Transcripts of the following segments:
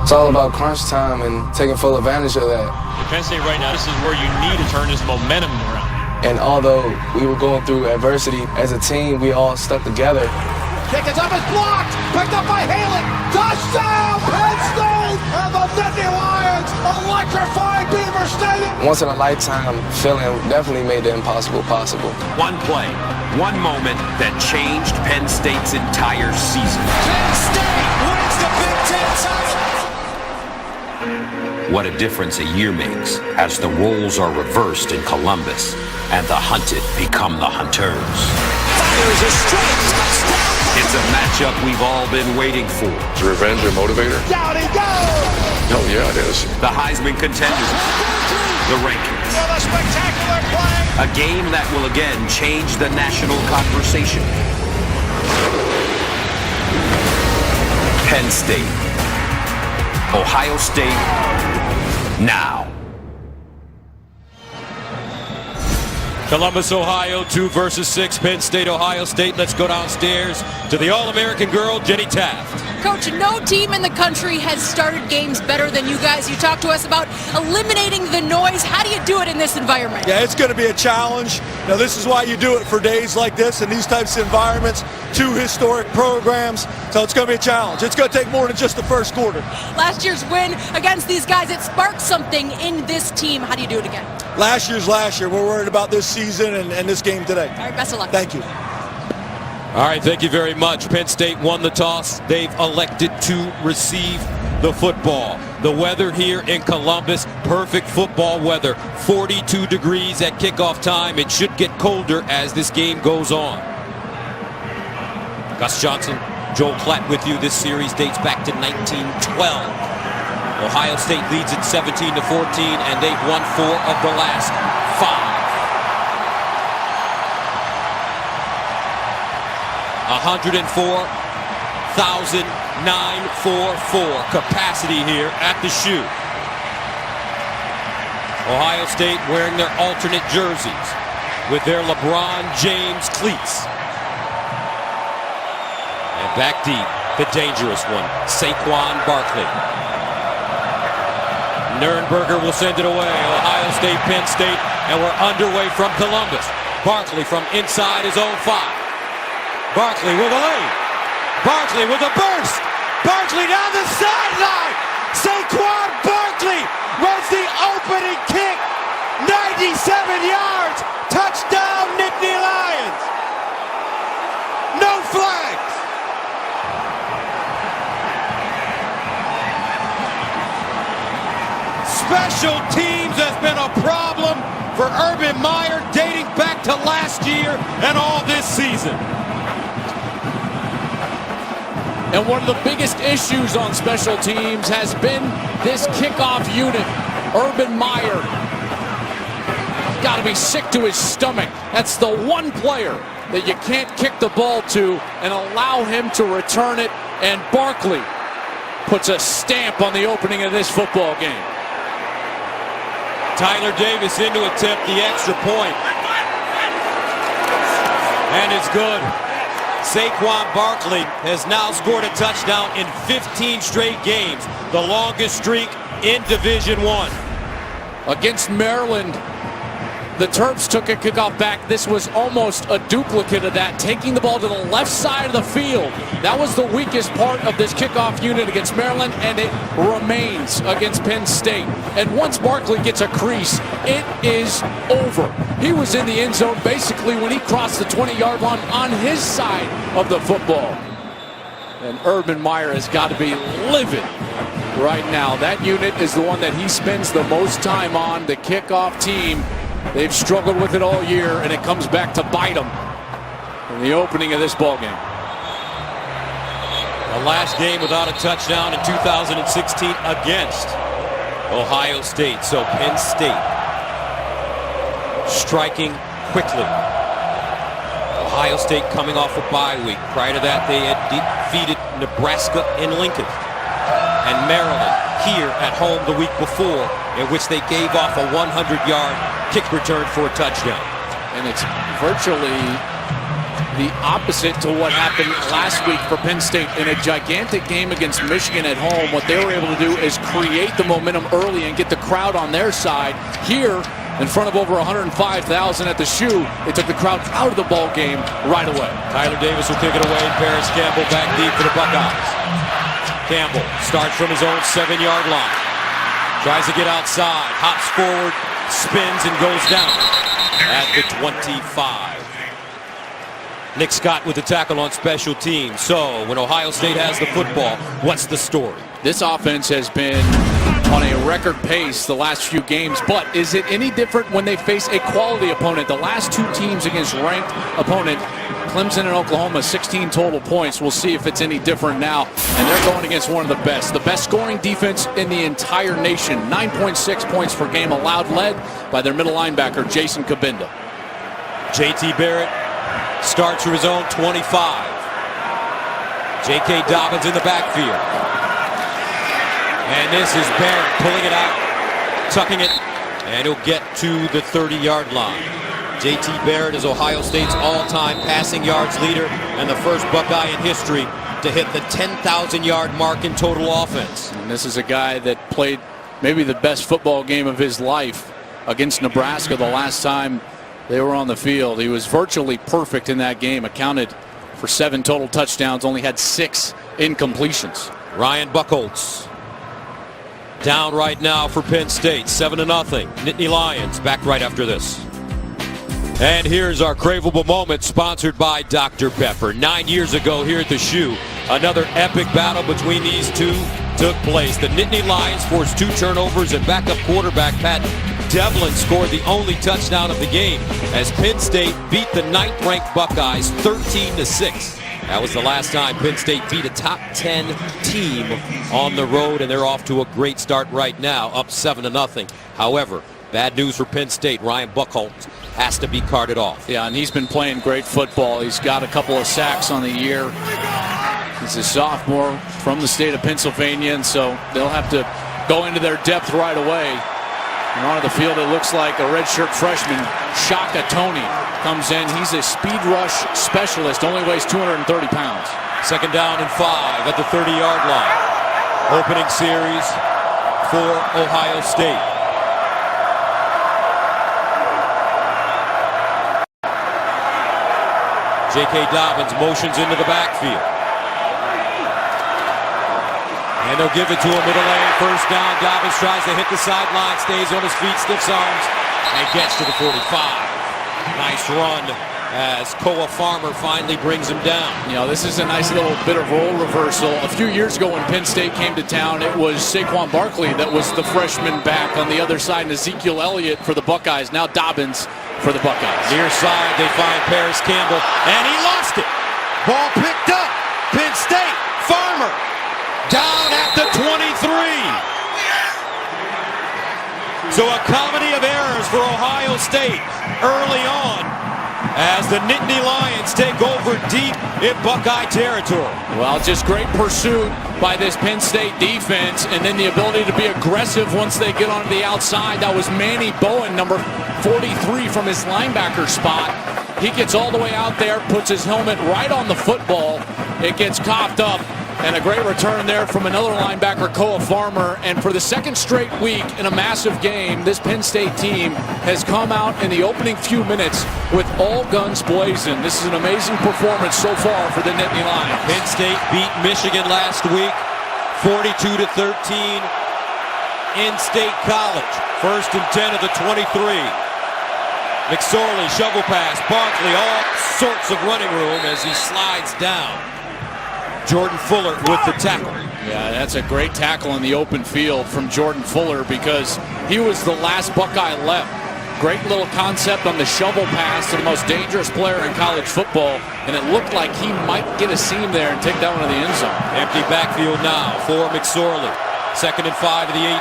It's all about crunch time and taking full advantage of that. Penn State right now, this is where you need to turn this momentum around. And although we were going through adversity, as a team, we all stuck together. Kick is up, it's blocked! Picked up by Haley! Touchdown, Penn State! And the Nittany Lions electrifying Beaver Stadium! Once in a lifetime feeling definitely made the impossible possible. One play, one moment that changed Penn State's entire season. Penn State wins the Big Ten title! What a difference a year makes as the roles are reversed in Columbus and the hunted become the hunters. Fires a straight touchdown! It's a matchup we've all been waiting for. Is revenge a motivator? Down he goes! Oh, yeah, it is. The Heisman contenders, the rankings. What a spectacular play! A game that will again change the national conversation. Penn State. Ohio State. Now. Columbus, Ohio, 2 versus 6. Penn State, Ohio State. Let's go downstairs to the All-American girl, Jenny Taft. Coach, no team in the country has started games better than you guys. You talked to us about eliminating the noise. How do you do it in this environment? Yeah, it's going to be a challenge. Now, this is why you do it for days like this in these types of environments. 2 historic programs, so it's going to be a challenge. It's going to take more than just the first quarter. Last year's win against these guys, it sparked something in this team. How do you do it again? Last year's last year. We're worried about this season and this game today. All right, best of luck. Thank you. All right, thank you very much. Penn State won the toss. They've elected to receive the football. The weather here in Columbus, perfect football weather. 42 degrees at kickoff time. It should get colder as this game goes on. Gus Johnson, Joel Klatt with you. This series dates back to 1912. Ohio State leads it 17-14, and they've won 4 of the last 5. 104,944 capacity here at the shoe. Ohio State wearing their alternate jerseys with their LeBron James cleats. And back deep, the dangerous one, Saquon Barkley. Nurnberger will send it away. Ohio State, Penn State, and we're underway from Columbus. Barkley from inside his own 5. Barkley with a lead. Barkley with a burst. Barkley down the sideline. Saquon Barkley runs the opening kick. 97 yards. Touchdown, Nittany Lions. No flags. Special teams has been a problem for Urban Meyer dating back to last year and all this season. And one of the biggest issues on special teams has been this kickoff unit. Urban Meyer got to be sick to his stomach. That's the one player that you can't kick the ball to and allow him to return it. And Barkley puts a stamp on the opening of this football game. Tyler Davis in to attempt the extra point. And it's good. Saquon Barkley has now scored a touchdown in 15 straight games, the longest streak in Division I. Against Maryland, the Terps took a kickoff back. This was almost a duplicate of that, taking the ball to the left side of the field. That was the weakest part of this kickoff unit against Maryland, and it remains against Penn State. And once Barkley gets a crease, it is over. He was in the end zone basically when he crossed the 20-yard line on his side of the football. And Urban Meyer has got to be livid right now. That unit is the one that he spends the most time on, the kickoff team. They've struggled with it all year, and it comes back to bite them in the opening of this ball game. The last game without a touchdown in 2016 against Ohio State. So Penn State striking quickly. Ohio State coming off a bye week. Prior to that, they had defeated Nebraska in Lincoln and Maryland here at home the week before, in which they gave off a 100-yard kick return for a touchdown. And it's virtually the opposite to what happened last week for Penn State in a gigantic game against Michigan at home. What they were able to do is create the momentum early and get the crowd on their side. Here, in front of over 105,000 at the shoe, they took the crowd out of the ball game right away. Tyler Davis will kick it away. Paris Campbell back deep for the Buckeyes. Campbell starts from his own 7-yard line. Tries to get outside, hops forward, spins, and goes down at the 25. Nick Scott with the tackle on special teams. So when Ohio State has the football, what's the story? This offense has been on a record pace the last few games, but is it any different when they face a quality opponent? The last two teams against ranked opponent, Clemson and Oklahoma, 16 total points. We'll see if it's any different now. And they're going against one of the best scoring defense in the entire nation. 9.6 points per game allowed, led by their middle linebacker, Jason Kabinda. J.T. Barrett starts from his own 25. J.K. Dobbins in the backfield. And this is Barrett pulling it out, tucking it, and he'll get to the 30-yard line. J.T. Barrett is Ohio State's all-time passing yards leader and the first Buckeye in history to hit the 10,000-yard mark in total offense. And this is a guy that played maybe the best football game of his life against Nebraska the last time they were on the field. He was virtually perfect in that game, accounted for 7 total touchdowns, only had 6 incompletions. Ryan Buchholz down right now for Penn State, 7-0. Nittany Lions back right after this. And here's our craveable moment, sponsored by Dr. Pepper. 9 years ago here at the Shoe, another epic battle between these two took place. The Nittany Lions forced 2 turnovers, and backup quarterback Pat Devlin scored the only touchdown of the game as Penn State beat the 9th-ranked Buckeyes 13-6. That was the last time Penn State beat a top 10 team on the road, and they're off to a great start right now, up 7-0. However, bad news for Penn State. Ryan Buchholz has to be carted off. Yeah, and he's been playing great football. He's got a couple of sacks on the year. He's a sophomore from the state of Pennsylvania, and so they'll have to go into their depth right away. And onto the field, it looks like a redshirt freshman, Shaka Toney, comes in. He's a speed rush specialist, only weighs 230 pounds. 2nd down and 5 at the 30-yard line. Opening series for Ohio State. J.K. Dobbins motions into the backfield. And they'll give it to him, middle lane, 1st down. Dobbins tries to hit the sideline, stays on his feet, stiffs arms, and gets to the 45. Nice run as Koa Farmer finally brings him down. You know, this is a nice little bit of role reversal. A few years ago when Penn State came to town, it was Saquon Barkley that was the freshman back on the other side, and Ezekiel Elliott for the Buckeyes. Now Dobbins for the Buckeyes. Near side, they find Paris Campbell, and he lost it. Ball picked up. Penn State, Farmer, down at the 23. So a comedy of errors for Ohio State early on as the Nittany Lions take over deep in Buckeye territory. Well, just great pursuit by this Penn State defense, and then the ability to be aggressive once they get onto the outside. That was Manny Bowen, number 43, from his linebacker spot. He gets all the way out there, puts his helmet right on the football. It gets coughed up. And a great return there from another linebacker, Koa Farmer. And for the 2nd straight week in a massive game, this Penn State team has come out in the opening few minutes with all guns blazing. This is an amazing performance so far for the Nittany Lions. Penn State beat Michigan last week, 42-13 in State College. 1st and 10 of the 23. McSorley, shovel pass, Barkley, all sorts of running room as he slides down. Jordan Fuller with the tackle. Yeah, that's a great tackle in the open field from Jordan Fuller because he was the last Buckeye left. Great little concept on the shovel pass to the most dangerous player in college football, and it looked like he might get a seam there and take that one to the end zone. Empty backfield now for McSorley. 2nd and 5 of the 18.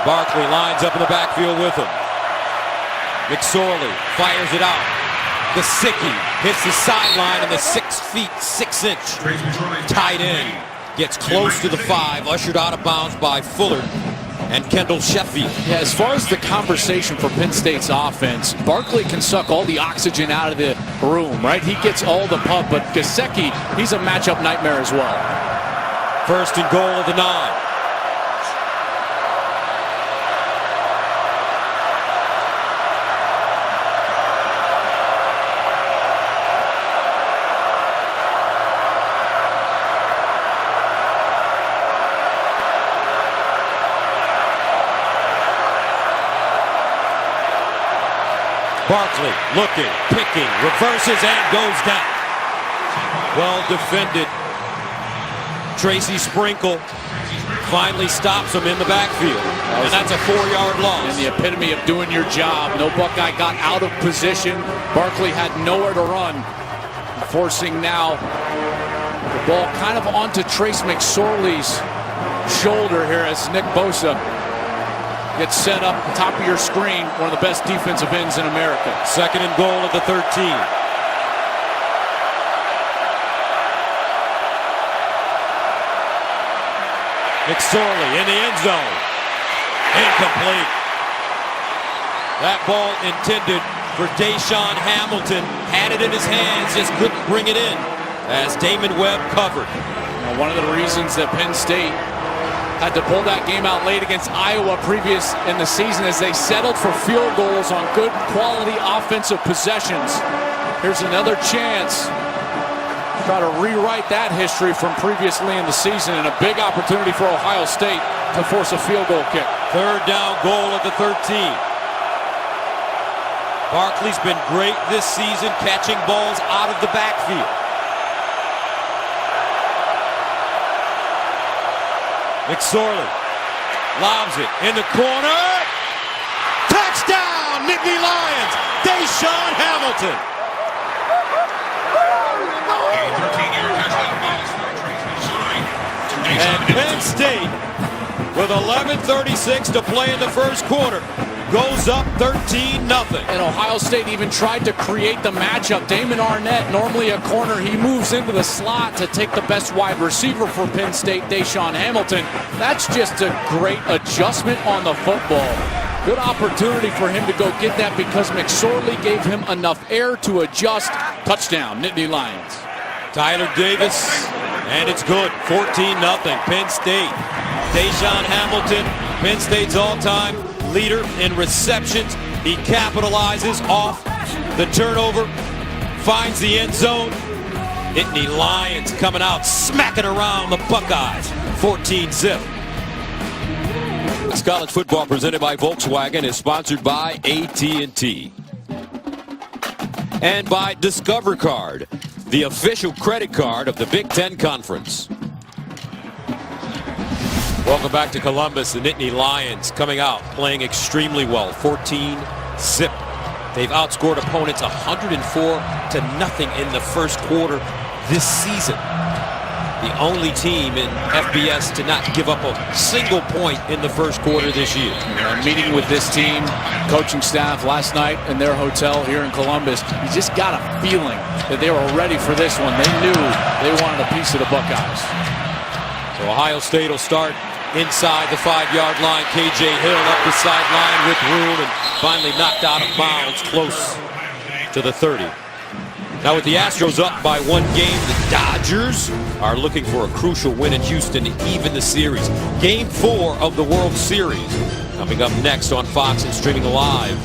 Barkley lines up in the backfield with him. McSorley fires it out. Gesicki hits the sideline, and the 6 feet 6 inch tight end gets close to the 5, ushered out of bounds by Fuller and Kendall Sheffield. Yeah, as far as the conversation for Penn State's offense, Barkley can suck all the oxygen out of the room, right? He gets all the pub, but Gesicki, he's a matchup nightmare as well. First and goal of the 9. Barkley looking, picking, reverses, and goes down. Well defended. Tracy Sprinkle finally stops him in the backfield. And that's a 4-yard loss. And the epitome of doing your job. No Buckeye got out of position. Barkley had nowhere to run. Forcing now the ball kind of onto Trace McSorley's shoulder here as Nick Bosa gets set up top of your screen. One of the best defensive ends in America. Second and goal at the 13. McSorley in the end zone. Incomplete. That ball intended for Deshaun Hamilton. Had it in his hands, just couldn't bring it in as Damon Webb covered. One of the reasons that Penn State had to pull that game out late against Iowa previous in the season is they settled for field goals on good quality offensive possessions. Here's another chance. Try to rewrite that history from previously in the season, and a big opportunity for Ohio State to force a field goal kick. Third down goal at the 13. Barkley's been great this season catching balls out of the backfield. McSorley lobs it in the corner. Touchdown, Nittany Lions. Deshaun Hamilton. And Penn State, with 11:36 to play in the first quarter, goes up 13-0. And Ohio State even tried to create the matchup. Damon Arnett, normally a corner, he moves into the slot to take the best wide receiver for Penn State, Deshaun Hamilton. That's just a great adjustment on the football. Good opportunity for him to go get that because McSorley gave him enough air to adjust. Touchdown, Nittany Lions. Tyler Davis, and it's good. 14-0, Penn State. Deshaun Hamilton, Penn State's all-time leader in receptions. He capitalizes off the turnover, finds the end zone. Nittany Lions coming out, smacking around the Buckeyes. 14-0. This college football presented by Volkswagen is sponsored by AT&T. And by Discover Card, the official credit card of the Big Ten Conference. Welcome back to Columbus. The Nittany Lions coming out, playing extremely well. 14-0. They've outscored opponents 104-0 in the first quarter this season. The only team in FBS to not give up a single point in the first quarter this year. Meeting with this team, coaching staff last night in their hotel here in Columbus, you just got a feeling that they were ready for this one. They knew they wanted a piece of the Buckeyes. So Ohio State will start inside the 5-yard line. KJ Hill up the sideline with room and finally knocked out of bounds close to the 30. Now with the Astros up by 1 game, the Dodgers are looking for a crucial win in Houston to even the series. Game 4 of the World Series coming up next on Fox and streaming live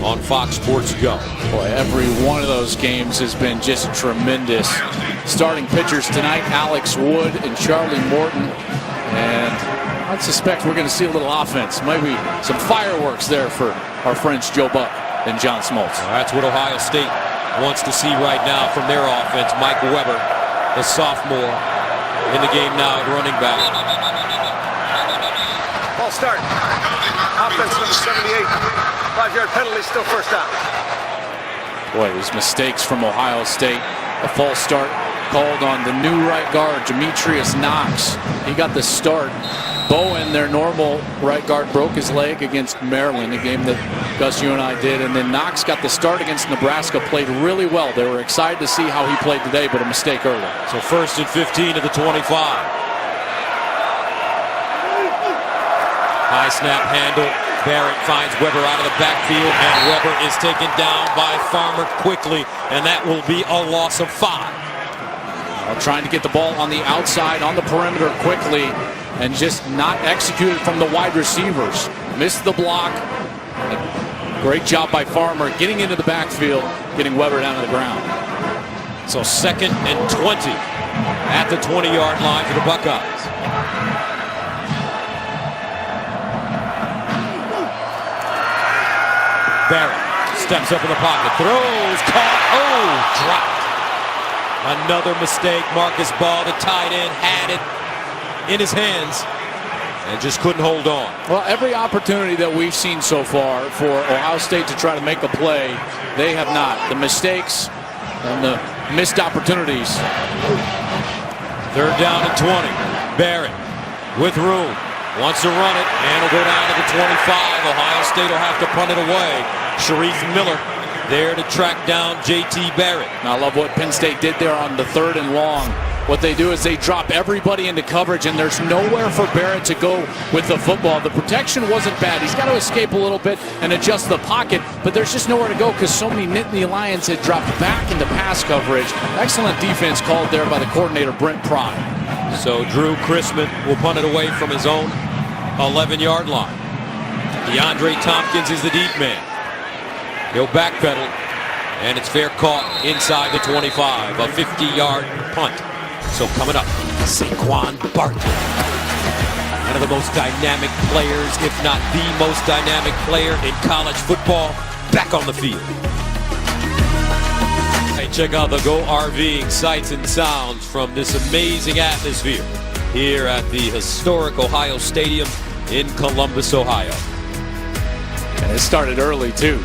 on Fox Sports Go. Boy, every one of those games has been just tremendous. Starting pitchers tonight, Alex Wood and Charlie Morton. And I suspect we're going to see a little offense. Maybe some fireworks there for our friends Joe Buck and John Smoltz. Well, that's what Ohio State wants to see right now from their offense. Mike Weber, the sophomore, in the game now at running back. Ball start. Offense number 78. 5-yard penalty, still first down. Boy, there's mistakes from Ohio State. A false start called on the new right guard, Demetrius Knox. He got the start. Bowen, their normal right guard, broke his leg against Maryland, a game that Gus, you and I did. And then Knox got the start against Nebraska, played really well. They were excited to see how he played today, but a mistake early. So first and 15 to the 25. High snap handle. Barrett finds Weber out of the backfield, and Weber is taken down by Farmer quickly, and that will be a loss of 5. Trying to get the ball on the outside, on the perimeter quickly, and just not executed from the wide receivers. Missed the block. Great job by Farmer getting into the backfield, getting Weber down to the ground. So 2nd and 20 at the 20-yard line for the Buckeyes. Barrett steps up in the pocket, throws, caught, dropped. Another mistake. Marcus Ball, the tight end, had it in his hands and just couldn't hold on. Well, every opportunity that we've seen so far for Ohio State to try to make a play, they have not. The mistakes and the missed opportunities. 3rd down and 20. Barrett with room. Wants to run it, and will go down to the 25. Ohio State will have to punt it away. Sharif Miller there to track down J.T. Barrett. Now, I love what Penn State did there on the 3rd and long. What they do is they drop everybody into coverage, and there's nowhere for Barrett to go with the football. The protection wasn't bad. He's got to escape a little bit and adjust the pocket, but there's just nowhere to go because so many Nittany Lions had dropped back into pass coverage. Excellent defense called there by the coordinator, Brent Pry. So Drew Chrisman will punt it away from his own 11-yard line. DeAndre Tompkins is the deep man. He'll backpedal, and it's fair caught inside the 25. A 50-yard punt. So coming up, Saquon Barkley. One of the most dynamic players, if not the most dynamic player in college football, back on the field. Hey, check out the Go RVing sights and sounds from this amazing atmosphere here at the historic Ohio Stadium in Columbus, Ohio. And it started early, too.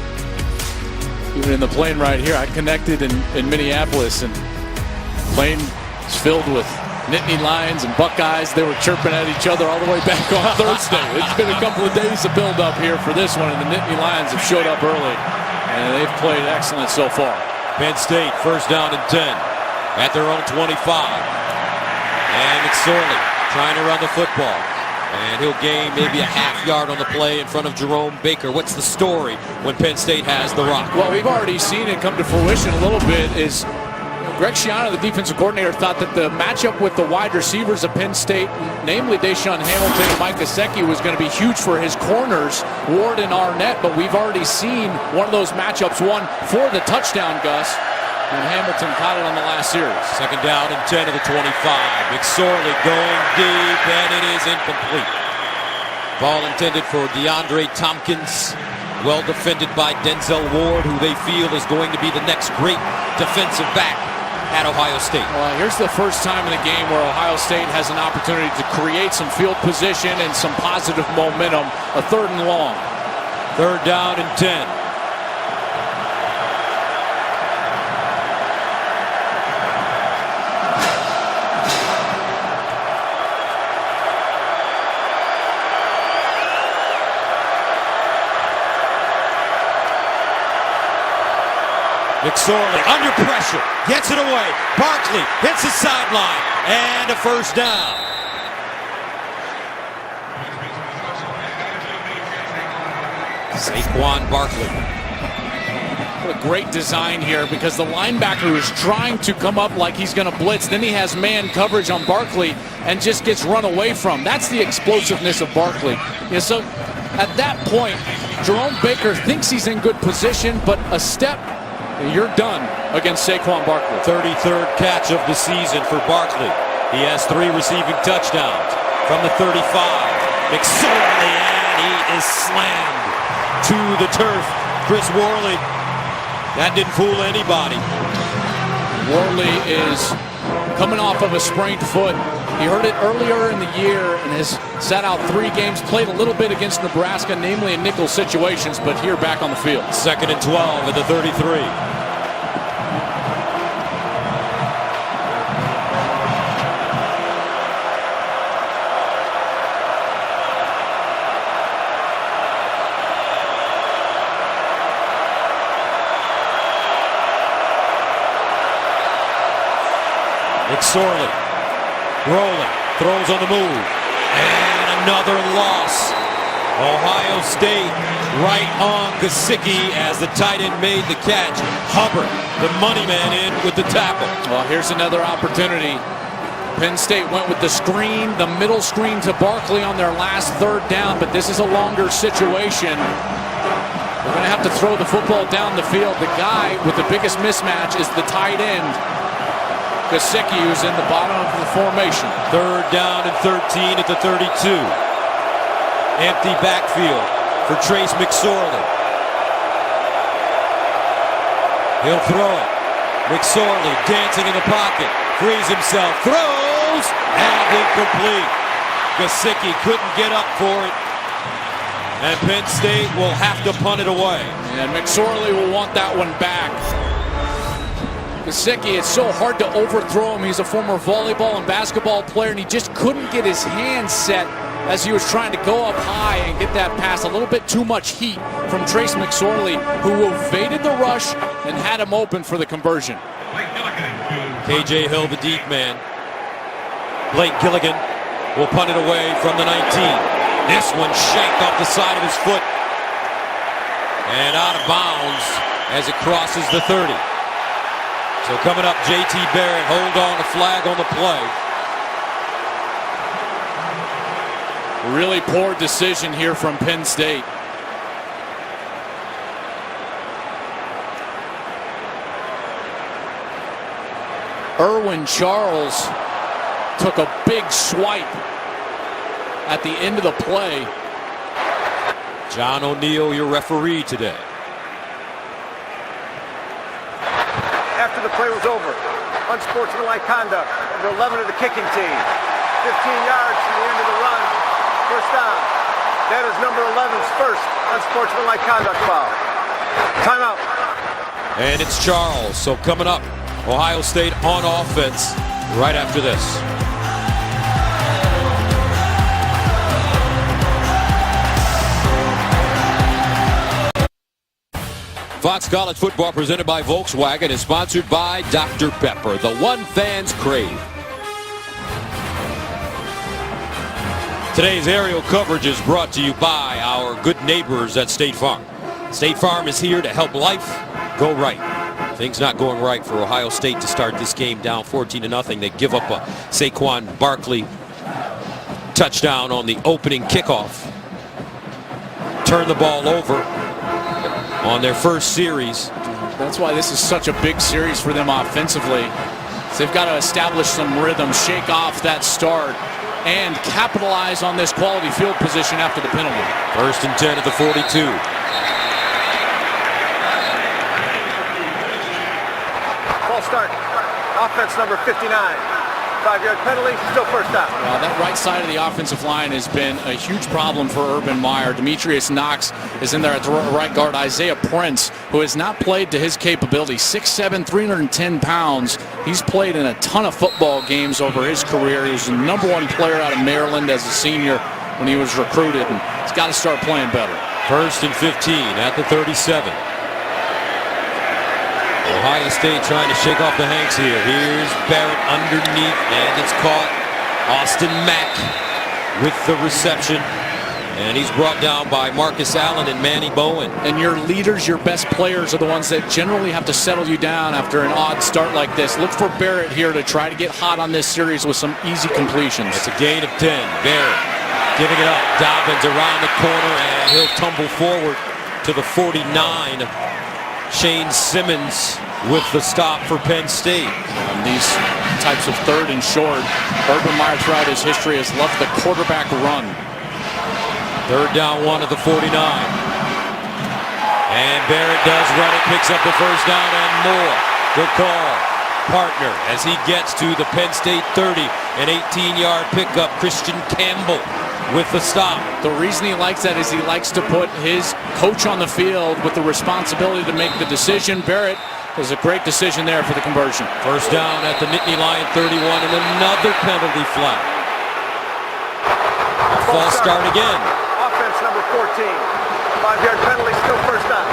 Even in the plane right here, I connected in Minneapolis, and the plane is filled with Nittany Lions and Buckeyes. They were chirping at each other all the way back on Thursday. It's been a couple of days of build up here for this one, and the Nittany Lions have showed up early, and they've played excellent so far. Penn State 1st down and 10 at their own 25. And McSorley trying to run the football. And he'll gain maybe a half-yard on the play in front of Jerome Baker. What's the story when Penn State has the rock? Well, we've already seen it come to fruition a little bit. Is Greg Schiano, the defensive coordinator, thought that the matchup with the wide receivers of Penn State, namely Deshaun Hamilton and Mike Gesicki, was going to be huge for his corners, Ward and Arnett. But we've already seen one of those matchups won for the touchdown, Gus. And Hamilton caught it on the last series. 2nd down and 10 to the 25. McSorley going deep, and it is incomplete. Ball intended for DeAndre Tompkins. Well defended by Denzel Ward, who they feel is going to be the next great defensive back at Ohio State. Well, here's the first time in the game where Ohio State has an opportunity to create some field position and some positive momentum. A 3rd and long. 3rd down and 10. McSorley under pressure, gets it away. Barkley hits the sideline, and a 1st down. Saquon Barkley. What a great design here, because the linebacker is trying to come up like he's going to blitz. Then he has man coverage on Barkley and just gets run away from. That's the explosiveness of Barkley. Yeah, so at that point, Jerome Baker thinks he's in good position, but a step, you're done against Saquon Barkley. 33rd catch of the season for Barkley. He has 3 receiving touchdowns from the 35. McSorley, and he is slammed to the turf. Chris Worley, that didn't fool anybody. Worley is coming off of a sprained foot. He hurt it earlier in the year and has sat out 3 games, played a little bit against Nebraska, namely in nickel situations, but here back on the field. 2nd and 12 at the 33. McSorley rolling, throws on the move, and another loss Ohio State right on Gesicki as the tight end made the catch. Hubbard, the money man, in with the tackle. Well, here's another opportunity. Penn State went with the screen, the middle screen to Barkley on their last third down, but this is a longer situation. They're going to have to throw the football down the field. The guy with the biggest mismatch is the tight end, Gesicki, who's in the bottom of the formation. Third down and 13 at the 32. Empty backfield for Trace McSorley. He'll throw it. McSorley dancing in the pocket. Frees himself. Throws. And incomplete. Gesicki couldn't get up for it. And Penn State will have to punt it away. And McSorley will want that one back. Gesicki, it's so hard to overthrow him. He's a former volleyball and basketball player, and he just couldn't get his hands set as he was trying to go up high and get that pass. A little bit too much heat from Trace McSorley, who evaded the rush and had him open for the conversion. KJ Hill, the deep man. Blake Gilligan will punt it away from the 19. This one shanked off the side of his foot and out of bounds as it crosses the 30. So coming up, J.T. Barrett, hold on, a flag on the play. Really poor decision here from Penn State. Erwin Charles took a big swipe at the end of the play. John O'Neill, your referee today. After the play was over, unsportsmanlike conduct, number 11 of the kicking team. 15 yards from the end of the run, first down. That is number 11's first unsportsmanlike conduct foul. Timeout. And it's Charles. So coming up, Ohio State on offense right after this. Fox College Football, presented by Volkswagen, is sponsored by Dr. Pepper, the one fans crave. Today's aerial coverage is brought to you by our good neighbors at State Farm. State Farm is here to help life go right. Things not going right for Ohio State to start this game down 14-0. They give up a Saquon Barkley touchdown on the opening kickoff. Turn the ball over on their first series. That's why this is such a big series for them offensively. So they've got to establish some rhythm, shake off that start, and capitalize on this quality field position after the penalty. First and 10 at the 42. Ball start. Offense number 59. 5-yard penalty, still first down. Well, that right side of the offensive line has been a huge problem for Urban Meyer. Demetrius Knox is in there at the right guard. Isaiah Prince, who has not played to his capability, 6'7", 310 pounds. He's played in a ton of football games over his career. He was the #1 player out of Maryland as a senior when he was recruited, and he's got to start playing better. First and 15 at the 37. Ohio State trying to shake off the Hanks here. Here's Barrett underneath, and it's caught. Austin Mack with the reception. And he's brought down by Marcus Allen and Manny Bowen. And your leaders, your best players, are the ones that generally have to settle you down after an odd start like this. Look for Barrett here to try to get hot on this series with some easy completions. It's a gain of 10. Barrett giving it up. Dobbins around the corner, and he'll tumble forward to the 49. Shane Simmons with the stop for Penn State. And these types of third and short, Urban Meyer throughout his history has loved the quarterback run. Third down, 1 at the 49. And Barrett does run it, picks up the first down and more. Good call. Partner as he gets to the Penn State 30. An 18-yard pickup. Christian Campbell with the stop. The reason he likes that is he likes to put his coach on the field with the responsibility to make the decision. Barrett was a great decision there for the conversion. First down at the Nittany Lion 31, and another penalty flag. A false start again. Offense number 14. 5-yard penalty, still first down.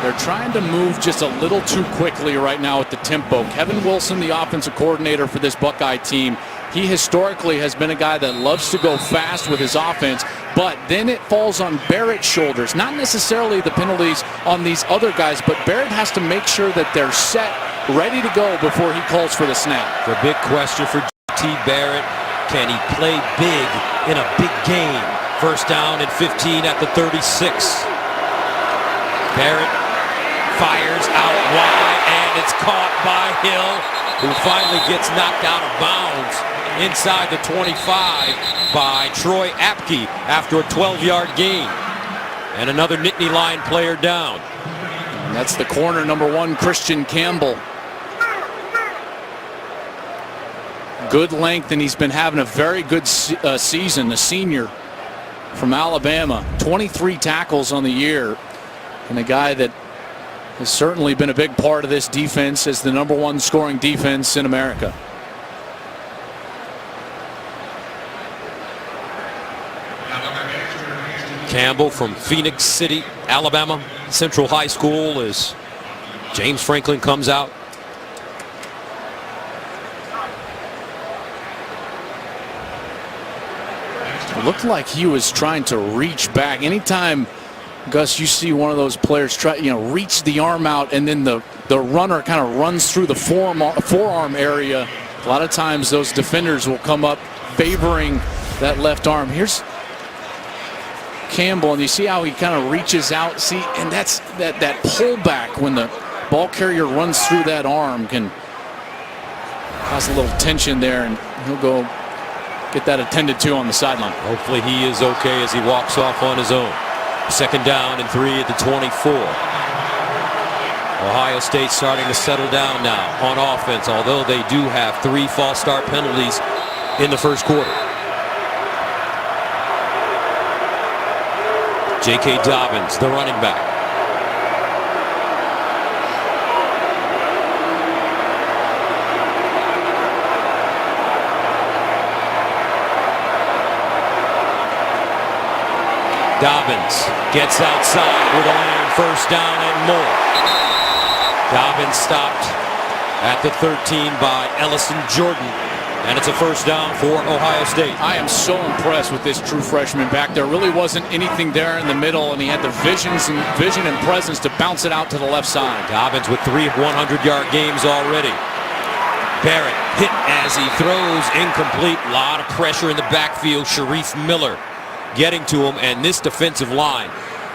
They're trying to move just a little too quickly right now with the tempo. Kevin Wilson, the offensive coordinator for this Buckeye team, he historically has been a guy that loves to go fast with his offense. but then it falls on Barrett's shoulders. Not necessarily the penalties on these other guys, but Barrett has to make sure that they're set, ready to go before he calls for the snap. The big question for J.T. Barrett, can he play big in a big game? First down and 15 at the 36. Barrett fires out wide, and it's caught by Hill, who finally gets knocked out of bounds inside the 25 by Troy Apke after a 12-yard gain. And another Nittany Lion player down. And that's the corner, number 1, Christian Campbell. Good length, and he's been having a very good season, the senior from Alabama. 23 tackles on the year, and a guy that has certainly been a big part of this defense as the number 1 scoring defense in America. Campbell from Phoenix City, Alabama Central High School, as James Franklin comes out. It looked like he was trying to reach back. Anytime, Gus, you see one of those players try, reach the arm out, and then the runner kind of runs through the forearm area, a lot of times those defenders will come up favoring that left arm. Here's Campbell, and you see how he kind of reaches out. See, and that's that pullback when the ball carrier runs through that arm can cause a little tension there, and he'll go get that attended to on the sideline. Hopefully he is okay as he walks off on his own. Second down and 3 at the 24. Ohio State starting to settle down now on offense, although they do have 3 false start penalties in the first quarter. J.K. Dobbins, the running back. Dobbins gets outside with a lane, first down and more. Dobbins stopped at the 13 by Ellison Jordan, and it's a first down for Ohio State. I am so impressed with this true freshman back. There really wasn't anything there in the middle, and he had the vision and presence to bounce it out to the left side. Dobbins with 3 100-yard games already. Barrett hit as he throws, incomplete. A lot of pressure in the backfield. Sharif Miller getting to him, and this defensive line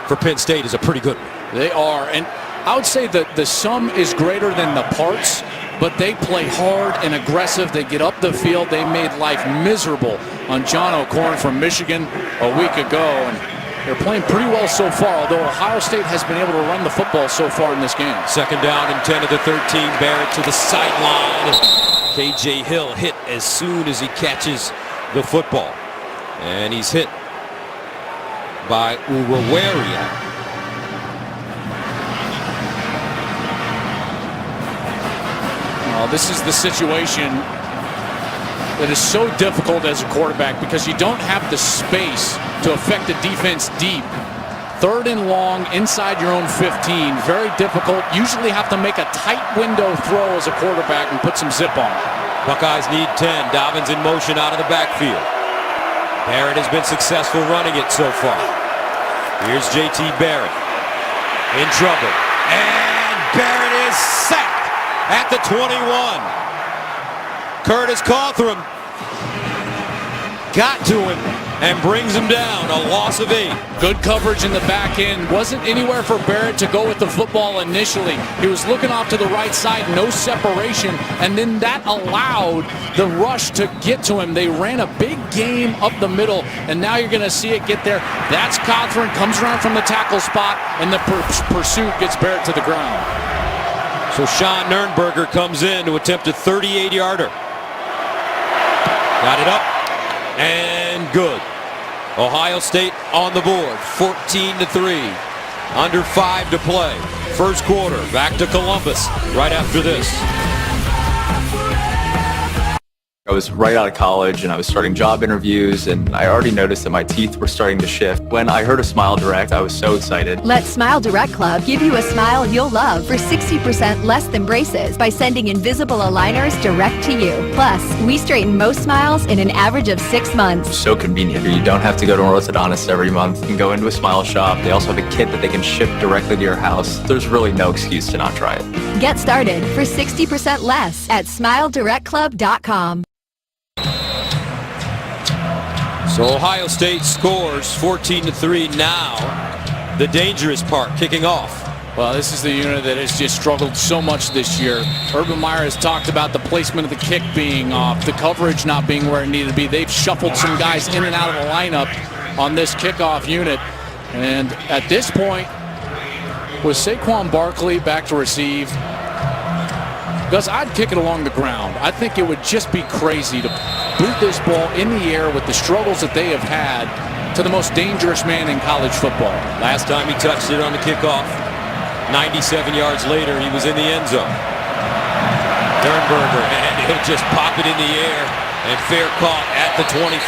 for Penn State is a pretty good one. They are, and I would say that the sum is greater than the parts, but they play hard and aggressive. They get up the field. They made life miserable on John O'Corn from Michigan a week ago, and they're playing pretty well so far, although Ohio State has been able to run the football so far in this game. Second down and 10 of the 13. Barrett to the sideline. K.J. Hill hit as soon as he catches the football, and he's hit by Uruwaria. This is the situation that is so difficult as a quarterback because you don't have the space to affect the defense deep. Third and long inside your own 15. Very difficult. Usually have to make a tight window throw as a quarterback and put some zip on it. Buckeyes need 10. Dobbins in motion out of the backfield. Barrett has been successful running it so far. Here's J.T. Barrett in trouble. And Barrett is sacked at the 21. Curtis Cawthron got to him and brings him down. A loss of 8. Good coverage in the back end. Wasn't anywhere for Barrett to go with the football initially. He was looking off to the right side, no separation, and then that allowed the rush to get to him. They ran a big game up the middle, and now you're going to see it get there. That's Cawthron, comes around from the tackle spot, and the pursuit gets Barrett to the ground. So Sean Nurnberger comes in to attempt a 38-yarder. Got it up and good. Ohio State on the board, 14-3. Under 5 to play. First quarter, back to Columbus right after this. I was right out of college and I was starting job interviews, and I already noticed that my teeth were starting to shift. When I heard of Smile Direct, I was so excited. Let Smile Direct Club give you a smile you'll love for 60% less than braces by sending invisible aligners direct to you. Plus, we straighten most smiles in an average of 6 months. So convenient. You don't have to go to an orthodontist every month. You can go into a Smile shop. They also have a kit that they can ship directly to your house. There's really no excuse to not try it. Get started for 60% less at SmileDirectClub.com. So Ohio State scores 14-3 now. The dangerous part kicking off. Well, this is the unit that has just struggled so much this year. Urban Meyer has talked about the placement of the kick being off, the coverage not being where it needed to be. They've shuffled some guys in and out of the lineup on this kickoff unit. And at this point, with Saquon Barkley back to receive, Gus, I'd kick it along the ground. I think it would just be crazy to boot this ball in the air with the struggles that they have had to the most dangerous man in college football. Last time he touched it on the kickoff, 97 yards later, he was in the end zone. Sternberger, and he'll just pop it in the air, and fair caught at the 25.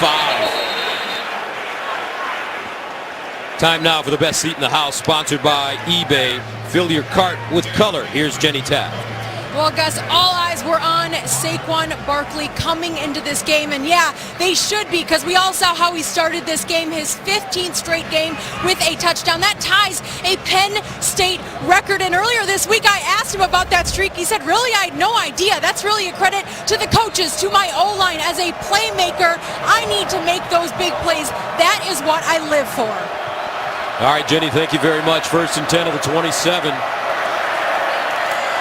Time now for the best seat in the house, sponsored by eBay. Fill your cart with color. Here's Jenny Tapp. Well, Gus, all eyes were on Saquon Barkley coming into this game, and yeah, they should be, because we all saw how he started this game, his 15th straight game with a touchdown. That ties a Penn State record, and earlier this week I asked him about that streak. He said, really, I had no idea. That's really a credit to the coaches, to my O-line. As a playmaker, I need to make those big plays. That is what I live for. All right, Jenny, thank you very much. 1st and 10 of the 27.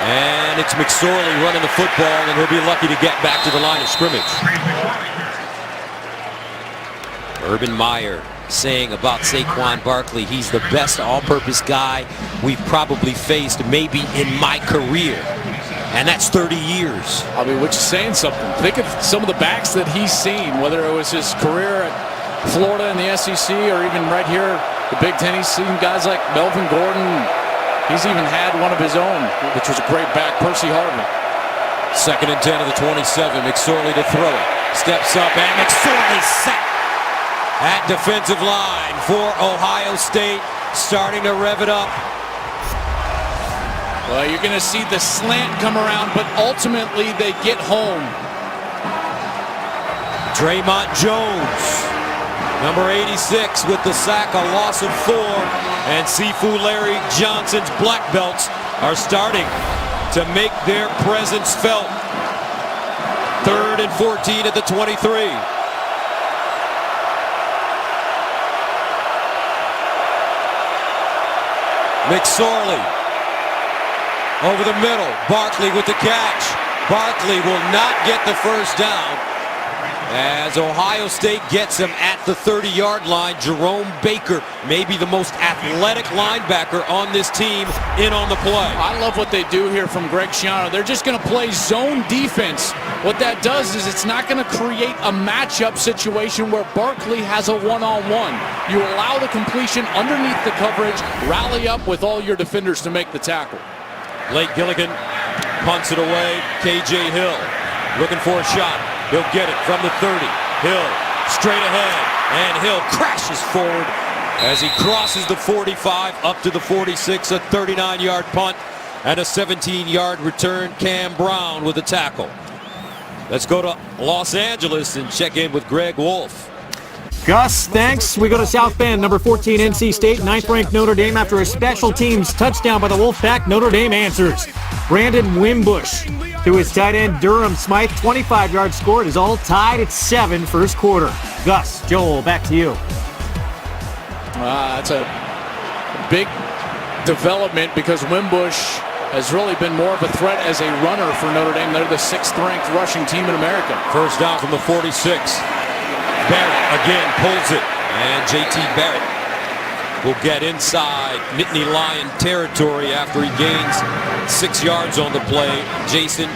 And it's McSorley running the football, and he'll be lucky to get back to the line of scrimmage. Urban Meyer saying about Saquon Barkley, he's the best all-purpose guy we've probably faced maybe in my career. And that's 30 years. I mean, which is saying something. Think of some of the backs that he's seen, whether it was his career at Florida in the SEC or even right here, the Big Ten. He's seen guys like Melvin Gordon. He's even had one of his own, which was a great back, Percy Harvin. 2nd and 10 of the 27. McSorley to throw it. Steps up, and McSorley set at defensive line for Ohio State. Starting to rev it up. Well, you're going to see the slant come around, but ultimately they get home. Draymond Jones, number 86, with the sack, a loss of 4. And Sifu Larry Johnson's black belts are starting to make their presence felt. 3rd and 14 at the 23. McSorley over the middle. Barkley with the catch. Barkley will not get the first down, as Ohio State gets him at the 30-yard line. Jerome Baker, maybe the most athletic linebacker on this team, in on the play. I love what they do here from Greg Schiano. They're just going to play zone defense. What that does is it's not going to create a matchup situation where Barkley has a one-on-one. You allow the completion underneath the coverage, rally up with all your defenders to make the tackle. Lake Gilligan punts it away. KJ Hill looking for a shot. He'll get it from the 30. Hill straight ahead, and Hill crashes forward as he crosses the 45 up to the 46. A 39-yard punt and a 17-yard return. Cam Brown with a tackle. Let's go to Los Angeles and check in with Greg Wolf. Gus, thanks. We go to South Bend. Number 14, NC State, 9th-ranked Notre Dame. After a special teams touchdown by the Wolfpack, Notre Dame answers. Brandon Wimbush to his tight end, Durham Smythe. 25-yard score. It is all tied at 7 first quarter. Gus, Joel, back to you. That's a big development because Wimbush has really been more of a threat as a runner for Notre Dame. They're the 6th-ranked rushing team in America. First down from the 46. Barrett again pulls it, and JT Barrett will get inside Nittany Lion territory after he gains 6 yards on the play. Jason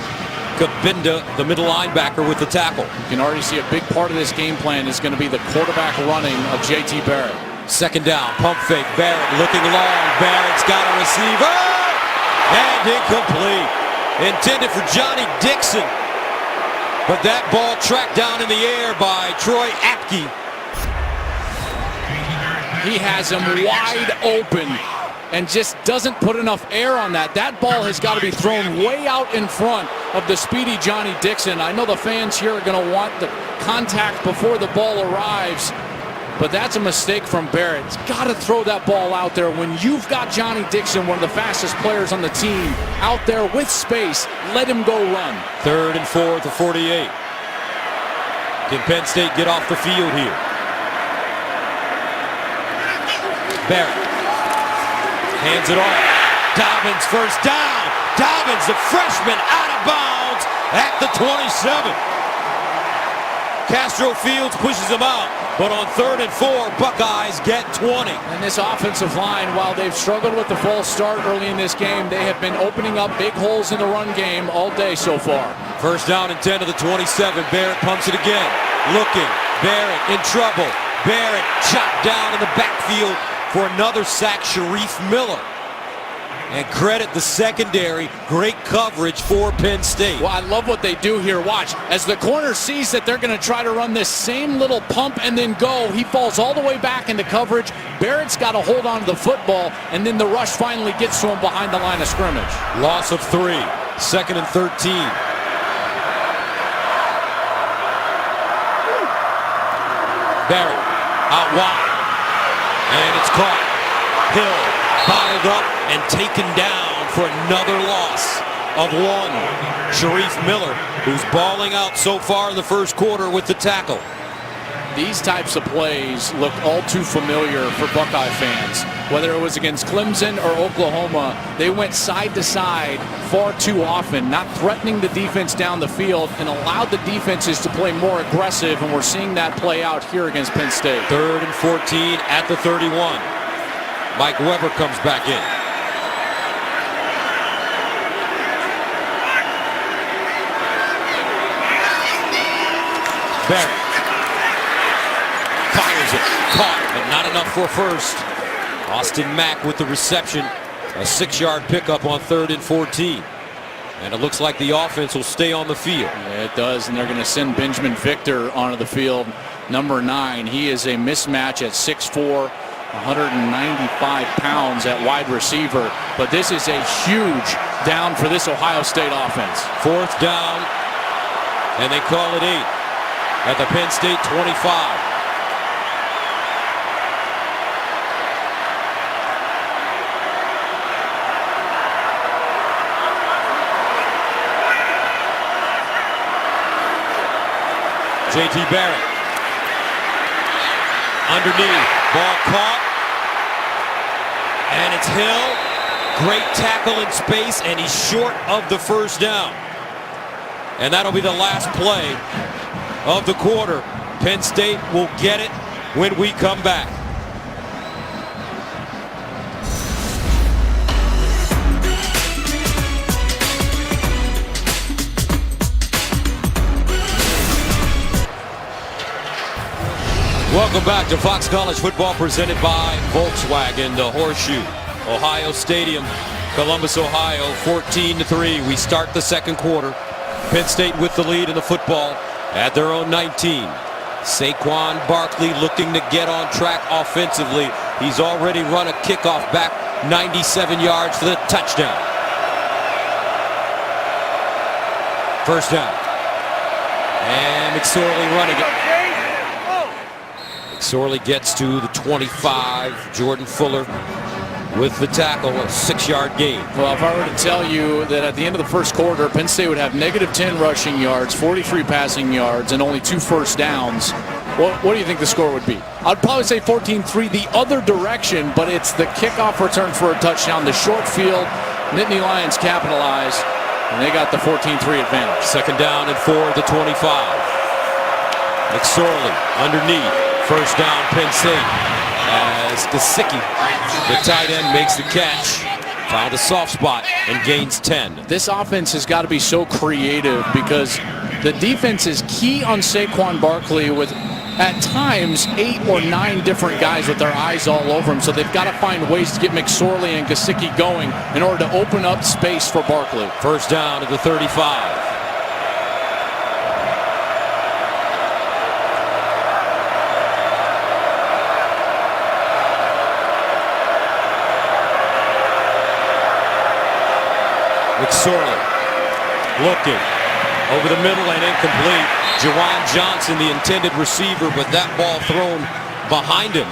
Kabinda, the middle linebacker, with the tackle. You can already see a big part of this game plan is going to be the quarterback running of JT Barrett. 2nd down, pump fake, Barrett looking long. Barrett's got a receiver, and incomplete. Intended for Johnny Dixon. But that ball tracked down in the air by Troy Apke. He has him wide open and just doesn't put enough air on that. That ball has got to be thrown way out in front of the speedy Johnny Dixon. I know the fans here are going to want the contact before the ball arrives, but that's a mistake from Barrett. He's got to throw that ball out there when you've got Johnny Dixon, one of the fastest players on the team, out there with space. Let him go run. 3rd and 4 at the 48. Can Penn State get off the field here? Barrett hands it off. Dobbins first down. Dobbins, the freshman, out of bounds at the 27. Castro Fields pushes him out, but on 3rd and 4, Buckeyes get 20. And this offensive line, while they've struggled with the false start early in this game, they have been opening up big holes in the run game all day so far. 1st down and 10 to the 27. Barrett pumps it again. Looking. Barrett in trouble. Barrett chopped down in the backfield for another sack, Sharif Miller. And credit the secondary. Great coverage for Penn State. Well, I love what they do here. Watch. As the corner sees that they're going to try to run this same little pump and then go, he falls all the way back into coverage. Barrett's got to hold on to the football, and then the rush finally gets to him behind the line of scrimmage. Loss of 3. 2nd and 13. Barrett out wide. And it's caught. Hill bottled up and taken down for another loss of 1. Sharif Miller, who's balling out so far in the first quarter with the tackle. These types of plays look all too familiar for Buckeye fans. Whether it was against Clemson or Oklahoma, they went side to side far too often, not threatening the defense down the field and allowed the defenses to play more aggressive, and we're seeing that play out here against Penn State. 3rd and 14 at the 31. Mike Weber comes back in. Barrett fires it, caught, but not enough for first. Austin Mack with the reception, a 6-yard pickup on 3rd and 14. And it looks like the offense will stay on the field. Yeah, it does, and they're going to send Benjamin Victor onto the field, number 9. He is a mismatch at 6'4", 195 pounds at wide receiver, but this is a huge down for this Ohio State offense. 4th down, and they call it 8 at the Penn State 25. J.T. Barrett underneath, ball caught, and it's Hill. Great tackle in space, and he's short of the 1st down. And that'll be the last play of the quarter. Penn State will get it when we come back. Welcome back to Fox College Football presented by Volkswagen, the Horseshoe, Ohio Stadium, Columbus, Ohio, 14-3. We start the second quarter. Penn State with the lead in the football at their own 19. Saquon Barkley looking to get on track offensively. He's already run a kickoff back 97 yards for the touchdown. 1st down. And McSorley running it. McSorley gets to the 25. Jordan Fuller with the tackle, a 6-yard gain. Well, if I were to tell you that at the end of the first quarter, Penn State would have -10 rushing yards, 43 passing yards, and only 2 first downs, what do you think the score would be? I'd probably say 14-3 the other direction, but it's the kickoff return for a touchdown, the short field. Nittany Lions capitalize, and they got the 14-3 advantage. 2nd down and 4 at the 25. McSorley underneath. 1st down, Penn State, as Gesicki, the tight end, makes the catch. Found a soft spot and gains 10. This offense has got to be so creative because the defense is key on Saquon Barkley with, at times, 8 or 9 different guys with their eyes all over him. So they've got to find ways to get McSorley and Gesicki going in order to open up space for Barkley. 1st down at the 35. McSorley looking over the middle and incomplete. Juwan Johnson, the intended receiver, but that ball thrown behind him.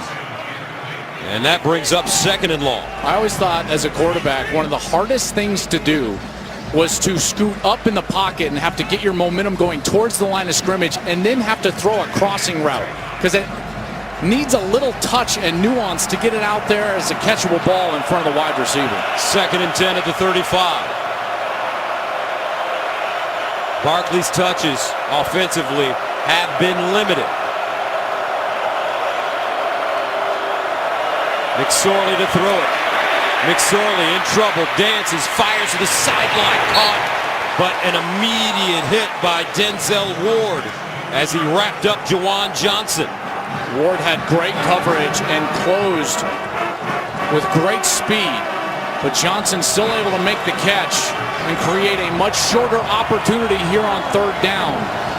And that brings up 2nd and long. I always thought as a quarterback, one of the hardest things to do was to scoot up in the pocket and have to get your momentum going towards the line of scrimmage and then have to throw a crossing route, because it needs a little touch and nuance to get it out there as a catchable ball in front of the wide receiver. 2nd and 10 at the 35. Barkley's touches offensively have been limited. McSorley to throw it. McSorley in trouble, dances, fires to the sideline, caught, but an immediate hit by Denzel Ward as he wrapped up Juwan Johnson. Ward had great coverage and closed with great speed, but Johnson still able to make the catch and create a much shorter opportunity here on 3rd down.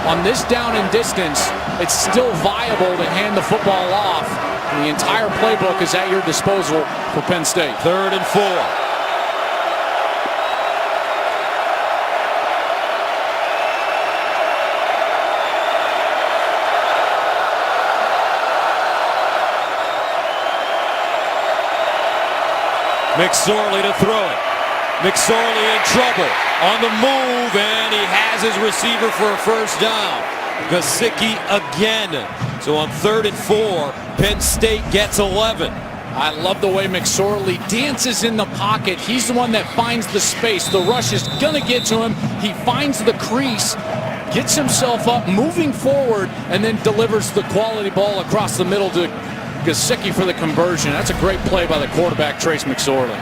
On this down and distance, it's still viable to hand the football off. And the entire playbook is at your disposal for Penn State. 3rd and 4. McSorley to throw it. McSorley in trouble on the move, and he has his receiver for a 1st down. Gesicki again. So on 3rd and 4, Penn State gets 11. I love the way McSorley dances in the pocket. He's the one that finds the space. The rush is going to get to him. He finds the crease, gets himself up, moving forward, and then delivers the quality ball across the middle to Gesicki for the conversion. That's a great play by the quarterback, Trace McSorley.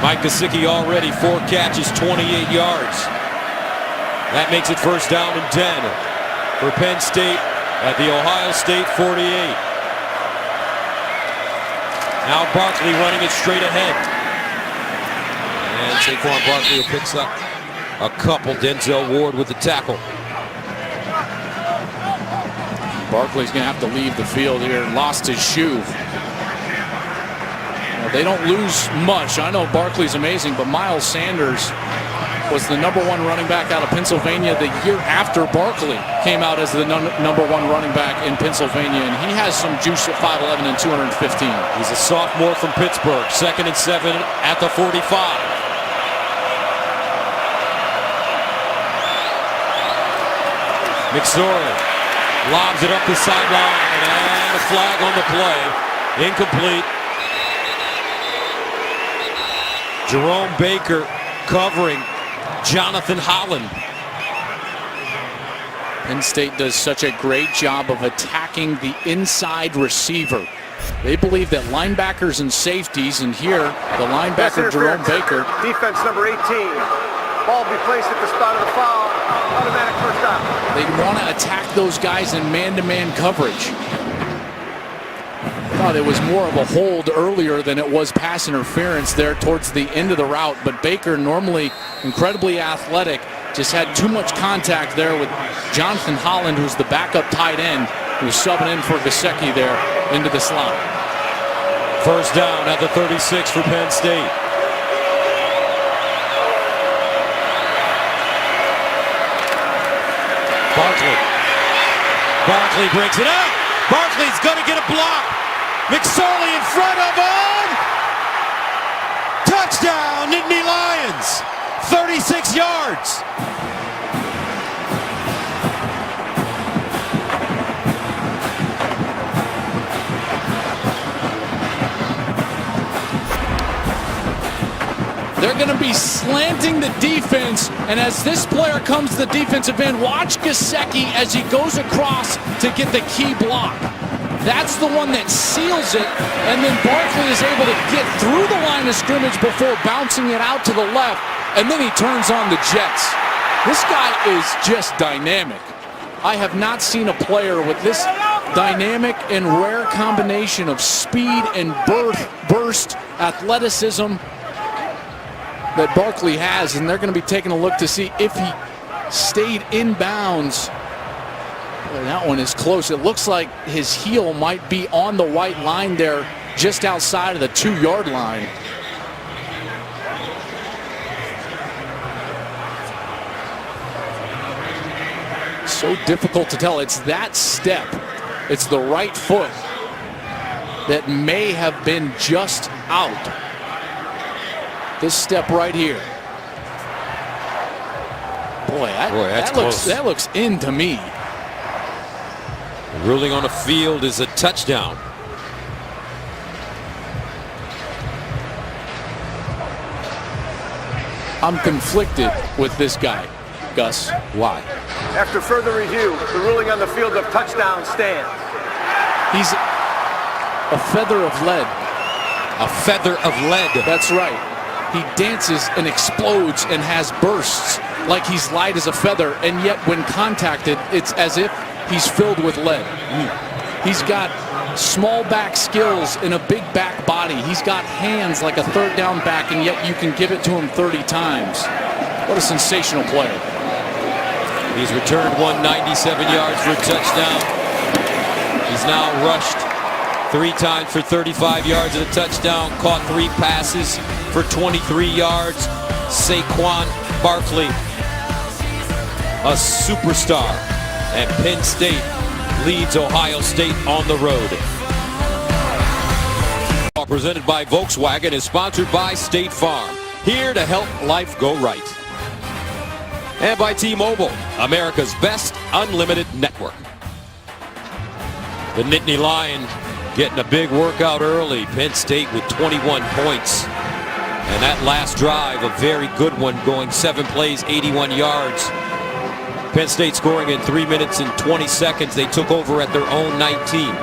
Mike Gesicki already 4 catches, 28 yards. That makes it 1st down and 10 for Penn State at the Ohio State 48. Now Barkley running it straight ahead. And Saquon Barkley picks up a couple. Denzel Ward with the tackle. Barkley's going to have to leave the field here. Lost his shoe. Well, they don't lose much. I know Barkley's amazing, but Miles Sanders was the #1 running back out of Pennsylvania the year after Barkley came out as the #1 running back in Pennsylvania, and he has some juice at 5'11" and 215. He's a sophomore from Pittsburgh. 2nd and 7 at the 45. McSorley lobs it up the sideline, and a flag on the play. Incomplete. Jerome Baker covering Jonathan Holland. Penn State does such a great job of attacking the inside receiver. They believe that linebackers and safeties, and here the linebacker Jerome Baker. Defense number 18. Ball be placed at the spot of the foul. Automatic 1st down. They want to attack those guys in man-to-man coverage. I thought it was more of a hold earlier than it was pass interference there towards the end of the route, but Baker, normally incredibly athletic, just had too much contact there with Jonathan Holland, who's the backup tight end, who's subbing in for Gesicki there into the slot. 1st down at the 36 for Penn State. Barkley breaks it out. Barkley's going to get a block. McSorley in front of him. Touchdown, Nittany Lions. 36 yards. They're going to be slanting the defense, and as this player comes to the defensive end, watch Gesicki as he goes across to get the key block. That's the one that seals it, and then Barkley is able to get through the line of scrimmage before bouncing it out to the left, and then he turns on the Jets. This guy is just dynamic. I have not seen a player with this dynamic and rare combination of speed and burst athleticism that Barkley has, and they're going to be taking a look to see if he stayed in bounds. Well, that one is close. It looks like his heel might be on the white line there, just outside of the 2-yard line. so difficult to tell. It's that step. It's the right foot that may have been just out. This step right here. Boy, that looks in to me. The ruling on the field is a touchdown. I'm conflicted with this guy, Gus. Why? After further review, the ruling on the field of touchdown stands. He's a feather of lead. A feather of lead. That's right. He dances and explodes and has bursts like he's light as a feather, and yet when contacted, it's as if he's filled with lead. He's got small back skills and a big back body. He's got hands like a third down back, and yet you can give it to him 30 times. What a sensational player. He's returned 197 yards for a touchdown. He's now rushed 3 times for 35 yards and a touchdown, caught 3 passes for 23 yards. Saquon Barkley, a superstar, and Penn State leads Ohio State on the road. Presented by Volkswagen is sponsored by State Farm, here to help life go right. And by T-Mobile, America's best unlimited network. The Nittany Lion getting a big workout early. Penn State with 21 points. And that last drive, a very good one, going 7 plays, 81 yards. Penn State scoring in 3 minutes and 20 seconds. They took over at their own 19.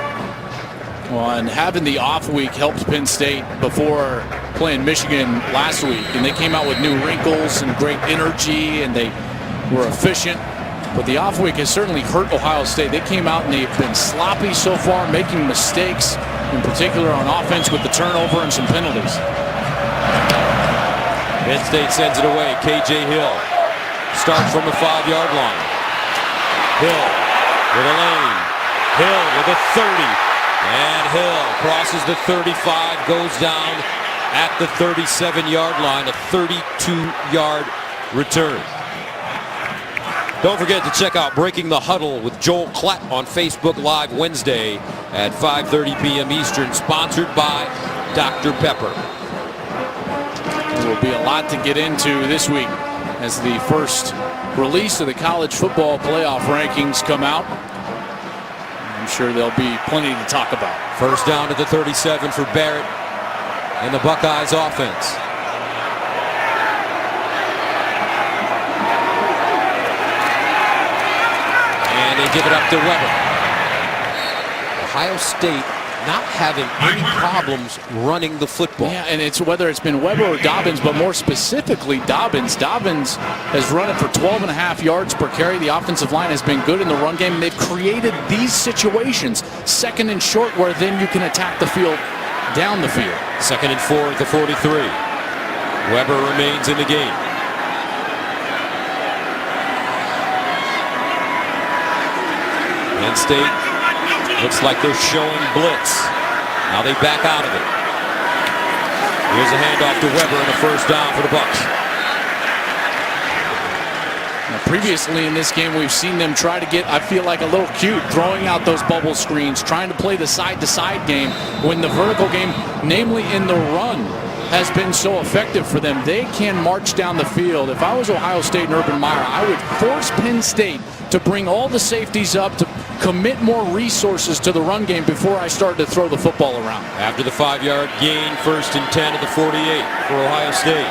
Well, and having the off week helped Penn State before playing Michigan last week. And they came out with new wrinkles and great energy, and they were efficient. But the off week has certainly hurt Ohio State. They came out and they've been sloppy so far, making mistakes, in particular on offense with the turnover and some penalties. Penn State sends it away. KJ Hill starts from the 5-yard line. Hill with a lane. Hill with a 30. And Hill crosses the 35, goes down at the 37-yard line, a 32-yard return. Don't forget to check out Breaking the Huddle with Joel Klatt on Facebook Live Wednesday at 5:30 p.m. Eastern, sponsored by Dr. Pepper. There will be a lot to get into this week as the first release of the college football playoff rankings come out. I'm sure there'll be plenty to talk about. First down at the 37 for Barrett and the Buckeyes offense. And they give it up to Weber. Ohio State not having any problems running the football. Yeah, and it's whether it's been Weber or Dobbins, but more specifically Dobbins. Dobbins has run it for 12.5 yards per carry. The offensive line has been good in the run game. They've created these situations, 2nd and short, where then you can attack the field down the field. 2nd and 4 at the 43. Weber remains in the game. Penn State looks like they're showing blitz. Now they back out of it. Here's a handoff to Weber and a first down for the Bucs. Now, previously in this game, we've seen them try to get, I feel like, a little cute, throwing out those bubble screens, trying to play the side-to-side game when the vertical game, namely in the run, has been so effective for them. They can march down the field. If I was Ohio State and Urban Meyer, I would force Penn State to bring all the safeties up, to commit more resources to the run game before I start to throw the football around. After the 5-yard gain, 1st and 10 at the 48 for Ohio State.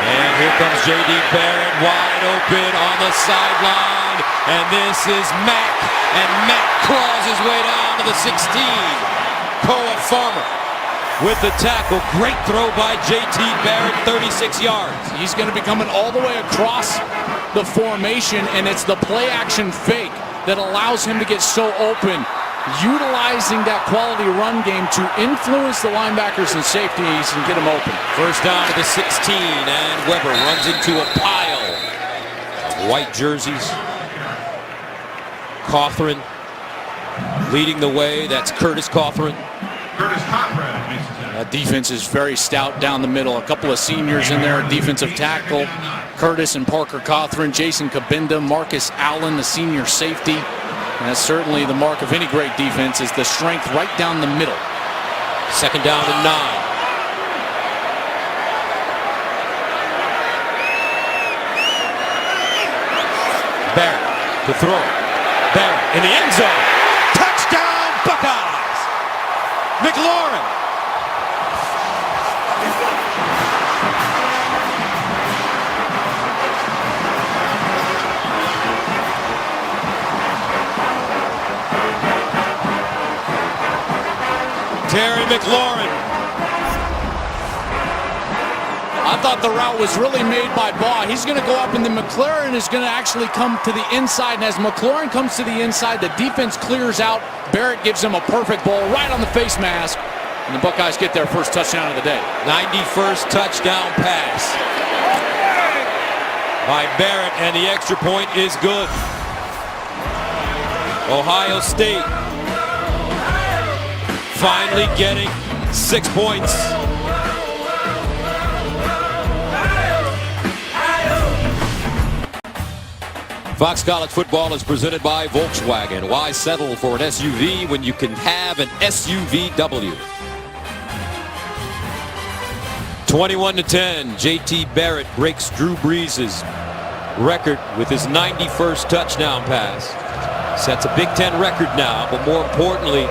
And here comes J.D. Barrett wide open on the sideline. And this is Mack. And Mack claws his way down to the 16. Koa Farmer with the tackle. Great throw by J.T. Barrett, 36 yards. He's going to be coming all the way across the formation, and it's the play-action fake that allows him to get so open, utilizing that quality run game to influence the linebackers and safeties and get them open. First down to the 16, and Weber runs into a pile of white jerseys. Cawthron leading the way. That's Curtis Cawthron. Curtis Conrad makes That defense is very stout down the middle. A couple of seniors in there, defensive tackle, Curtis and Parker Cothran, Jason Kabinda, Marcus Allen, the senior safety. And that's certainly the mark of any great defense, is the strength right down the middle. 2nd down and 9. Barrett to throw. Barrett in the end zone. Touchdown Buckeyes. McLaurin. Terry McLaurin. I thought the route was really made by Baugh. He's going to go up, and then McLaurin is going to actually come to the inside. And as McLaurin comes to the inside, the defense clears out. Barrett gives him a perfect ball right on the face mask. And the Buckeyes get their first touchdown of the day. 91st touchdown pass by Barrett, and the extra point is good. Ohio State finally getting 6 points. Fox College Football is presented by Volkswagen. Why settle for an SUV when you can have an SUVW? 21-10, J.T. Barrett breaks Drew Brees' record with his 91st touchdown pass. Sets a Big Ten record now, but more importantly,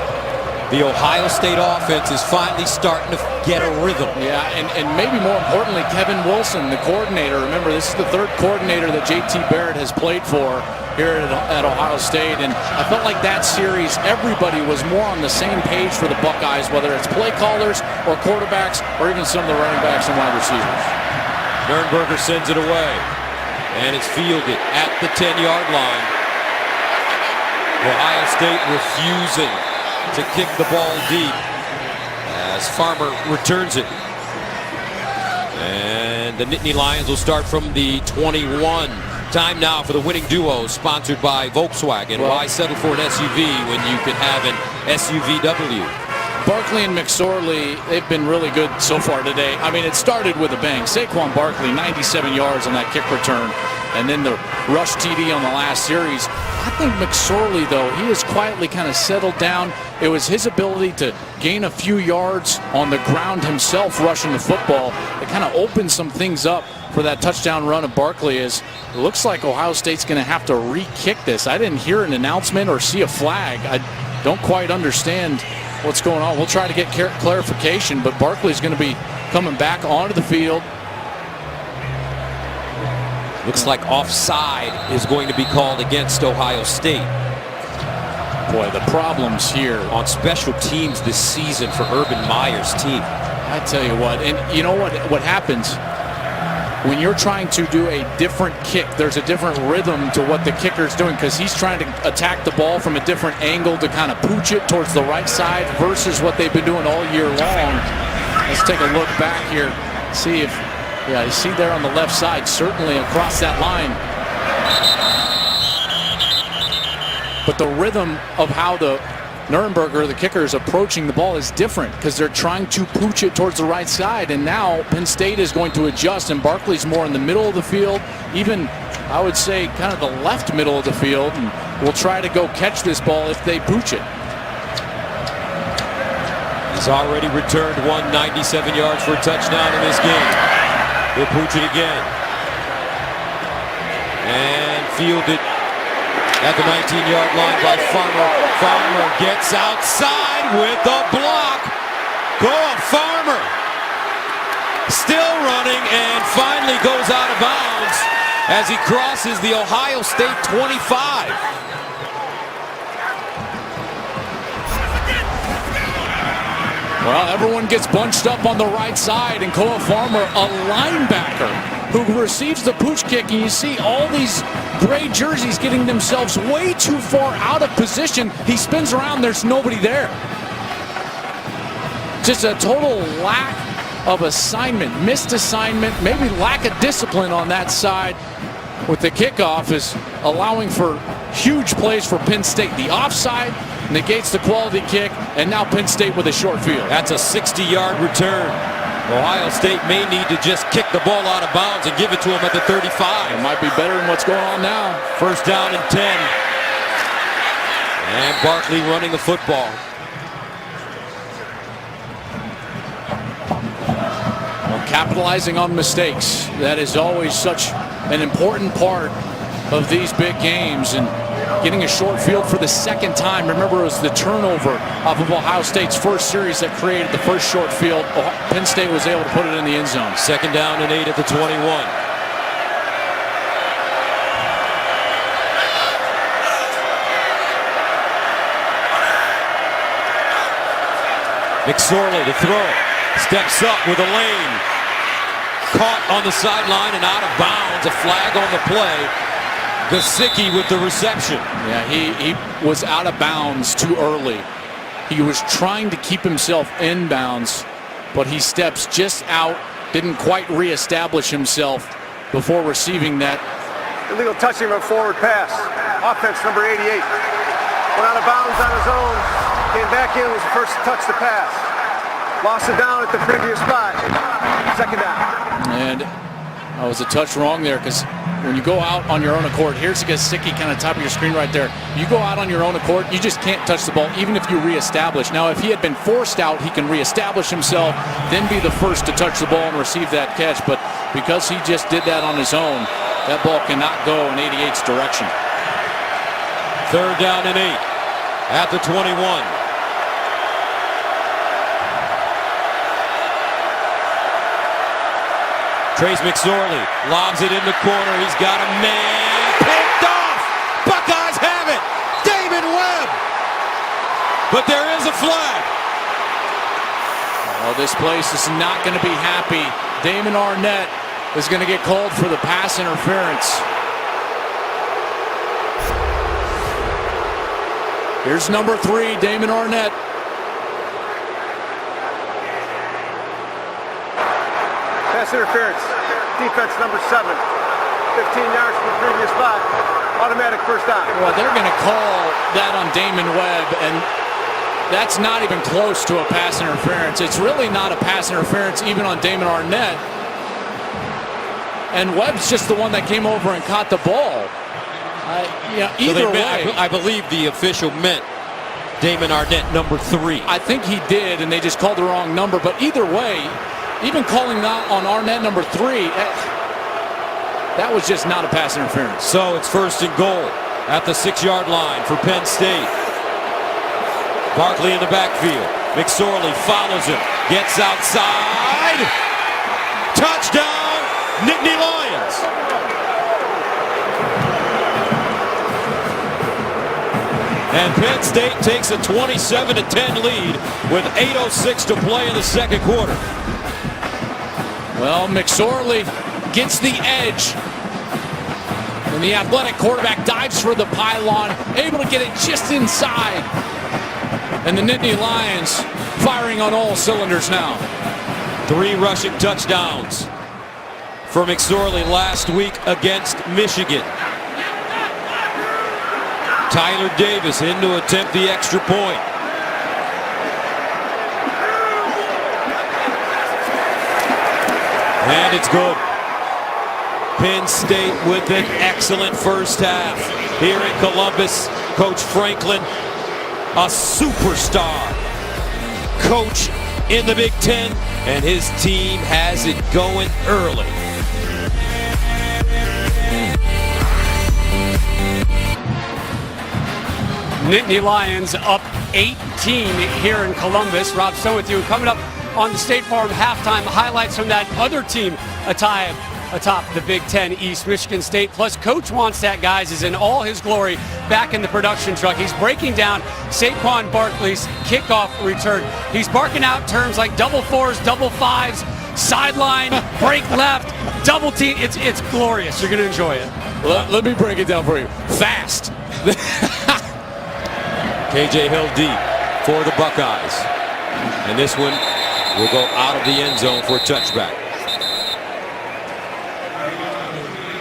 the Ohio State offense is finally starting to get a rhythm. Yeah, and maybe more importantly, Kevin Wilson, the coordinator. Remember, this is the 3rd coordinator that J.T. Barrett has played for here at Ohio State. And I felt like that series, everybody was more on the same page for the Buckeyes, whether it's play callers or quarterbacks or even some of the running backs and wide receivers. Nurnberger sends it away, and it's fielded at the 10-yard line. Ohio State refusing to kick the ball deep as Farmer returns it. And the Nittany Lions will start from the 21. Time now for the winning duo, sponsored by Volkswagen. Why settle for an SUV when you can have an SUVW? Barkley and McSorley, they've been really good so far today. I mean, it started with a bang. Saquon Barkley, 97 yards on that kick return, and then the rush TD on the last series. I think McSorley, though, he has quietly kind of settled down. It was his ability to gain a few yards on the ground himself rushing the football that kind of opened some things up for that touchdown run of Barkley. Is it looks like Ohio State's going to have to re-kick this. I didn't hear an announcement or see a flag. I don't quite understand what's going on. We'll try to get clarification, but Barkley's going to be coming back onto the field. Looks like offside is going to be called against Ohio State. Boy, the problems here on special teams this season for Urban Meyer's team. I tell you what, and you know what happens when you're trying to do a different kick, there's a different rhythm to what the kicker's doing, because he's trying to attack the ball from a different angle to kind of pooch it towards the right side versus what they've been doing all year long. Let's take a look back here, see if, yeah, you see there on the left side, certainly across that line. But the rhythm of how the Nurnberger, the kicker, is approaching the ball is different because they're trying to pooch it towards the right side. And now Penn State is going to adjust, and Barkley's more in the middle of the field, even I would say kind of the left middle of the field, and will try to go catch this ball if they pooch it. He's already returned 197 yards for a touchdown in this game. He'll pooch it again. And fielded at the 19-yard line by Farmer. Farmer gets outside with a block. Go Farmer. Still running and finally goes out of bounds as he crosses the Ohio State 25. Well, everyone gets bunched up on the right side, and Koa Farmer, a linebacker, who receives the pooch kick, and you see all these gray jerseys getting themselves way too far out of position. He spins around, there's nobody there. Just a total lack of assignment, missed assignment, maybe lack of discipline on that side with the kickoff is allowing for huge plays for Penn State. The offside negates the quality kick, and now Penn State with a short field. That's a 60-yard return. Ohio State may need to just kick the ball out of bounds and give it to him at the 35. It might be better than what's going on now. First down and 10. And Barkley running the football. Well, capitalizing on mistakes. That is always such an important part of these big games. And getting a short field for the second time. Remember, it was the turnover off of Ohio State's first series that created the first short field. Penn State was able to put it in the end zone. Second down and 8 at the 21. McSorley to throw. Steps up with a lane. Caught on the sideline and out of bounds. A flag on the play. Gesicki with the reception. Yeah, he was out of bounds too early. He was trying to keep himself in bounds, but he steps just out, didn't quite reestablish himself before receiving that. Illegal touching of a forward pass. Offense number 88. Went out of bounds on his own. Came back in, was the first to touch the pass. Lost it down at the previous spot. Second down. And I was a touch wrong there, because when you go out on your own accord, here's Gesicki kind of top of your screen right there. You go out on your own accord, you just can't touch the ball, even if you reestablish. Now, if he had been forced out, he can reestablish himself, then be the first to touch the ball and receive that catch. But because he just did that on his own, that ball cannot go in 88's direction. Third down and 8 at the 21. Trace McSorley lobs it in the corner. He's got a man. Picked off. Buckeyes have it. David Webb. But there is a flag. Oh, this place is not going to be happy. Damon Arnett is going to get called for the pass interference. Here's number 3, Damon Arnett. Pass interference. Defense number 7. 15 yards from the previous spot. Automatic first down. Well, they're going to call that on Damon Webb, and that's not even close to a pass interference. It's really not a pass interference even on Damon Arnett. And Webb's just the one that came over and caught the ball. Either way. I believe the official meant Damon Arnett, number 3. I think he did, and they just called the wrong number. But either way, even calling that on Arnett number 3, that was just not a pass interference. So it's first and goal at the 6-yard line for Penn State. Barkley in the backfield. McSorley follows him. Gets outside. Touchdown, Nittany Lions. And Penn State takes a 27-10 lead with 8:06 to play in the second quarter. Well, McSorley gets the edge. And the athletic quarterback dives for the pylon, able to get it just inside. And the Nittany Lions firing on all cylinders now. 3 rushing touchdowns for McSorley last week against Michigan. Tyler Davis in to attempt the extra point. And it's good. Penn State with an excellent first half. Here in Columbus, Coach Franklin, a superstar coach in the Big Ten, and his team has it going early. Nittany Lions up 18 here in Columbus. Rob Stone with you. Coming up on the State Farm halftime, highlights from that other team atop the Big Ten East, Michigan State. Plus, Coach Wannstedt, guys, is in all his glory back in the production truck. He's breaking down Saquon Barkley's kickoff return. He's barking out terms like double 4s, double 5s, sideline, break left, double team. It's glorious. You're going to enjoy it. Let me break it down for you. Fast. KJ Hill deep for the Buckeyes. And this one will go out of the end zone for a touchback.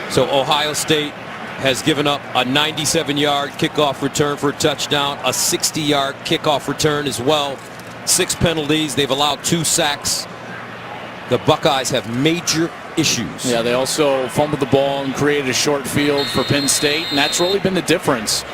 So Ohio State has given up a 97-yard kickoff return for a touchdown, a 60-yard kickoff return as well. 6 penalties. They've allowed 2 sacks. The Buckeyes have major issues. Yeah, they also fumbled the ball and created a short field for Penn State, and that's really been the difference.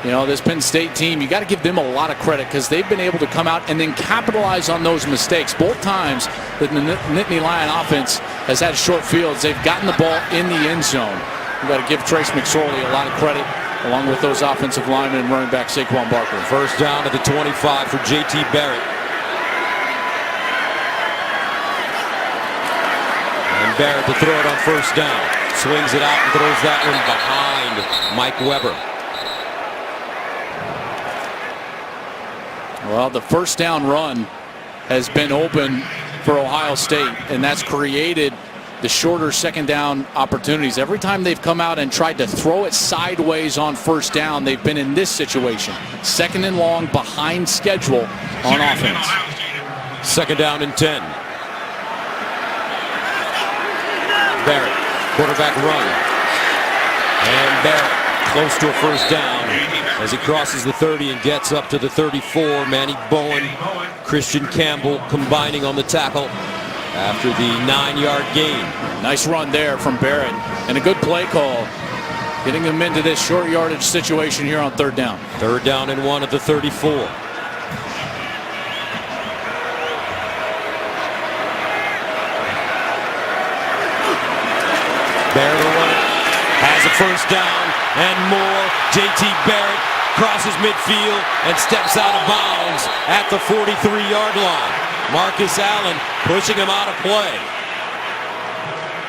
You know, this Penn State team, you got to give them a lot of credit because they've been able to come out and then capitalize on those mistakes. Both times that the Nittany Lion offense has had short fields, they've gotten the ball in the end zone. You got to give Trace McSorley a lot of credit, along with those offensive linemen and running back Saquon Barkley. First down at the 25 for J.T. Barrett. And Barrett to throw it on first down. Swings it out and throws that one behind Mike Weber. Well, the first down run has been open for Ohio State, and that's created the shorter second down opportunities. Every time they've come out and tried to throw it sideways on first down, they've been in this situation. Second and long behind schedule on offense. Second down and 10. Barrett, quarterback run. And Barrett close to a first down as he crosses the 30 and gets up to the 34. Manny Bowen, Christian Campbell combining on the tackle after the 9-yard gain. Nice run there from Barrett and a good play call, getting them into this short yardage situation here on third down. Third down and 1 at the 34. Barrett will run it, has a first down and more. J.T. Barrett crosses midfield and steps out of bounds at the 43-yard line. Marcus Allen pushing him out of play.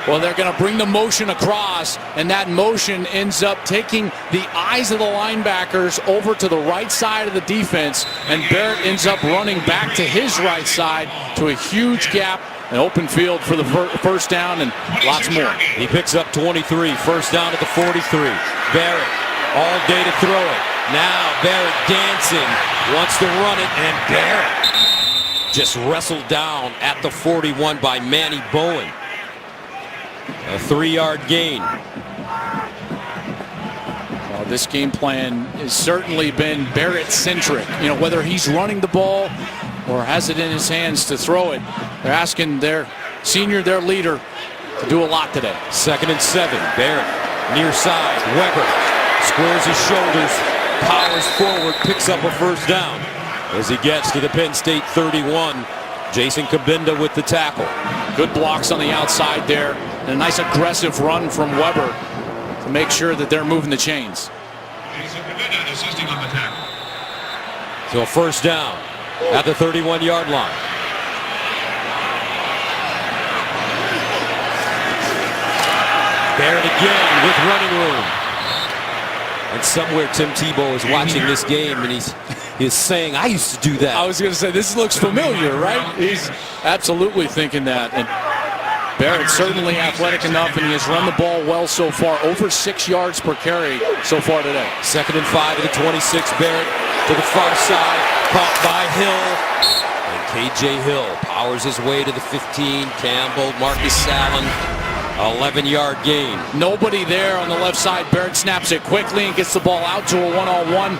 Well, they're going to bring the motion across, and that motion ends up taking the eyes of the linebackers over to the right side of the defense, and Barrett ends up running back to his right side to a huge gap, an open field for the first down, and lots more. He picks up 23, first down at the 43. Barrett all day to throw it. Now Barrett dancing, wants to run it, and Barrett just wrestled down at the 41 by Manny Bowen. A 3-yard gain. Well, this game plan has certainly been Barrett-centric. You know, whether he's running the ball or has it in his hands to throw it, they're asking their senior, their leader, to do a lot today. Second and 7. Barrett near side. Weber squares his shoulders, powers forward, picks up a first down as he gets to the Penn State 31. Jason Kabinda with the tackle. Good blocks on the outside there, and a nice aggressive run from Weber to make sure that they're moving the chains. Jason Kabinda assisting on the tackle. So a first down at the 31-yard line. Barrett again with running room. And somewhere Tim Tebow is watching this game, and he's saying, I used to do that. I was going to say, this looks familiar, right? He's absolutely thinking that. And Barrett's certainly athletic enough, and he has run the ball well so far. Over 6 yards per carry so far today. Second and 5 at the 26. Barrett to the far side, caught by Hill. And K.J. Hill powers his way to the 15. Campbell, Marcus Allen. 11-yard gain. Nobody there on the left side. Barrett snaps it quickly and gets the ball out to a one-on-one.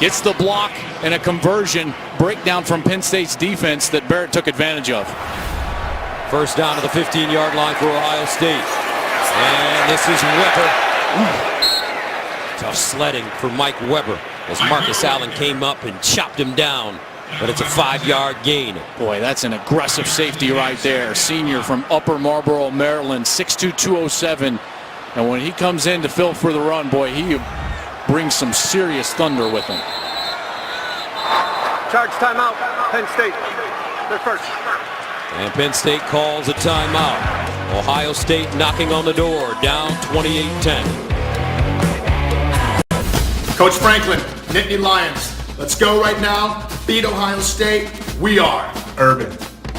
Gets the block and a conversion breakdown from Penn State's defense that Barrett took advantage of. First down to the 15-yard line for Ohio State. And this is Weber. Tough sledding for Mike Weber as Marcus Allen came up and chopped him down. But it's a 5-yard gain. Boy, that's an aggressive safety right there. Senior from Upper Marlboro, Maryland, 6'2", 207. And when he comes in to fill for the run, boy, he brings some serious thunder with him. Charge timeout, Penn State. They're first. And Penn State calls a timeout. Ohio State knocking on the door, down 28-10. Coach Franklin, Nittany Lions. Let's go right now. Beat Ohio State. We are Urban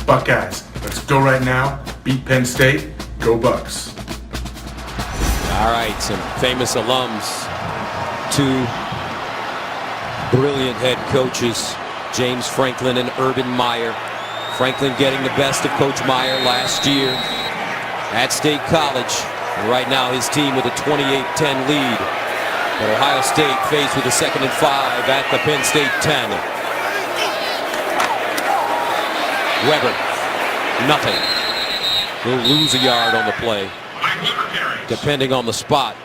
Buckeyes. Let's go right now. Beat Penn State. Go Bucks. All right, some famous alums. 2 brilliant head coaches, James Franklin and Urban Meyer. Franklin getting the best of Coach Meyer last year at State College. And right now his team with a 28-10 lead. But Ohio State faced with a 2nd and 5 at the Penn State 10. Weber, nothing. He'll lose a yard on the play, depending on the spot.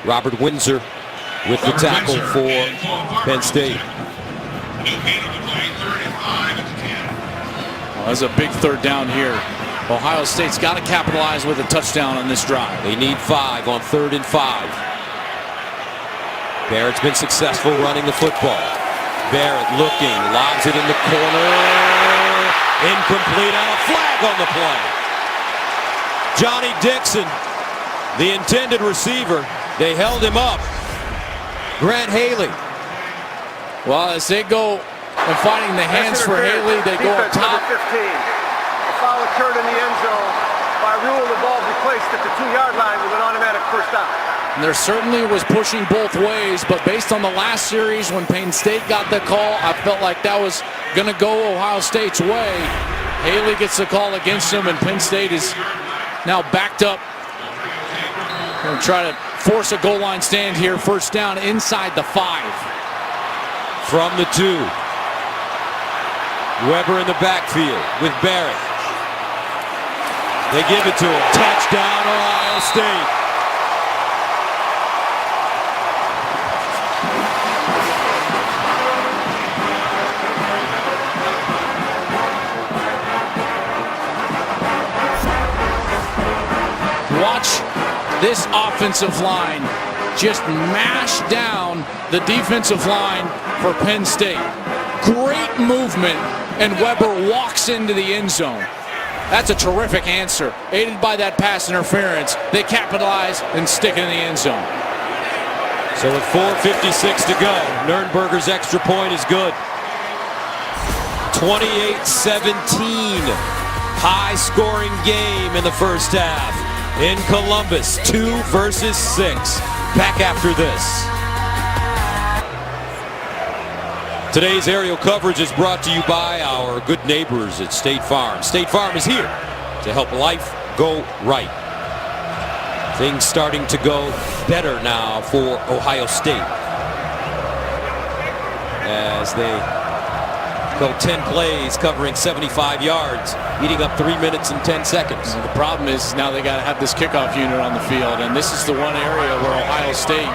Robert Windsor with the tackle for Penn State. Well, that's a big 3rd down here. Ohio State's got to capitalize with a touchdown on this drive. They need 5 on 3rd and 5. Barrett's been successful running the football. Barrett looking, lobs it in the corner. Incomplete, and a flag on the play. Johnny Dixon, the intended receiver. They held him up. Grant Haley. Well, as they go and finding the hands for Haley, they go up top. 15. A foul occurred in the end zone. By rule, the ball will be placed at the 2-yard line with an automatic first down. And there certainly was pushing both ways, but based on the last series when Penn State got the call, I felt like that was going to go Ohio State's way. Haley gets the call against him, and Penn State is now backed up. Going to try to force a goal line stand here. First down inside the 5. From the 2. Weber in the backfield with Barrett. They give it to him. Touchdown, Ohio State. Watch this offensive line just mash down the defensive line for Penn State. Great movement, and Weber walks into the end zone. That's a terrific answer. Aided by that pass interference, they capitalize and stick it in the end zone. So with 4:56 to go, Nurnberger's extra point is good. 28-17. High-scoring game in the first half. In Columbus, 2 versus 6. Back after this. Today's aerial coverage is brought to you by our good neighbors at State Farm. State Farm is here to help life go right. Things starting to go better now for Ohio State as they go 10 plays covering 75 yards, eating up 3 minutes and 10 seconds. And the problem is now they got to have this kickoff unit on the field, and this is the one area where Ohio State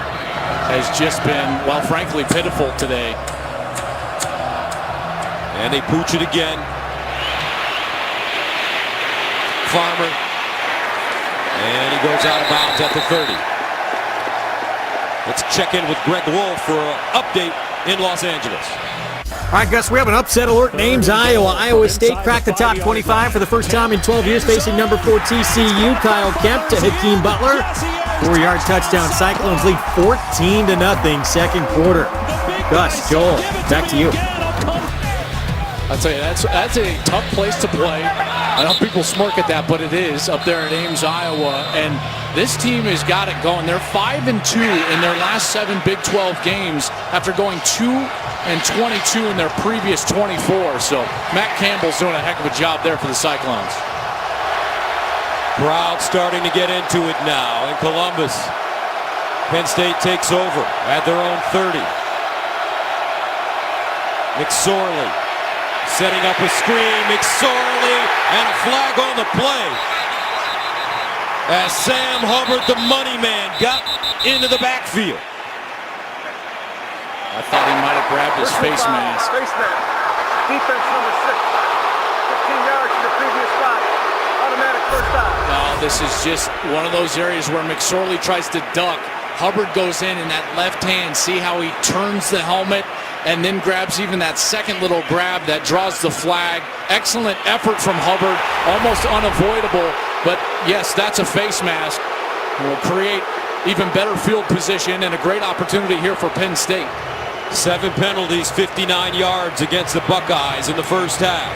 has just been, well, frankly, pitiful today. And they pooch it again. Farmer. And he goes out of bounds at the 30. Let's check in with Greg Wolf for an update in Los Angeles. All right, Gus, we have an upset alert. Names Iowa. Iowa State cracked the top 25 for the first time in 12 years, facing number 4 TCU. Kyle Kemp to Hakeem Butler. 4-yard touchdown. Cyclones lead 14-0, second quarter. Gus, Joel, back to you. I'll tell you, that's a tough place to play. I know people smirk at that, but it is up there at Ames, Iowa. And this team has got it going. They're 5-2 in their last 7 Big 12 games after going 2-22 in their previous 24. So Matt Campbell's doing a heck of a job there for the Cyclones. Crowd starting to get into it now in Columbus. Penn State takes over at their own 30. McSorley setting up a screen. McSorley and a flag on the play as Sam Hubbard, the money man, got into the backfield. I thought he might have grabbed his face mask. Face mask. Defense number 6. 15 yards to the previous spot. Automatic first down. No, this is just one of those areas where McSorley tries to duck. Hubbard goes in that left hand. See how he turns the helmet and then grabs even that second little grab that draws the flag. Excellent effort from Hubbard. Almost unavoidable. But yes, that's a face mask. Will create even better field position and a great opportunity here for Penn State. 7 penalties, 59 yards against the Buckeyes in the first half.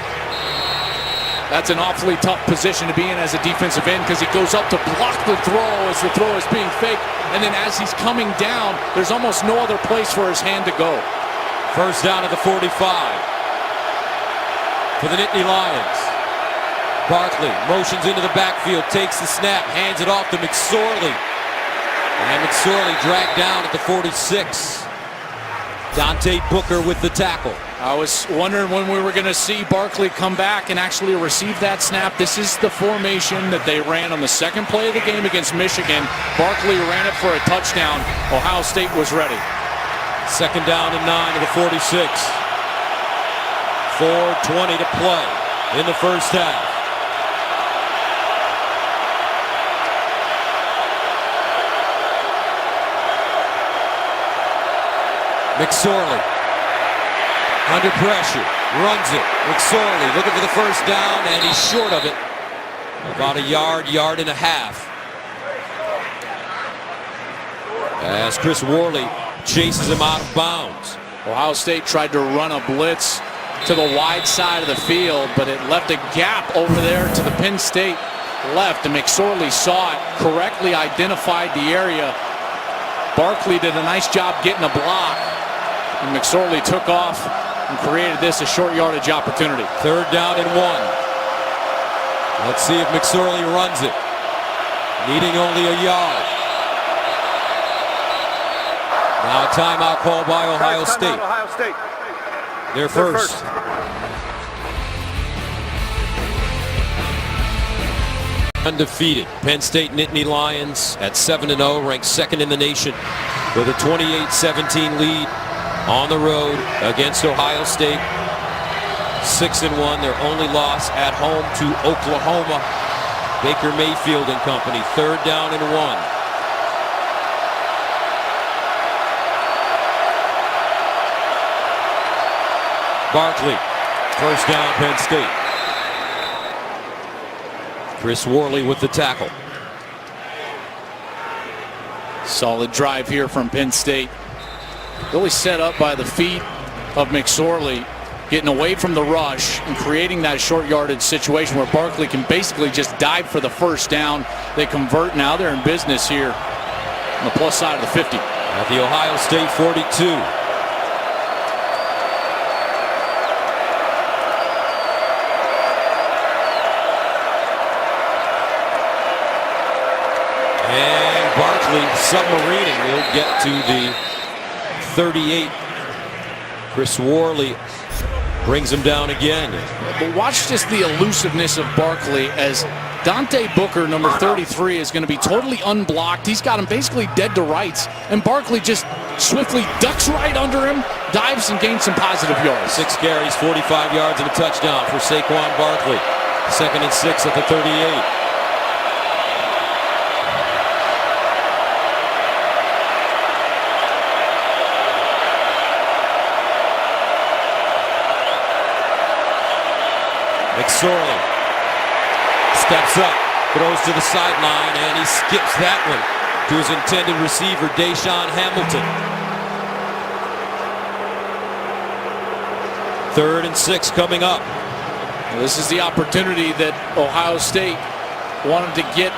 That's an awfully tough position to be in as a defensive end because he goes up to block the throw as the throw is being faked. And then as he's coming down, there's almost no other place for his hand to go. First down at the 45 for the Nittany Lions. Barkley motions into the backfield, takes the snap, hands it off to McSorley. And McSorley dragged down at the 46. Dante Booker with the tackle. I was wondering when we were going to see Barkley come back and actually receive that snap. This is the formation that they ran on the second play of the game against Michigan. Barkley ran it for a touchdown. Ohio State was ready. Second down and 9 to the 46. 4:20 to play in the first half. McSorley under pressure, runs it. McSorley looking for the first down, and he's short of it. About a yard and a half. As Chris Worley chases him out of bounds. Ohio State tried to run a blitz to the wide side of the field, but it left a gap over there to the Penn State left, and McSorley saw it, correctly identified the area. Barkley did a nice job getting a block, and McSorley took off and created this a short yardage opportunity. Third down and 1. Let's see if McSorley runs it. Needing only a yard. Now a timeout called by Ohio State. Ohio State. They're first. Undefeated. Penn State Nittany Lions at 7-0, ranked second in the nation with a 28-17 lead on the road against Ohio State. 6-1, their only loss at home to Oklahoma. Baker Mayfield and company. Third down and 1. Barkley, first down, Penn State. Chris Worley with the tackle. Solid drive here from Penn State. Really set up by the feet of McSorley, getting away from the rush and creating that short yardage situation where Barkley can basically just dive for the first down. They convert now. They're in business here on the plus side of the 50. At the Ohio State 42. And Barkley submarining will get to the 38. Chris Worley brings him down again. But watch just the elusiveness of Barkley as Dante Booker, number 33, is going to be totally unblocked. He's got him basically dead to rights, and Barkley just swiftly ducks right under him, dives and gains some positive yards. 6 carries, 45 yards and a touchdown for Saquon Barkley. 2nd and 6 at the 38. McSorley steps up, throws to the sideline, and he skips that one to his intended receiver, Deshaun Hamilton. 3rd and 6 coming up. Well, this is the opportunity that Ohio State wanted to get,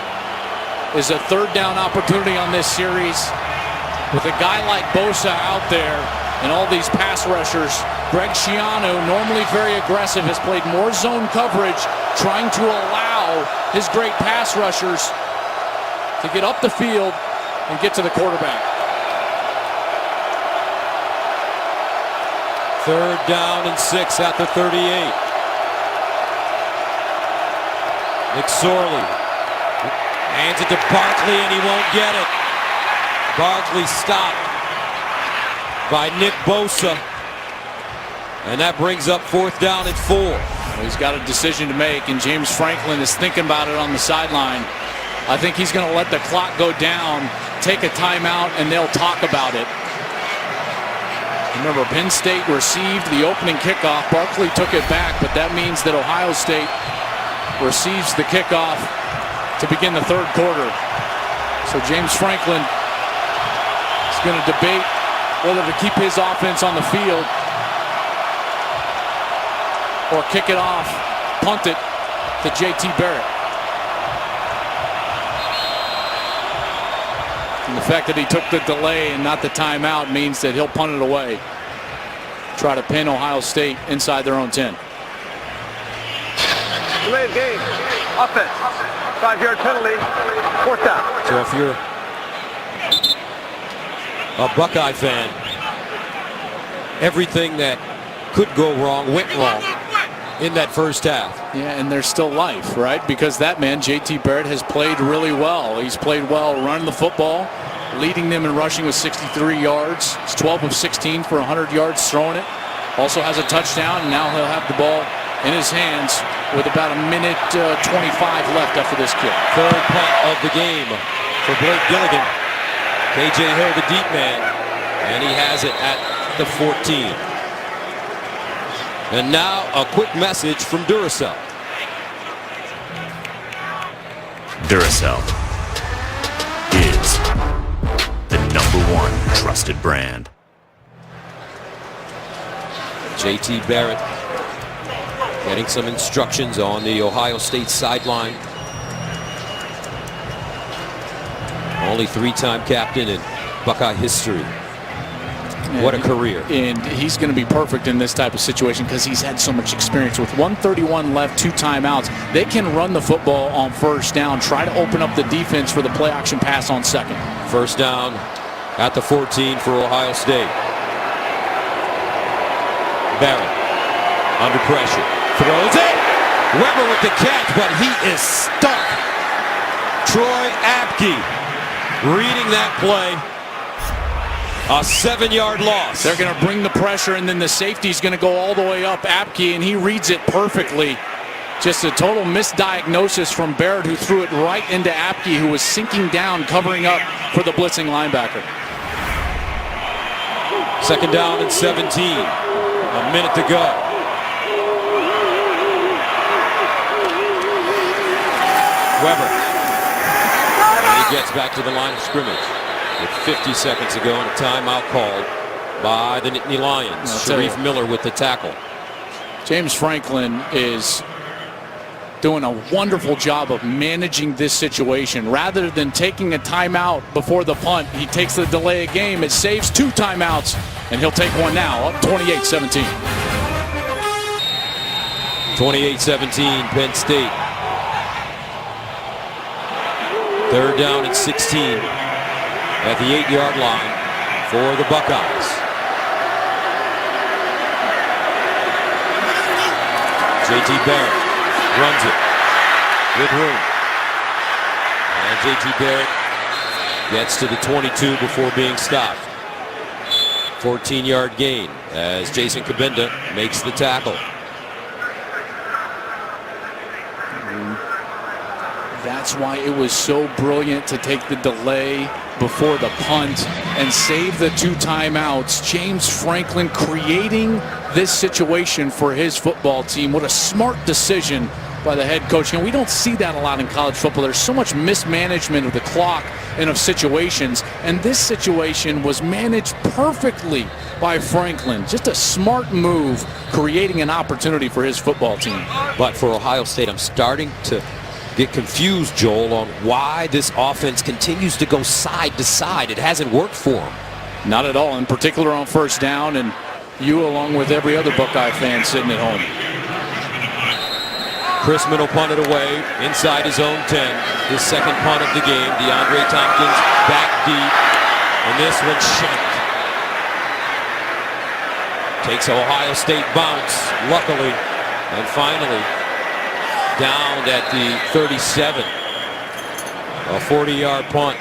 is a 3rd down opportunity on this series. With a guy like Bosa out there and all these pass rushers, Greg Schiano, normally very aggressive, has played more zone coverage, trying to allow his great pass rushers to get up the field and get to the quarterback. 3rd down and 6 at the 38. McSorley hands it to Barkley, and he won't get it. Barkley stopped by Nick Bosa. And that brings up 4th down and 4. Well, he's got a decision to make, and James Franklin is thinking about it on the sideline. I think he's going to let the clock go down, take a timeout, and they'll talk about it. Remember, Penn State received the opening kickoff. Barkley took it back, but that means that Ohio State receives the kickoff to begin the 3rd quarter. So James Franklin is going to debate whether to keep his offense on the field or kick it off, punt it to J.T. Barrett. And the fact that he took the delay and not the timeout means that he'll punt it away. Try to pin Ohio State inside their own 10. Delay of game. Offense. 5-yard penalty. 4th down. So if you're a Buckeye fan, everything that could go wrong went wrong in that first half. Yeah, and there's still life, right? Because that man, J.T. Barrett, has played really well. He's played well running the football, leading them in rushing with 63 yards. He's 12 of 16 for 100 yards throwing it. Also has a touchdown, and now he'll have the ball in his hands with about a minute 25 left after this kick. Third punt of the game for Blake Gilligan. K.J. Hill, the deep man, and he has it at the 14. And now a quick message from Duracell. Duracell is the #1 trusted brand. J.T. Barrett getting some instructions on the Ohio State sideline. Only 3-time captain in Buckeye history. What a career. And he's going to be perfect in this type of situation because he's had so much experience. With 1:31 left, 2 timeouts, they can run the football on first down, try to open up the defense for the play action pass on second. First down at the 14 for Ohio State. Barrett under pressure. Throws it. Weber with the catch, but he is stuck. Troy Apke reading that play. A 7-yard loss. They're going to bring the pressure, and then the safety's going to go all the way up Apke, and he reads it perfectly. Just a total misdiagnosis from Barrett, who threw it right into Apke, who was sinking down, covering up for the blitzing linebacker. Second down and 17. A minute to go. Weber. And he gets back to the line of scrimmage with 50 seconds to go and a timeout called by the Nittany Lions. Sharif Miller with the tackle. James Franklin is doing a wonderful job of managing this situation. Rather than taking a timeout before the punt, he takes the delay of game. It saves 2 timeouts, and he'll take one now, up 28-17. 28-17, Penn State. Third down and 16 at the 8-yard line for the Buckeyes. J.T. Barrett runs it with room. And J.T. Barrett gets to the 22 before being stopped. 14-yard gain as Jason Kabinda makes the tackle. That's why it was so brilliant to take the delay before the punt and save the 2 timeouts. James Franklin creating this situation for his football team. What a smart decision by the head coach. You know, we don't see that a lot in college football. There's so much mismanagement of the clock and of situations, and this situation was managed perfectly by Franklin. Just a smart move, creating an opportunity for his football team. But for Ohio State, I'm starting to get confused, Joel, on why this offense continues to go side to side. It hasn't worked for them. Not at all, in particular on first down, and you along with every other Buckeye fan sitting at home. Chrisman will punt it away inside his own 10. His second punt of the game. DeAndre Tompkins back deep, and this one shanked. Takes Ohio State bounce, luckily, and finally down at the 37. A 40-yard punt.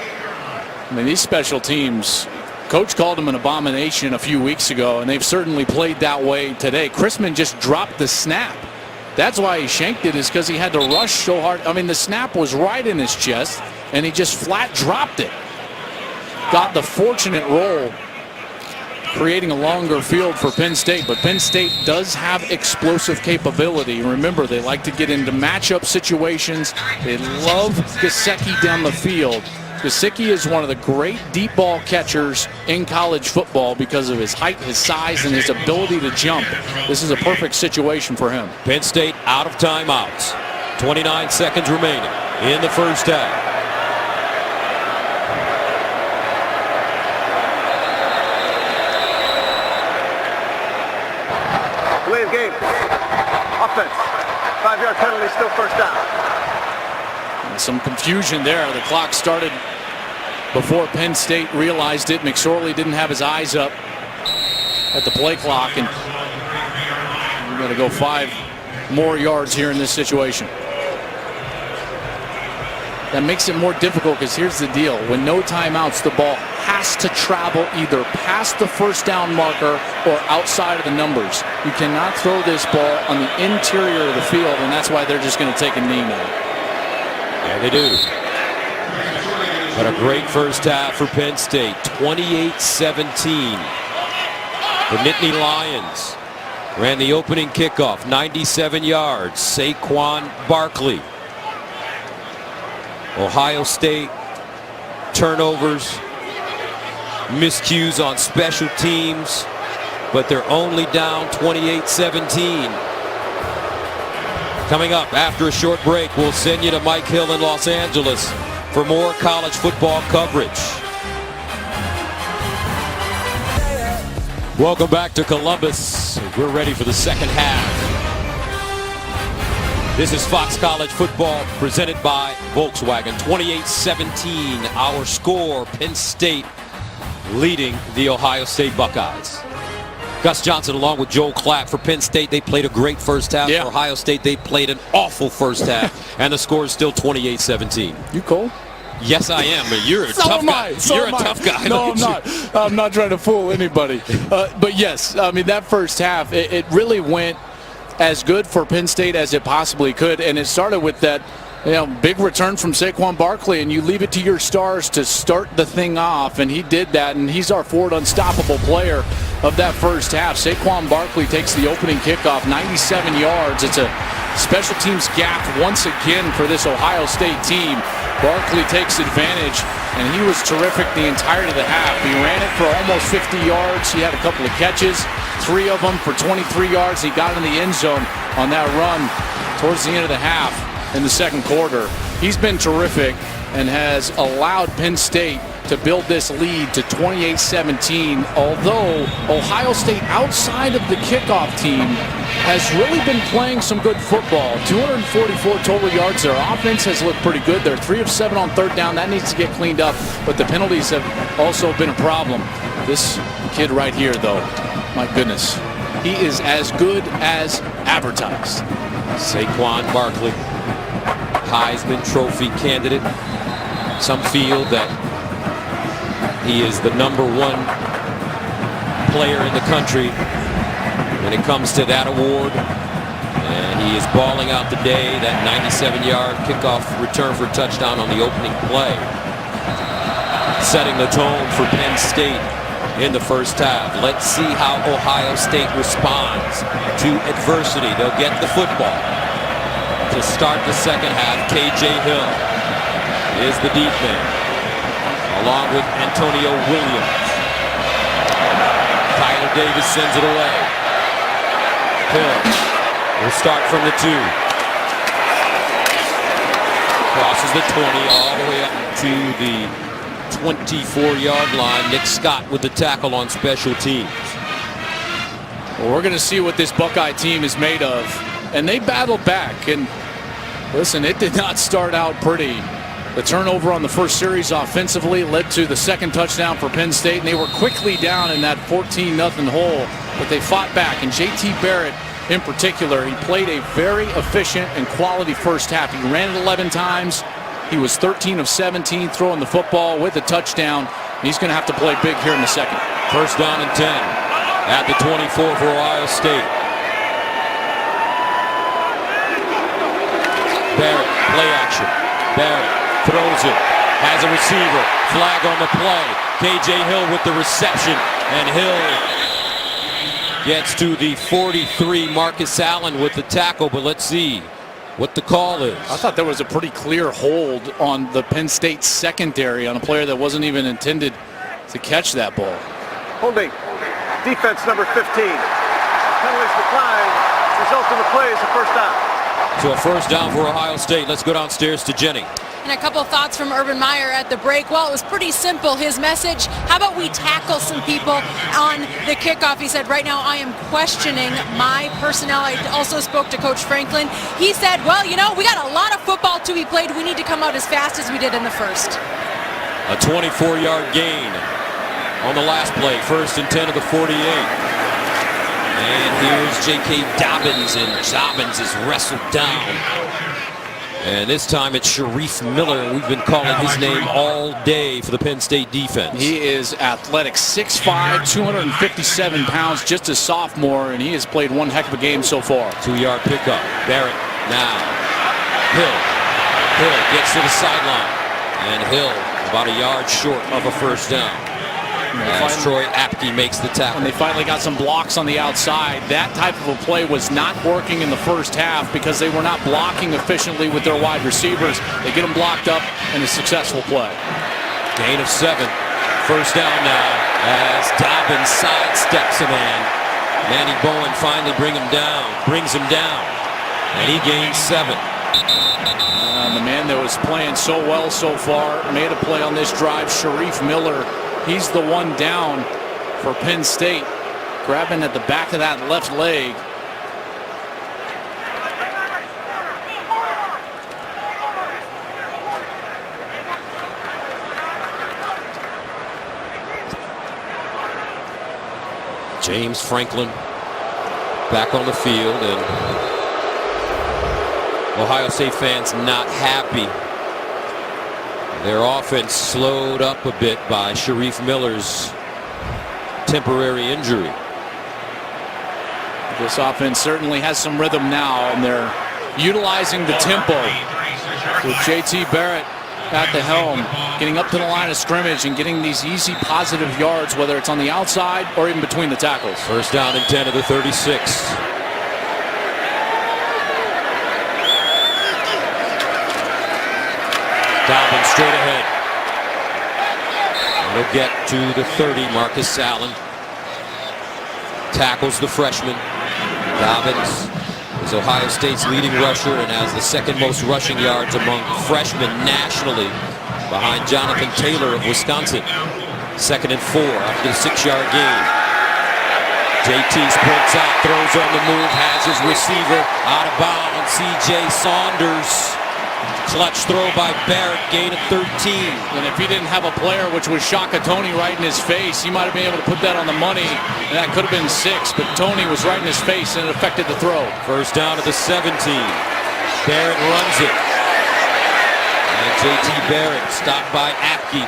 I mean, these special teams, coach called them an abomination a few weeks ago, and they've certainly played that way today. Chrisman just dropped the snap. That's why he shanked it, is because he had to rush so hard. I mean, the snap was right in his chest, and he just flat dropped it. Got the fortunate roll, creating a longer field for Penn State, but Penn State does have explosive capability. Remember, they like to get into matchup situations. They love Gesicki down the field. Gesicki is one of the great deep ball catchers in college football because of his height, his size, and his ability to jump. This is a perfect situation for him. Penn State out of timeouts. 29 seconds remaining in the first half. Delay of game. Offense. 5-yard penalty, still first down. And some confusion there. The clock started before Penn State realized it. McSorley didn't have his eyes up at the play clock, and we're going to go 5 more yards here in this situation. That makes it more difficult because here's the deal. When no timeouts, the ball has to travel either past the first down marker or outside of the numbers. You cannot throw this ball on the interior of the field, and that's why they're just going to take a knee now. Yeah, they do. But a great first half for Penn State. 28-17. The Nittany Lions ran the opening kickoff. 97 yards. Saquon Barkley. Ohio State turnovers, miscues on special teams, but they're only down 28-17. Coming up after a short break, we'll send you to Mike Hill in Los Angeles for more college football coverage. Welcome back to Columbus. We're ready for the second half. This is Fox College Football presented by Volkswagen. 28-17, our score. Penn State leading the Ohio State Buckeyes. Gus Johnson along with Joel Klatt for Penn State. They played a great first half. For Ohio State, they played an awful first half. And the score is still 28-17. You cold? Yes, I am. But you're a tough guy. You're a tough guy. No, I'm not. I'm not trying to fool anybody. But yes, I mean, that first half, it really went as good for Penn State as it possibly could, and it started with that big return from Saquon Barkley, and you leave it to your stars to start the thing off, and he did that, and he's our forward unstoppable player of that first half. Saquon Barkley takes the opening kickoff, 97 yards. It's a special teams gap once again for this Ohio State team. Barkley takes advantage, and he was terrific the entirety of the half. He ran it for almost 50 yards. He had a couple of catches, 3 of them for 23 yards. He got in the end zone on that run towards the end of the half in the second quarter. He's been terrific and has allowed Penn State to build this lead to 28-17, although Ohio State, outside of the kickoff team, has really been playing some good football. 244 total yards. Their offense has looked pretty good. They're 3 of 7 on third down. That needs to get cleaned up, but the penalties have also been a problem. This kid right here, though, my goodness, he is as good as advertised. Saquon Barkley, Heisman Trophy candidate. Some feel that he is the #1 player in the country when it comes to that award. And he is balling out today. That 97-yard kickoff return for a touchdown on the opening play, setting the tone for Penn State in the first half. Let's see how Ohio State responds to adversity. They'll get the football to start the second half. KJ Hill is the deep man, along with Antonio Williams. Tyler Davis sends it away. Hill will start from the 2. Crosses the 20 all the way up to the 24-yard line. Nick Scott with the tackle on special teams. Well, we're going to see what this Buckeye team is made of. And they battled back. And listen, it did not start out pretty. The turnover on the first series offensively led to the second touchdown for Penn State, and they were quickly down in that 14-0 hole, but they fought back. And J.T. Barrett, in particular, he played a very efficient and quality first half. He ran it 11 times. He was 13 of 17 throwing the football with a touchdown. He's going to have to play big here in the second. First down and 10 at the 24 for Ohio State. Barrett, play action. Barrett throws it, has a receiver, flag on the play. KJ Hill with the reception, and Hill gets to the 43. Marcus Allen with the tackle, but let's see what the call is. I thought there was a pretty clear hold on the Penn State secondary on a player that wasn't even intended to catch that ball. Holding. Defense number 15. Penalties declined. Result of the play is a first down. So a first down for Ohio State. Let's go downstairs to Jenny. And a couple thoughts from Urban Meyer at the break. Well, it was pretty simple. His message, how about we tackle some people on the kickoff? He said, right now I am questioning my personnel. I also spoke to Coach Franklin. He said, well, you know, we got a lot of football to be played. We need to come out as fast as we did in the first. A 24-yard gain on the last play. 1st and 10 of the 48. And here's J.K. Dobbins, and Dobbins is wrestled down. And this time it's Sharif Miller. We've been calling his name all day for the Penn State defense. He is athletic, 6'5", 257 pounds, just a sophomore, and he has played one heck of a game so far. 2-yard pickup. Barrett now. Hill. Hill gets to the sideline. And Hill about a yard short of a first down. As Troy Apke makes the tackle. And they finally got some blocks on the outside. That type of a play was not working in the first half because they were not blocking efficiently with their wide receivers. They get them blocked up and a successful play. Gain of 7. First down now as Dobbins sidesteps a man. Manny Bowen finally brings him down. And he gains 7. The man that was playing so well so far made a play on this drive. Sharif Miller, he's the one down for Penn State, grabbing at the back of that left leg. James Franklin back on the field, and Ohio State fans not happy. Their offense slowed up a bit by Sharif Miller's temporary injury. This offense certainly has some rhythm now, and they're utilizing the tempo with J.T. Barrett at the helm, getting up to the line of scrimmage and getting these easy positive yards, whether it's on the outside or even between the tackles. First down and 10 of the 36. Dobbins straight ahead. He'll get to the 30. Marcus Allen tackles the freshman. Dobbins is Ohio State's leading rusher and has the second most rushing yards among freshmen nationally, behind Jonathan Taylor of Wisconsin. 2nd and 4 after the 6-yard gain. JT sprints out, throws on the move, has his receiver out of bounds. C.J. Saunders. Clutch throw by Barrett, gain of 13. And if he didn't have a player, which was Shaka Toney, right in his face, he might have been able to put that on the money, and that could have been 6. But Toney was right in his face, and it affected the throw. First down to the 17. Barrett runs it. And J.T. Barrett stopped by Apke,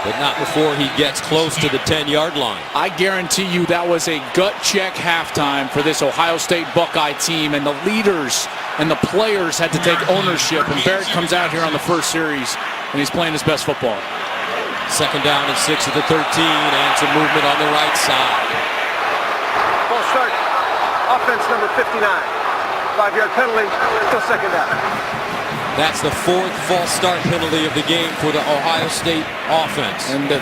but not before he gets close to the 10-yard line. I guarantee you that was a gut check halftime for this Ohio State Buckeye team, and the leaders and the players had to take ownership. And Barrett comes out here on the first series, and he's playing his best football. 2nd down and 6 of the 13, and some movement on the right side. Ball start. Offense number 59. 5-yard penalty. Still 2nd down. That's the 4th false start penalty of the game for the Ohio State offense. And the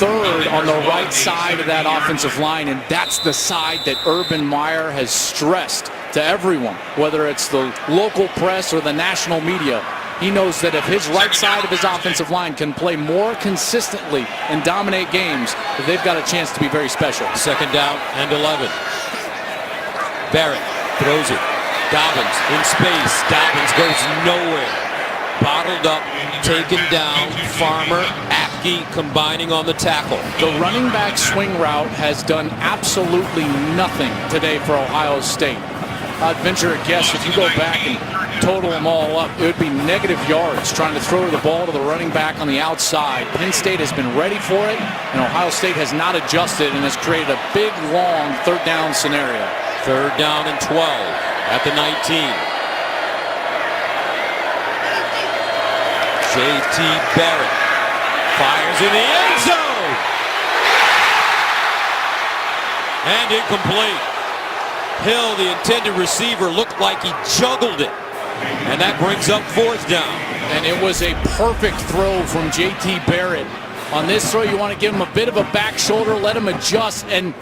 3rd on the right side of that offensive line, and that's the side that Urban Meyer has stressed to everyone, whether it's the local press or the national media. He knows that if his right side of his offensive line can play more consistently and dominate games, that they've got a chance to be very special. 2nd down and 11. Barrett throws it. Dobbins in space. Dobbins goes nowhere. Bottled up, taken down. Farmer, Apke combining on the tackle. The running back swing route has done absolutely nothing today for Ohio State. I'd venture a guess if you go back and total them all up, it would be negative yards trying to throw the ball to the running back on the outside. Penn State has been ready for it, and Ohio State has not adjusted and has created a big, long 3rd down scenario. 3rd down and 12 at the 19. J.T. Barrett fires in the end zone. And incomplete. Hill, the intended receiver, looked like he juggled it. And that brings up 4th down. And it was a perfect throw from J.T. Barrett. On this throw, you want to give him a bit of a back shoulder, let him adjust, and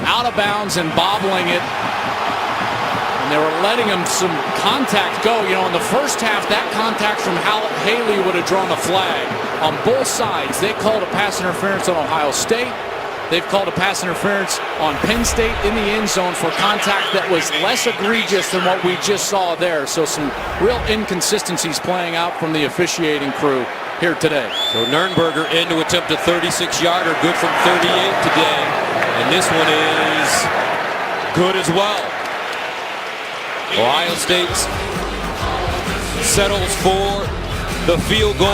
out of bounds and bobbling it. And And they were letting him some contact go. You know, in the first half, that contact from Haley would have drawn a flag. On both sides, they called a pass interference on Ohio State. They've called a pass interference on Penn State in the end zone for contact that was less egregious than what we just saw there. So some real inconsistencies playing out from the officiating crew here today. So Nurnberger in to attempt a 36-yarder, good from 38 today. And this one is good as well. Ohio State settles for the field goal,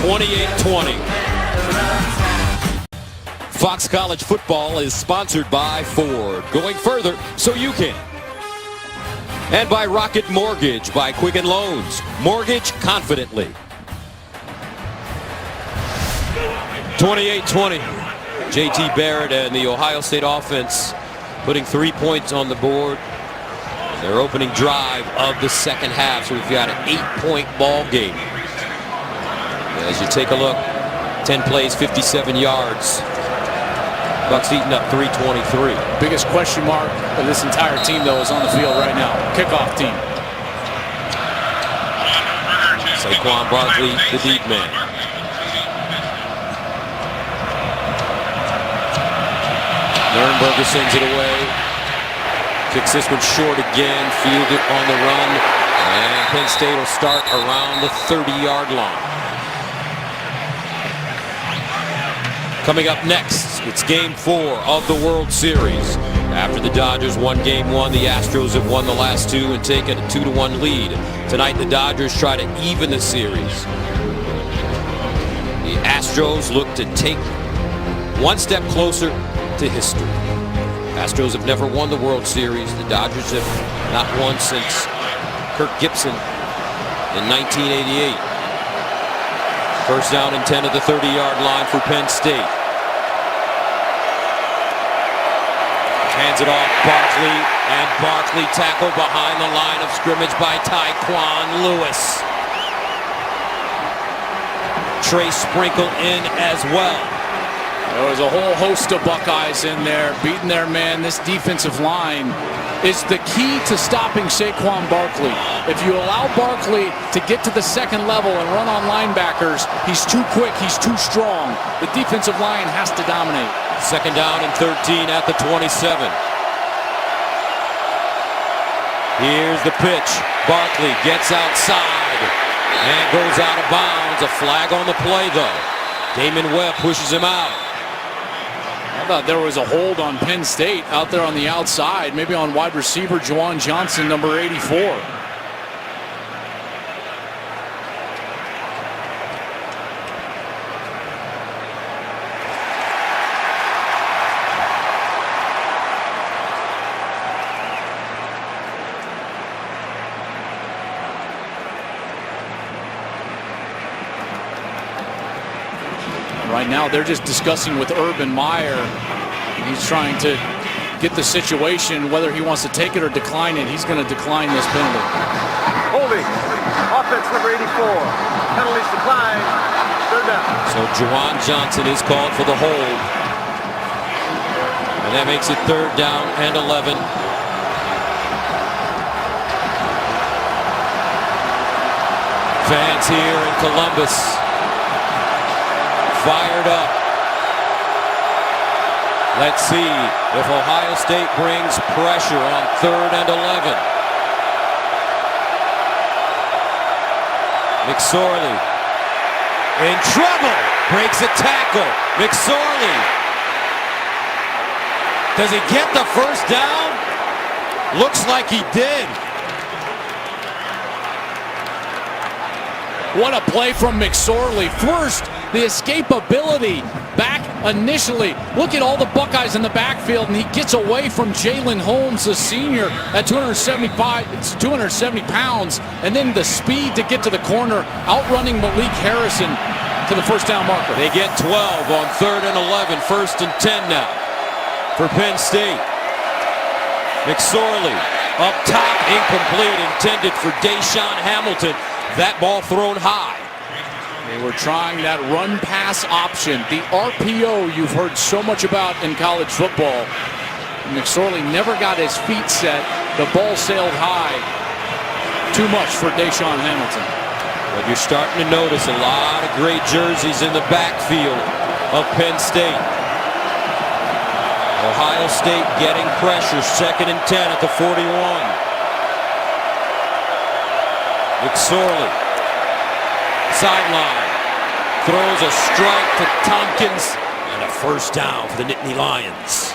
28-20. Fox College Football is sponsored by Ford. Going further so you can. And by Rocket Mortgage by Quicken Loans. Mortgage confidently. 28-20. JT Barrett and the Ohio State offense putting 3 points on the board. Their opening drive of the second half. So we've got an 8-point ball game. As you take a look, 10 plays, 57 yards. Bucks eating up 323. Biggest question mark of this entire team, though, is on the field right now. Kickoff team. Saquon Barkley, the deep man. Nurnberger sends it away. Kicks this one short again. Fielded on the run. And Penn State will start around the 30-yard line. Coming up next, it's Game 4 of the World Series. After the Dodgers won Game 1, the Astros have won the last two and taken a 2-1 lead. Tonight, the Dodgers try to even the series. The Astros look to take one step closer to history. Astros have never won the World Series. The Dodgers have not won since Kirk Gibson in 1988. First down and 10 at the 30-yard line for Penn State. Hands it off, Barkley, and Barkley tackled behind the line of scrimmage by Tyquan Lewis. Trey Sprinkle in as well. There was a whole host of Buckeyes in there beating their man. This defensive line is the key to stopping Saquon Barkley. If you allow Barkley to get to the second level and run on linebackers, he's too quick, he's too strong. The defensive line has to dominate. Second down and 13 at the 27. Here's the pitch. Barkley gets outside and goes out of bounds. A flag on the play, though. Damon Webb pushes him out. I thought there was a hold on Penn State out there on the outside, maybe on wide receiver Juwan Johnson, number 84. Right now, they're just discussing with Urban Meyer. He's trying to get the situation, whether he wants to take it or decline it. He's going to decline this penalty. Holding. Offense number 84. Penalties declined. Third down. So Juwan Johnson is called for the hold. And that makes it third down and 11. Fans here in Columbus fired up. Let's see if Ohio State brings pressure on third and 11. McSorley in trouble. Breaks a tackle. McSorley. Does he get the first down? Looks like he did. What a play from McSorley. First, the escapability back initially. Look at all the Buckeyes in the backfield, and he gets away from Jalen Holmes, the senior, at 270 pounds, and then the speed to get to the corner, outrunning Malik Harrison to the first down marker. They get 12 on third and 11, first and 10 now for Penn State. McSorley up top, incomplete, intended for Deshaun Hamilton. That ball thrown high. They were trying that run-pass option, the RPO you've heard so much about in college football. McSorley never got his feet set. The ball sailed high. Too much for Deshaun Hamilton. But you're starting to notice a lot of great jerseys in the backfield of Penn State. Ohio State getting pressure, 2nd and 10 at the 41. McSorley, sideline, throws a strike to Tompkins, and a first down for the Nittany Lions.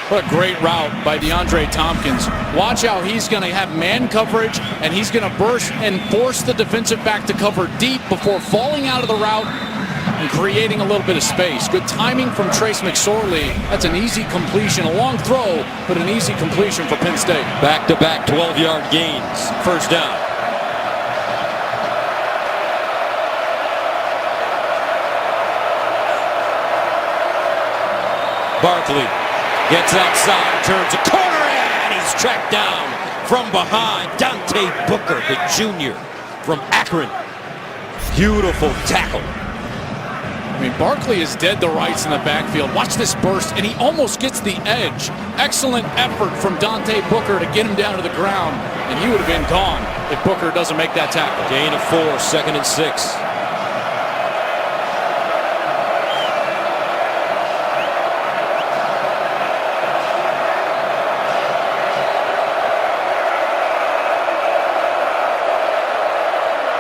What a great route by DeAndre Tompkins. Watch how he's going to have man coverage, and he's going to burst and force the defensive back to cover deep before falling out of the route and creating a little bit of space. Good timing from Trace McSorley. That's an easy completion, a long throw, but an easy completion for Penn State. Back-to-back 12-yard gains. First down. Barkley gets outside, turns a corner, and he's tracked down from behind. Dante Booker, the junior from Akron. Beautiful tackle. I mean, Barkley is dead to rights in the backfield. Watch this burst, and he almost gets the edge. Excellent effort from Dante Booker to get him down to the ground, and he would have been gone if Booker doesn't make that tackle. Gain of 4, 2nd and 6.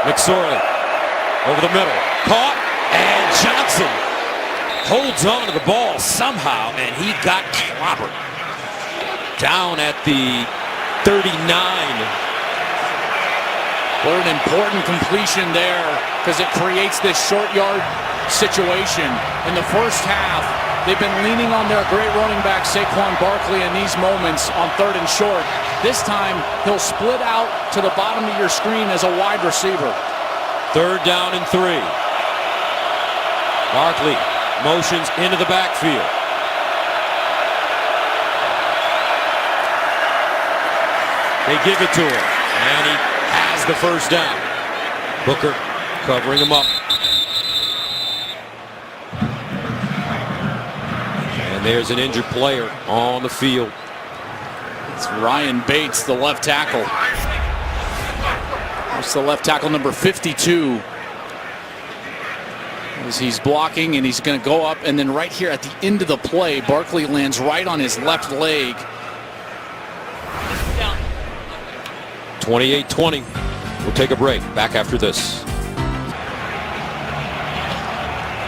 McSorley over the middle, caught, and Johnson holds on to the ball somehow, and he got clobbered down at the 39. What an important completion there, because it creates this short yard situation. In the first half, they've been leaning on their great running back Saquon Barkley in these moments on 3rd and short. This time, he'll split out to the bottom of your screen as a wide receiver. 3rd down and 3. Barkley motions into the backfield. They give it to him, and he has the first down. Booker covering him up. And there's an injured player on the field. It's Ryan Bates, the left tackle. That's the left tackle, number 52. As he's blocking, and he's going to go up, and then right here at the end of the play, Barkley lands right on his left leg. 28-20. We'll take a break. Back after this.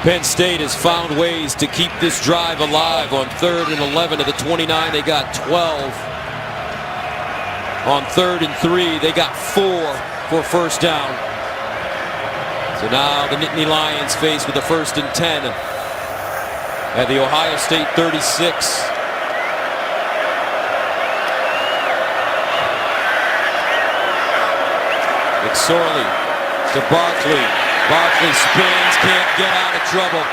Penn State has found ways to keep this drive alive. On 3rd and 11 to the 29, they got 12. On 3rd and 3, they got 4 for first down. So now the Nittany Lions faced with a 1st and 10 at the Ohio State 36. McSorley to Barkley. Barkley spins, can't get out of trouble.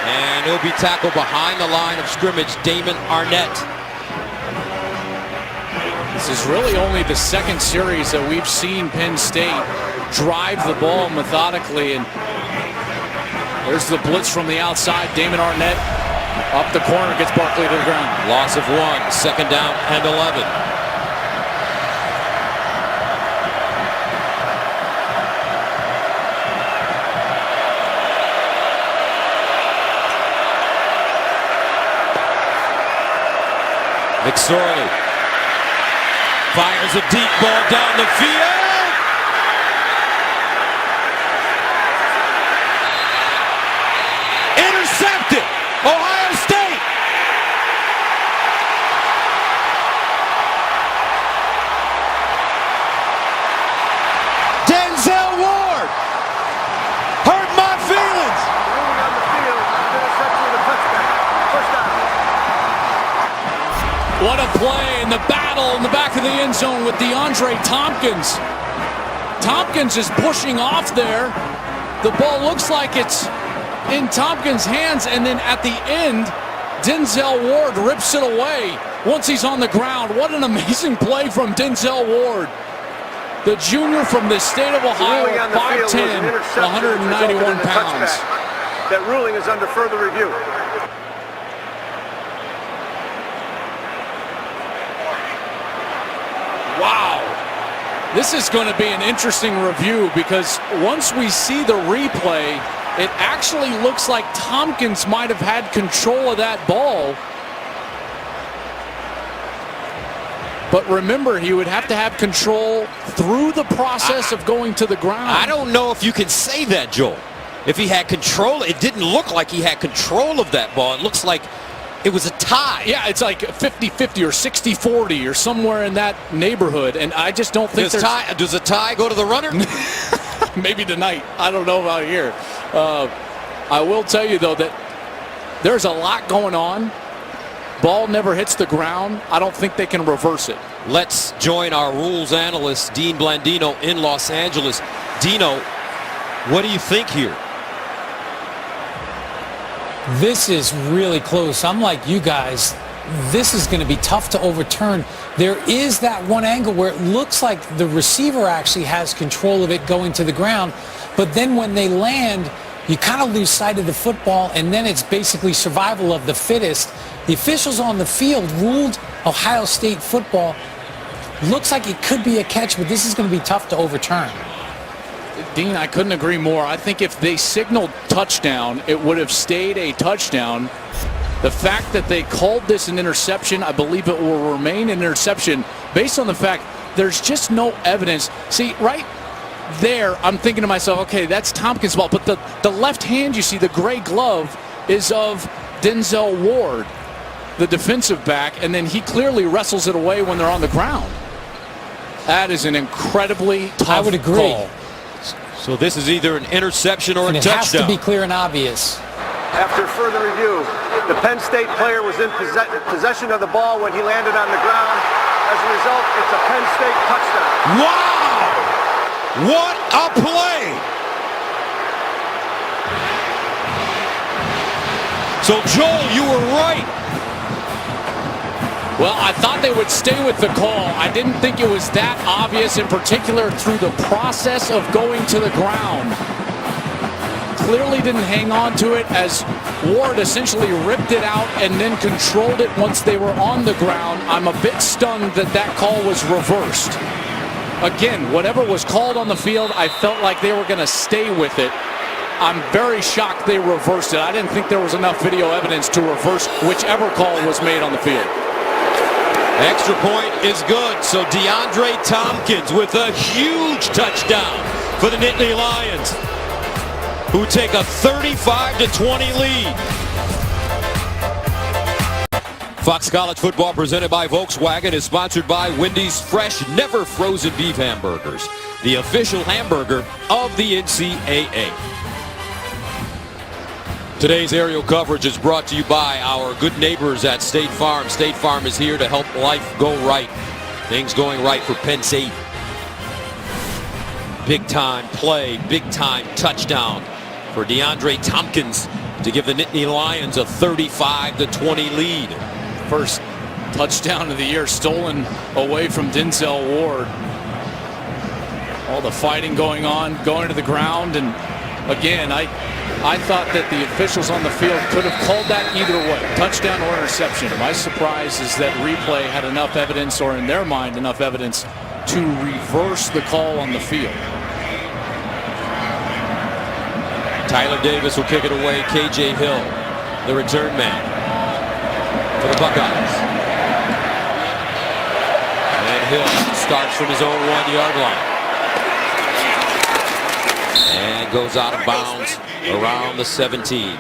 And he'll be tackled behind the line of scrimmage, Damon Arnett. This is really only the 2nd series that we've seen Penn State drive the ball methodically. And there's the blitz from the outside. Damon Arnett up the corner, gets Barkley to the ground. Loss of 1, 2nd down and 11. McSorley fires a deep ball down the field. Intercepted. Ohio State. Denzel Ward hurt my feelings. On the field, interception with a touchback. First down. What a play in the battle in the back of the end zone with DeAndre Tompkins. Tompkins is pushing off there. The ball looks like it's in Tompkins' hands, and then at the end, Denzel Ward rips it away once he's on the ground. What an amazing play from Denzel Ward. The junior from the state of Ohio, 5'10", 191 pounds. That ruling is under further review. This is going to be an interesting review because once we see the replay, it actually looks like Tompkins might have had control of that ball. But remember, he would have to have control through the process of going to the ground. I don't know if you can say that, Joel. If he had control, it didn't look like he had control of that ball. It looks like it was a tie. Yeah, it's like 50-50 or 60-40 or somewhere in that neighborhood. And I just don't think does a tie go to the runner? Maybe tonight. I don't know about here. I will tell you, though, that there's a lot going on. Ball never hits the ground. I don't think they can reverse it. Let's join our rules analyst, Dean Blandino, in Los Angeles. Dino, what do you think here? This is really close. I'm like you guys. This is going to be tough to overturn. There is that one angle where it looks like the receiver actually has control of it going to the ground. But then when they land, you kind of lose sight of the football, and then it's basically survival of the fittest. The officials on the field ruled Ohio State football. Looks like it could be a catch, but this is going to be tough to overturn. Dean, I couldn't agree more. I think if they signaled touchdown, it would have stayed a touchdown. The fact that they called this an interception, I believe it will remain an interception based on the fact there's just no evidence. See, right there, I'm thinking to myself, okay, that's Tompkins' ball. But the left hand, you see, the gray glove, is of Denzel Ward, the defensive back, and then he clearly wrestles it away when they're on the ground. That is an incredibly tough I would agree. call. So this is either an interception or a touchdown. It has to be clear and obvious. After further review, the Penn State player was in possession of the ball when he landed on the ground. As a result, it's a Penn State touchdown. Wow! What a play! So, Joel, you were right. Well, I thought they would stay with the call. I didn't think it was that obvious, in particular through the process of going to the ground. Clearly didn't hang on to it as Ward essentially ripped it out and then controlled it once they were on the ground. I'm a bit stunned that that call was reversed. Again, whatever was called on the field, I felt like they were going to stay with it. I'm very shocked they reversed it. I didn't think there was enough video evidence to reverse whichever call was made on the field. Extra point is good. So DeAndre Tompkins with a huge touchdown for the Nittany Lions, who take a 35-20 lead. Fox College Football, presented by Volkswagen, is sponsored by Wendy's Fresh, Never Frozen Beef Hamburgers, the official hamburger of the NCAA. Today's aerial coverage is brought to you by our good neighbors at State Farm. State Farm is here to help life go right. Things going right for Penn State. Big time play, big time touchdown for DeAndre Tompkins to give the Nittany Lions a 35-20 lead. First touchdown of the year stolen away from Denzel Ward. All the fighting going on, going to the ground, and again, I thought that the officials on the field could have called that either way, touchdown or interception. My surprise is that replay had enough evidence, or in their mind enough evidence, to reverse the call on the field. Tyler Davis will kick it away. KJ Hill, the return man for the Buckeyes. And Hill starts from his own 1-yard line and goes out of bounds around the 17.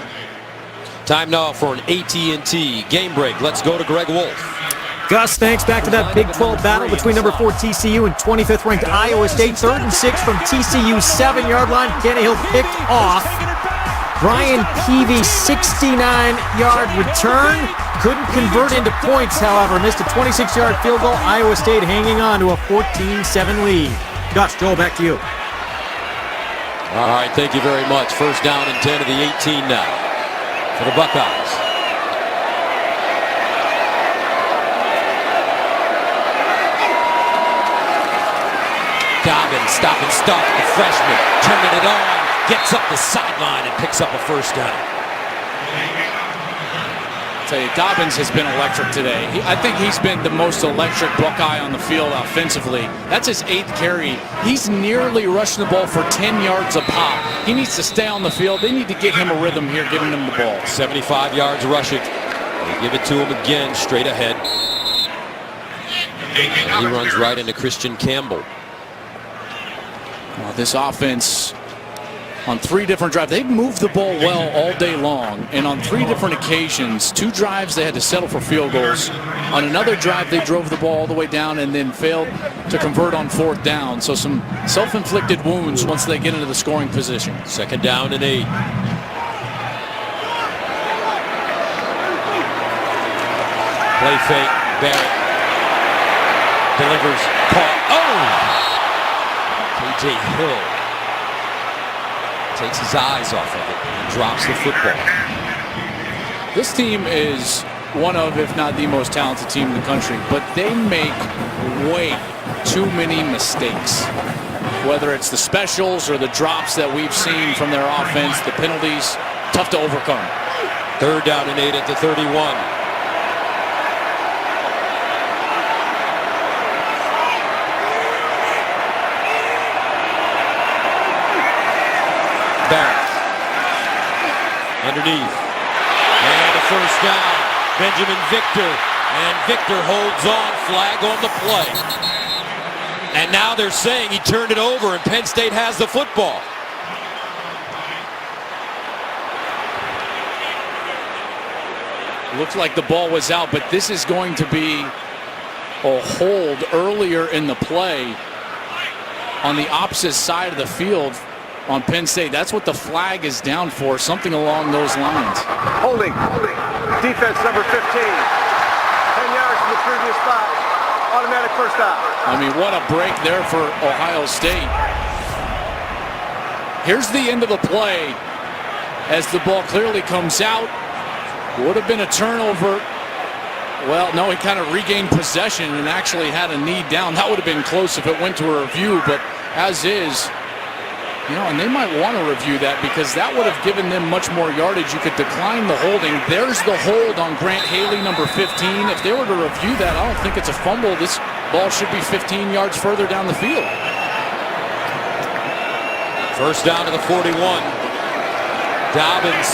Time now for an AT&T game break. Let's go to Greg Wolf. Gus, thanks. Back to that Big 12 battle between number 4 TCU and 25th ranked Iowa State. 3rd and 6 from TCU's 7-yard line. Tannehill picked off. Brian Peavy, 69-yard return. Couldn't convert into points, however. Missed a 26-yard field goal. Iowa State hanging on to a 14-7 lead. Gus, Joel, back to you. All right, thank you very much. First down and 10 of the 18 now for the Buckeyes. Dobbins, stop and start, the freshman, turning it on, gets up the sideline and picks up a first down. tell you, Dobbins has been electric today. I think he's been the most electric Buckeye on the field offensively. That's his 8th carry. He's nearly rushing the ball for 10 yards a pop. He needs to stay on the field. They need to get him a rhythm here, giving him the ball. 75 yards rushing. They give it to him again, straight ahead. And he runs right into Christian Campbell. Well, this offense, on 3 different drives, they've moved the ball well all day long. And on 3 different occasions, 2 drives, they had to settle for field goals. On another drive, they drove the ball all the way down and then failed to convert on 4th down. So some self-inflicted wounds once they get into the scoring position. 2nd down and 8. Play fake, Barrett delivers, caught. K.J. Hill takes his eyes off of it and drops the football. This team is one of, if not the most talented team in the country, but they make way too many mistakes. Whether it's the specials or the drops that we've seen from their offense, the penalties, tough to overcome. 3rd down and 8 at the 31. Barrett underneath, and a 1st down. Benjamin Victor, and Victor holds on, flag on the play. And now they're saying he turned it over and Penn State has the football. Looks like the ball was out, but this is going to be a hold earlier in the play on the opposite side of the field on Penn State. That's what the flag is down for, something along those lines. Holding. Defense number 15. 10 yards from the previous spot. Automatic 1st down. I mean, what a break there for Ohio State. Here's the end of the play as the ball clearly comes out. Would have been a turnover. Well, no, he kind of regained possession and actually had a knee down. That would have been close if it went to a review, but as is, you know, and they might want to review that because that would have given them much more yardage. You could decline the holding. There's the hold on Grant Haley, number 15. If they were to review that, I don't think it's a fumble. This ball should be 15 yards further down the field. 1st down to the 41. Dobbins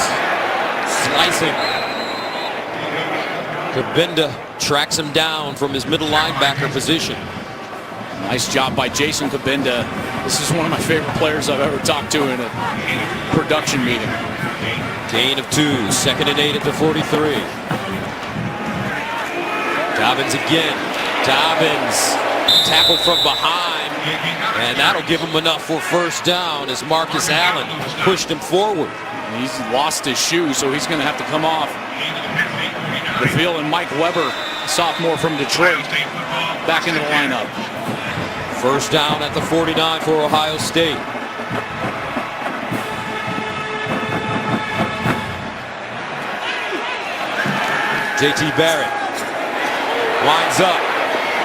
slicing. Kabinda tracks him down from his middle linebacker position. Nice job by Jason Kabinda. This is one of my favorite players I've ever talked to in a production meeting. Gain of 2, 2nd and 8 at the 43. Dobbins again. Dobbins tackled from behind, and that'll give him enough for 1st down as Marcus Allen pushed him forward. He's lost his shoe, so he's going to have to come off the field. And Mike Weber, sophomore from Detroit, back into the lineup. 1st down at the 49 for Ohio State. J.T. Barrett winds up,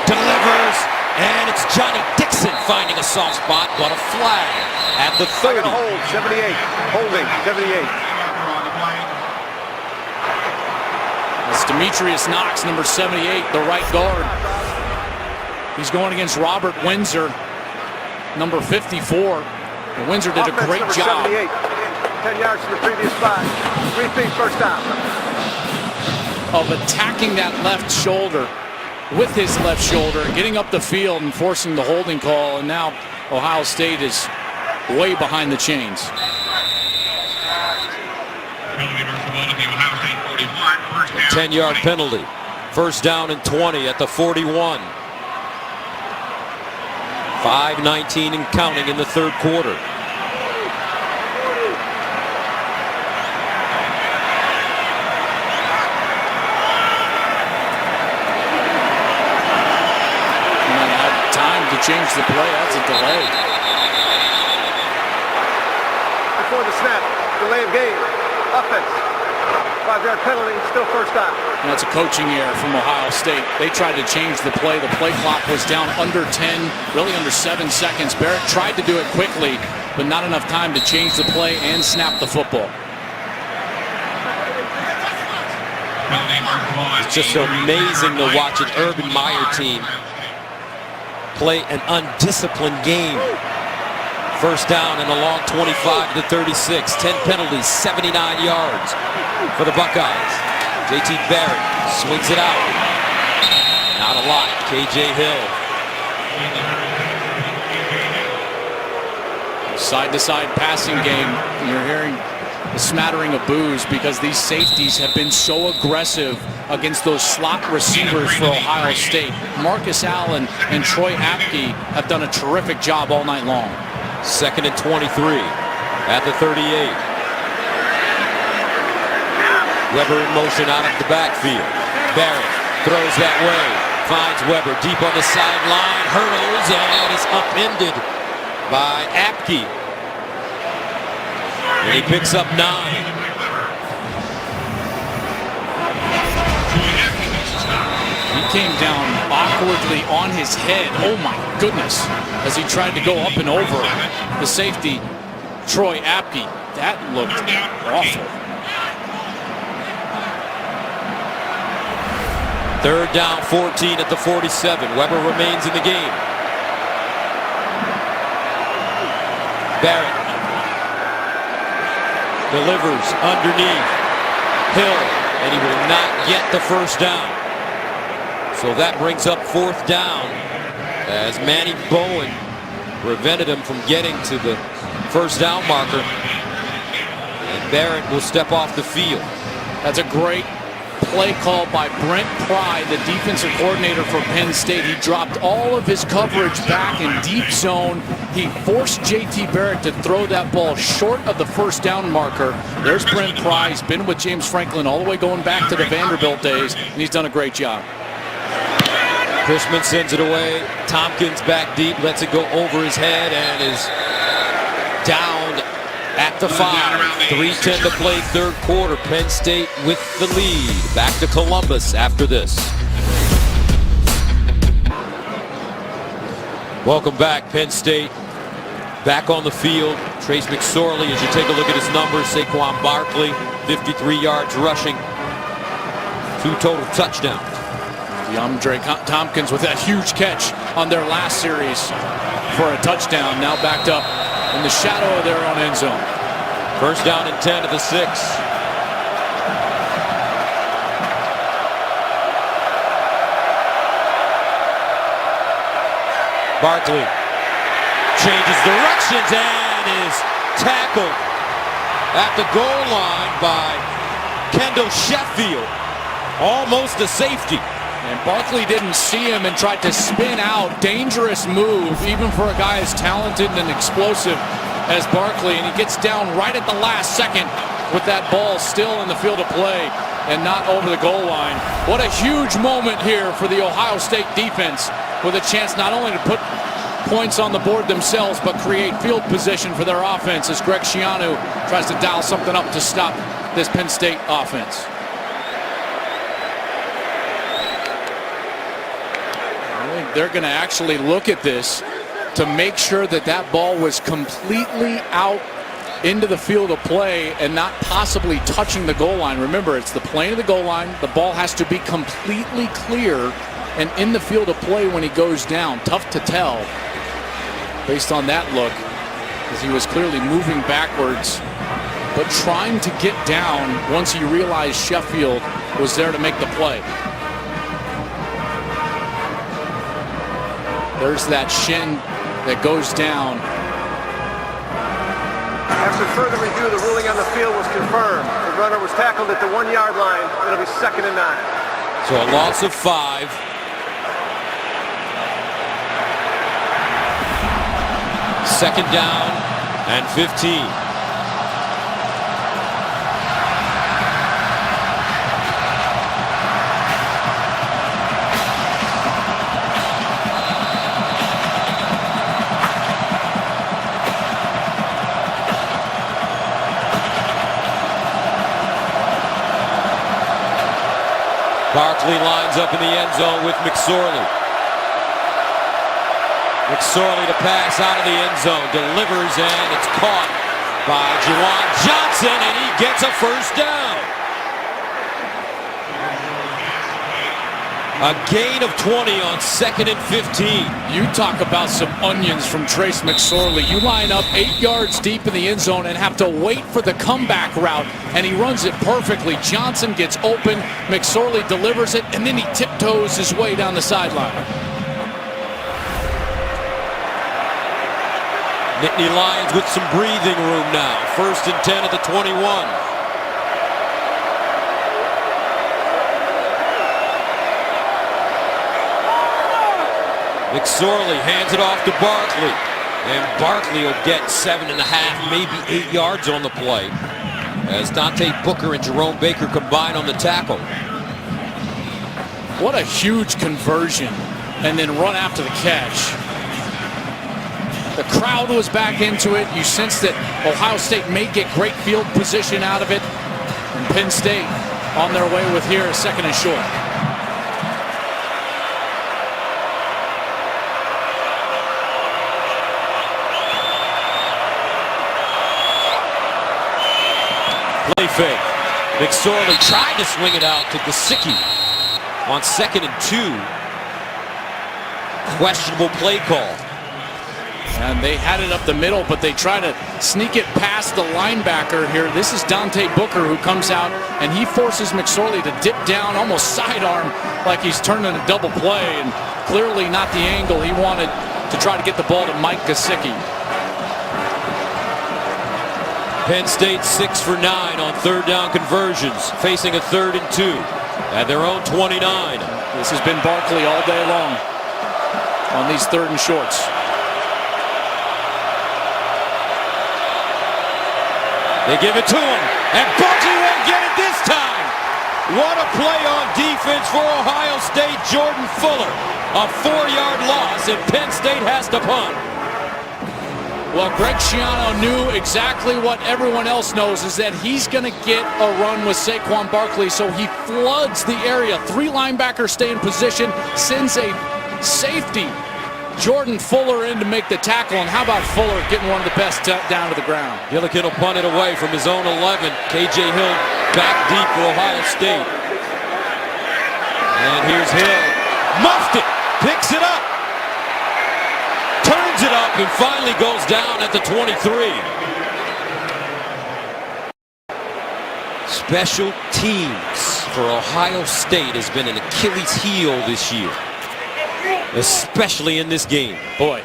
delivers, and it's Johnny Dixon finding a soft spot, but a flag at the 30. Hold, 78. Holding, 78. It's Demetrius Knox, number 78, the right guard. He's going against Robert Windsor, number 54. And Windsor did a great job. 78. 10 yards from the previous spot. 3 feet, 1st down. Of attacking that left shoulder with his left shoulder, getting up the field and forcing the holding call. And now Ohio State is way behind the chains. 10-yard penalty. 1st down and 20 at the 41. 5:19 and counting in the 3rd quarter. Time to change the play. That's a delay. Before the snap, delay of game. Offense. 5-yard penalty, still 1st down. That's a coaching error from Ohio State. They tried to change the play. The play clock was down under 10, really under 7 seconds. Barrett tried to do it quickly, but not enough time to change the play and snap the football. Penalty It's just amazing to watch an Urban Meyer team play an undisciplined game. First down and a long 25 to the 36. 10 penalties, 79 yards for the Buckeyes. JT Barrett swings it out. Not a lot. KJ Hill. Side-to-side passing game. You're hearing a smattering of boos because these safeties have been so aggressive against those slot receivers for Ohio State. Marcus Allen and Troy Apke have done a terrific job all night long. 2nd and 23 at the 38. Weber in motion out of the backfield. Barrett throws that way. Finds Weber deep on the sideline. Hurdles and is upended by Apke. And he picks up 9. He came down awkwardly on his head. Oh my goodness. As he tried to go up and over the safety, Troy Apke. That looked awful. 3rd down, 14 at the 47. Weber remains in the game. Barrett delivers underneath Hill, and he will not get the first down. So that brings up 4th down as Manny Bowen prevented him from getting to the first down marker. And Barrett will step off the field. That's a great play call by Brent Pry, the defensive coordinator for Penn State. He dropped all of his coverage back in deep zone. He forced JT Barrett to throw that ball short of the first down marker. There's Brent Pry. He's been with James Franklin all the way going back to the Vanderbilt days, and he's done a great job. Cushman sends it away. Tompkins back deep, lets it go over his head, and is down at the 5. 3:10 to play, 3rd quarter. Penn State with the lead. Back to Columbus after this. Welcome back, Penn State. Back on the field. Trace McSorley, as you take a look at his numbers. Saquon Barkley, 53 yards rushing. 2 total touchdowns. DeAndre Tompkins with that huge catch on their last series for a touchdown. Now backed up in the shadow of their own end zone. First down and 10 at the 6. Barkley changes directions and is tackled at the goal line by Kendall Sheffield. Almost a safety. And Barkley didn't see him and tried to spin out. Dangerous move, even for a guy as talented and explosive as Barkley. And he gets down right at the last second with that ball still in the field of play and not over the goal line. What a huge moment here for the Ohio State defense, with a chance not only to put points on the board themselves, but create field position for their offense as Greg Schiano tries to dial something up to stop this Penn State offense. They're going to actually look at this to make sure that that ball was completely out into the field of play and not possibly touching the goal line. Remember, it's the plane of the goal line. The ball has to be completely clear and in the field of play when he goes down. Tough to tell based on that look, as he was clearly moving backwards, but trying to get down once he realized Sheffield was there to make the play. There's that shin that goes down. After further review, the ruling on the field was confirmed. The runner was tackled at the 1-yard line. It'll be 2nd and 9. So a loss of 5. Second down and 15. Barkley lines up in the end zone with McSorley. McSorley to pass out of the end zone, delivers, and it's caught by Juwan Johnson, and he gets a first down. A gain of 20 on 2nd and 15. You talk about some onions from Trace McSorley. You line up 8 yards deep in the end zone and have to wait for the comeback route, and he runs it perfectly. Johnson gets open, McSorley delivers it, and then he tiptoes his way down the sideline. Nittany Lions with some breathing room now. 1st and 10 at the 21. McSorley hands it off to Barkley. And Barkley will get 7.5, maybe 8 yards on the play, as Dante Booker and Jerome Baker combine on the tackle. What a huge conversion, and then run after the catch. The crowd was back into it. You sense that Ohio State may get great field position out of it. And Penn State on their way with here a 2nd and short. Play fake. McSorley tried to swing it out to Gesicki on 2nd and 2. Questionable play call. And they had it up the middle, but they try to sneak it past the linebacker here. This is Dante Booker who comes out, and he forces McSorley to dip down, almost sidearm, like he's turning a double play, and clearly not the angle he wanted to try to get the ball to Mike Gesicki. Penn State 6 for 9 on 3rd down conversions, facing a 3rd and 2 at their own 29. This has been Barkley all day long on these 3rd and shorts. They give it to him, and Barkley won't get it this time. What a play on defense for Ohio State. Jordan Fuller, a 4-yard loss, and Penn State has to punt. Well, Greg Schiano knew exactly what everyone else knows, is that he's going to get a run with Saquon Barkley, so he floods the area. 3 linebackers stay in position, sends a safety, Jordan Fuller, in to make the tackle. And how about Fuller getting one of the best down to the ground? Gillikin will punt it away from his own 11. K.J. Hill back deep for Ohio State. And here's Hill. Muffed it. Picks it up. Turns it up and finally goes down at the 23. Special teams for Ohio State has been an Achilles heel this year, especially in this game. Boy,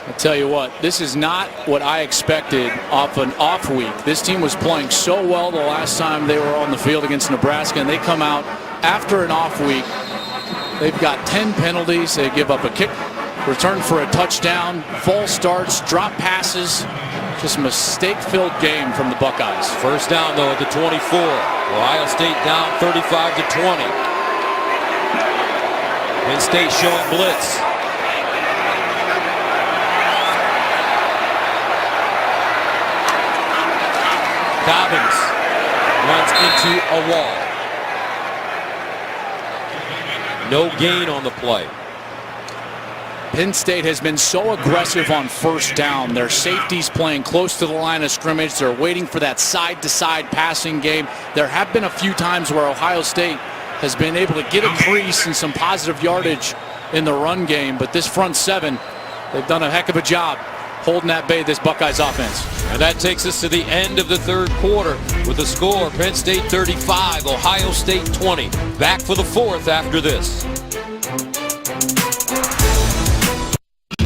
I'll tell you what, this is not what I expected off an off week. This team was playing so well the last time they were on the field against Nebraska, and they come out after an off week. They've got 10 penalties. They give up a kick return for a touchdown, false starts, drop passes. Just a mistake-filled game from the Buckeyes. First down, though, at the 24. Ohio State down 35-20. Penn State showing blitz. Dobbins runs into a wall. No gain on the play. Penn State has been so aggressive on first down. Their safeties playing close to the line of scrimmage. They're waiting for that side-to-side passing game. There have been a few times where Ohio State has been able to get a crease and some positive yardage in the run game. But this front seven, they've done a heck of a job holding at bay this Buckeyes offense. And that takes us to the end of the third quarter with the score: Penn State 35, Ohio State 20. Back for the fourth after this.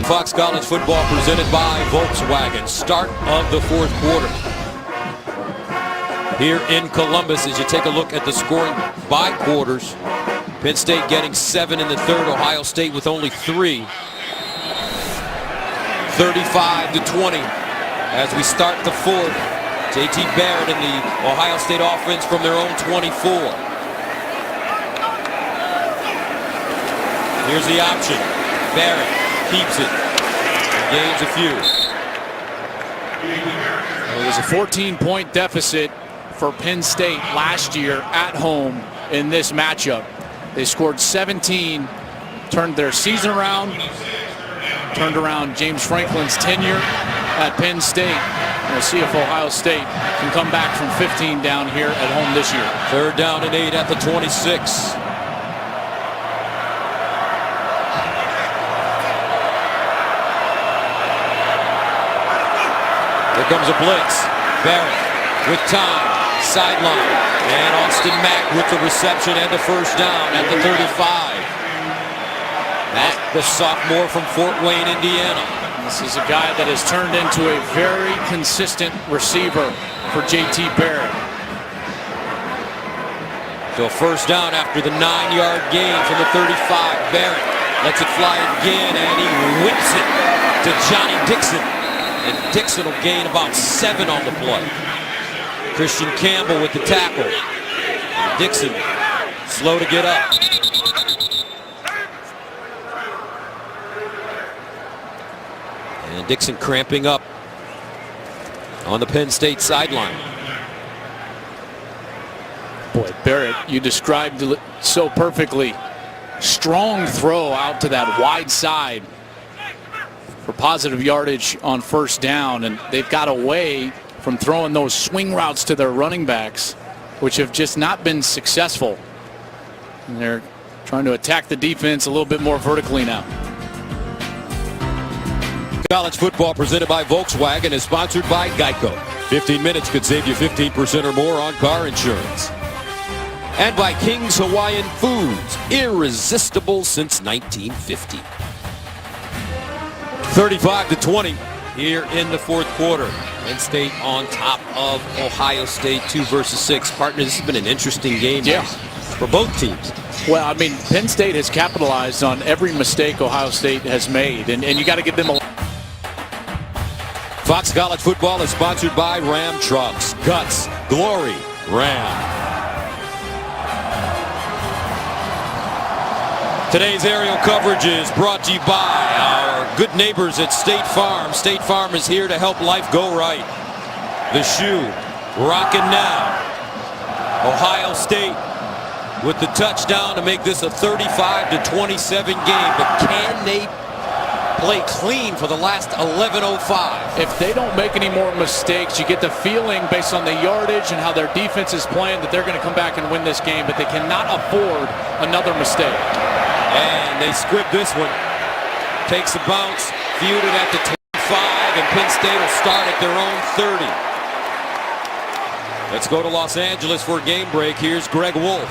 Fox College football presented by Volkswagen. Start of the fourth quarter here in Columbus. As you take a look at the scoring by quarters, Penn State getting 7 in the third, Ohio State with only 3. 35-20 as we start the fourth. J.T. Barrett and the Ohio State offense from their own 24. Here's the option. Barrett keeps it. Gains a few. Well, it was a 14-point deficit for Penn State last year at home in this matchup. They scored 17, turned their season around, turned around James Franklin's tenure at Penn State. We'll see if Ohio State can come back from 15 down here at home this year. Third down and 8 at the 26. comes a blitz. Barrett with time. Sideline. And Austin Mack with the reception and the first down at the 35. Mack, the sophomore from Fort Wayne, Indiana. This is a guy that has turned into a very consistent receiver for J.T. Barrett. So first down after the 9-yard gain from the 35. Barrett lets it fly again, and he whips it to Johnny Dixon. And Dixon will gain about 7 on the play. Christian Campbell with the tackle. And Dixon slow to get up. And Dixon cramping up on the Penn State sideline. Boy, Barrett, you described it so perfectly. Strong throw out to that wide side for positive yardage on first down, and they've got away from throwing those swing routes to their running backs, which have just not been successful. And they're trying to attack the defense a little bit more vertically now. College football presented by Volkswagen is sponsored by Geico. 15 minutes could save you 15% or more on car insurance. And by King's Hawaiian Foods, irresistible since 1950. 35-20 here in the fourth quarter. Penn State on top of Ohio State, 2 versus 6. Partner, this has been an interesting game for both teams. Well, I mean, Penn State has capitalized on every mistake Ohio State has made, and you got to give them a... Fox College Football is sponsored by Ram Trucks. Guts, glory, Ram. Today's aerial coverage is brought to you by our good neighbors at State Farm. State Farm is here to help life go right. The shoe, rocking now. Ohio State with the touchdown to make this a 35-27 game. But can they play clean for the last 11:05? If they don't make any more mistakes, you get the feeling based on the yardage and how their defense is playing that they're going to come back and win this game, but they cannot afford another mistake. And they squib this one. Takes a bounce, viewed it at the 25, and Penn State will start at their own 30. Let's go to Los Angeles for a game break. Here's Greg Wolf.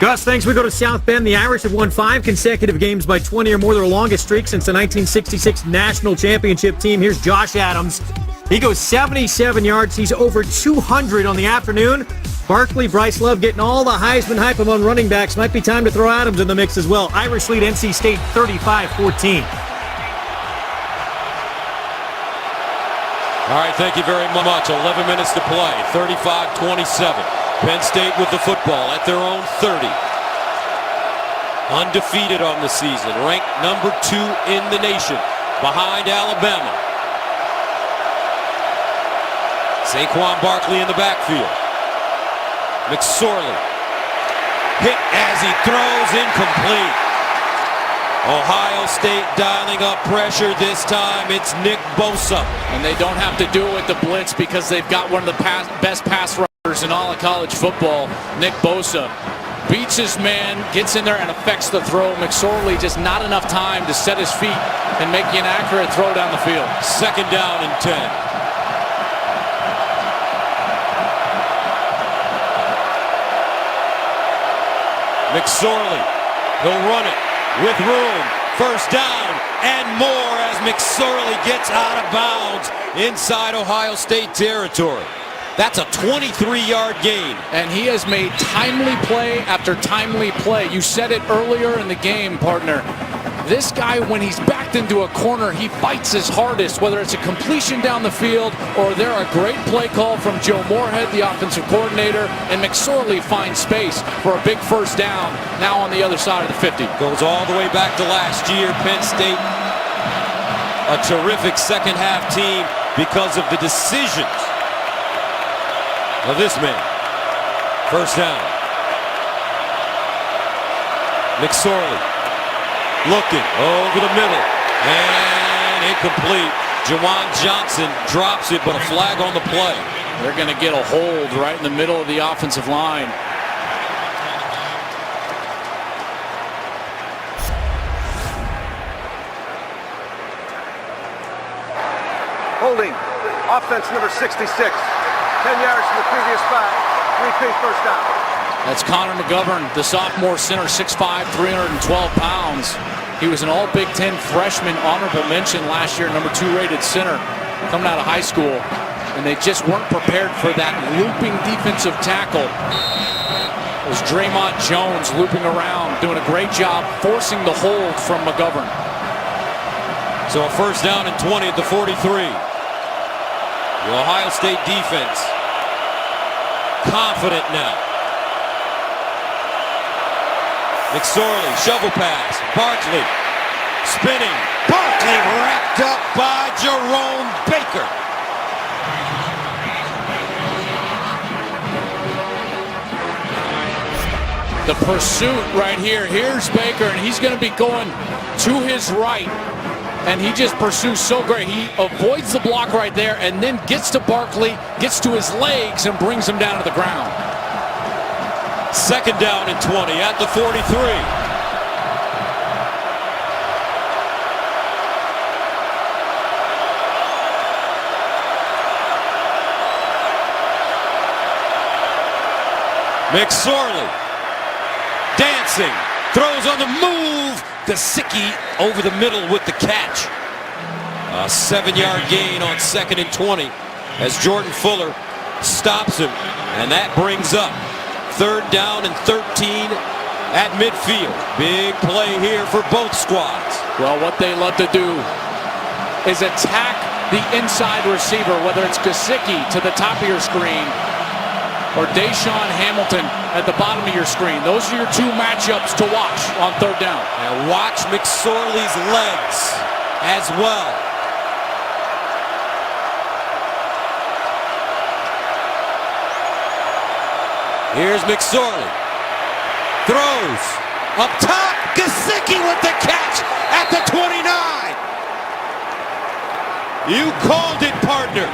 Gus, thanks. We go to South Bend. The Irish have won 5 consecutive games by 20 or more, their longest streak since the 1966 National Championship team. Here's Josh Adams. He goes 77 yards. He's over 200 on the afternoon. Barkley, Bryce Love getting all the Heisman hype among running backs. Might be time to throw Adams in the mix as well. Irish lead NC State 35-14. All right, thank you very much. 11 minutes to play. 35-27. Penn State with the football at their own 30. Undefeated on the season. Ranked number 2 in the nation. Behind Alabama. Saquon Barkley in the backfield. McSorley. Hit as he throws, incomplete. Ohio State dialing up pressure this time. It's Nick Bosa. And they don't have to do it with the blitz because they've got one of the best pass rushers in all of college football. Nick Bosa beats his man, gets in there and affects the throw. McSorley just not enough time to set his feet and make an accurate throw down the field. Second down and 10. McSorley, he'll run it with room. First down and more as McSorley gets out of bounds inside Ohio State territory. That's a 23-yard gain. And he has made timely play after timely play. You said it earlier in the game, partner. This guy, when he's backed into a corner, he fights his hardest, whether it's a completion down the field or there a great play call from Joe Moorhead, the offensive coordinator, and McSorley finds space for a big first down now on the other side of the 50. Goes all the way back to last year. Penn State, a terrific second-half team because of the decisions of this man. First down. McSorley. Looking over the middle and incomplete. Jawan Johnson drops it, but a flag on the play. They're going to get a hold right in the middle of the offensive line. Holding. Offense number 66. 10 yards from the previous spot. Repeat first down. That's Connor McGovern, the sophomore center, 6'5", 312 pounds. He was an all-Big Ten freshman, honorable mention last year, number 2 rated center coming out of high school. And they just weren't prepared for that looping defensive tackle. It was Draymond Jones looping around, doing a great job forcing the hold from McGovern. So a first down and 20 at the 43. The Ohio State defense confident now. McSorley, shovel pass. Barkley spinning. Barkley wrapped up by Jerome Baker. The pursuit right here. Here's Baker, and he's going to be going to his right. And he just pursues so great. He avoids the block right there and then gets to Barkley, gets to his legs, and brings him down to the ground. Second down and 20 at the 43. McSorley dancing, throws on the move. Gesicki over the middle with the catch. A 7-yard gain on 2nd and 20 as Jordan Fuller stops him, and that brings up 3rd down and 13 at midfield. Big play here for both squads. Well, what they love to do is attack the inside receiver, whether it's Gesicki to the top of your screen or Deshaun Hamilton at the bottom of your screen. Those are your 2 matchups to watch on 3rd down. And watch McSorley's legs as well. Here's McSorley. Throws. Up top. Gesicki with the catch at the 29. You called it, partner.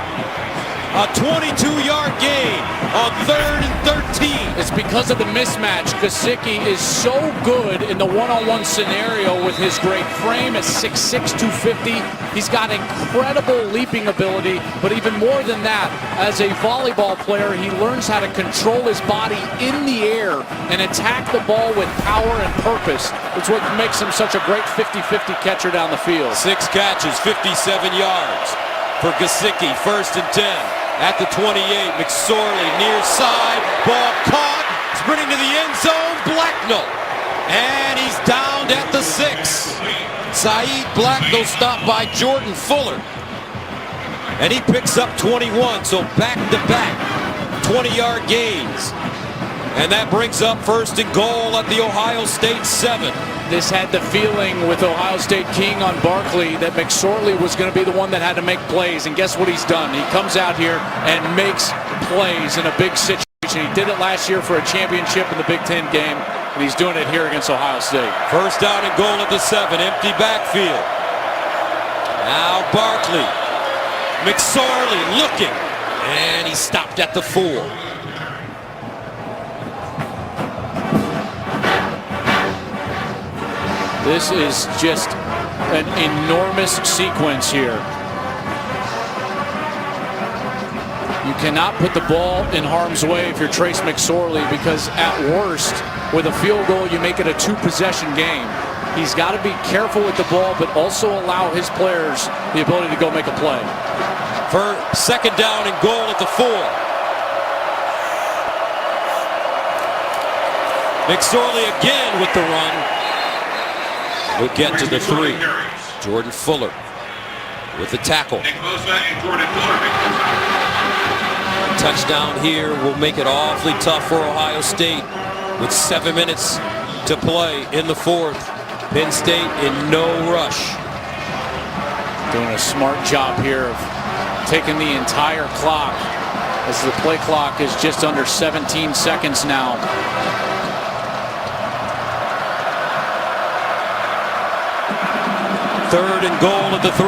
A 22-yard gain on 3rd and 13. It's because of the mismatch. Gesicki is so good in the one-on-one scenario with his great frame at 6'6", 250. He's got incredible leaping ability, but even more than that, as a volleyball player, he learns how to control his body in the air and attack the ball with power and purpose. It's what makes him such a great 50-50 catcher down the field. 6 catches, 57 yards for Gesicki. 1st and 10. At the 28, McSorley near side, ball caught, sprinting to the end zone, Blacknell. And he's downed at the 6. Saeed Blacknell stopped by Jordan Fuller. And he picks up 21, so back-to-back 20-yard gains. And that brings up 1st and goal at the Ohio State 7. This had the feeling with Ohio State King on Barkley that McSorley was going to be the one that had to make plays. And guess what he's done? He comes out here and makes plays in a big situation. He did it last year for a championship in the Big Ten game, and he's doing it here against Ohio State. 1st down and goal at the 7. Empty backfield. Now Barkley. McSorley looking. And he stopped at the 4. This is just an enormous sequence here. You cannot put the ball in harm's way if you're Trace McSorley, because at worst, with a field goal, you make it a 2-possession game. He's got to be careful with the ball, but also allow his players the ability to go make a play. For 2nd down and goal at the 4. McSorley again with the run. We'll get to the 3. Jordan Fuller with the tackle. Touchdown here will make it awfully tough for Ohio State with 7 minutes to play in the 4th. Penn State in no rush. Doing a smart job here of taking the entire clock, as the play clock is just under 17 seconds now. Third and goal at the 3.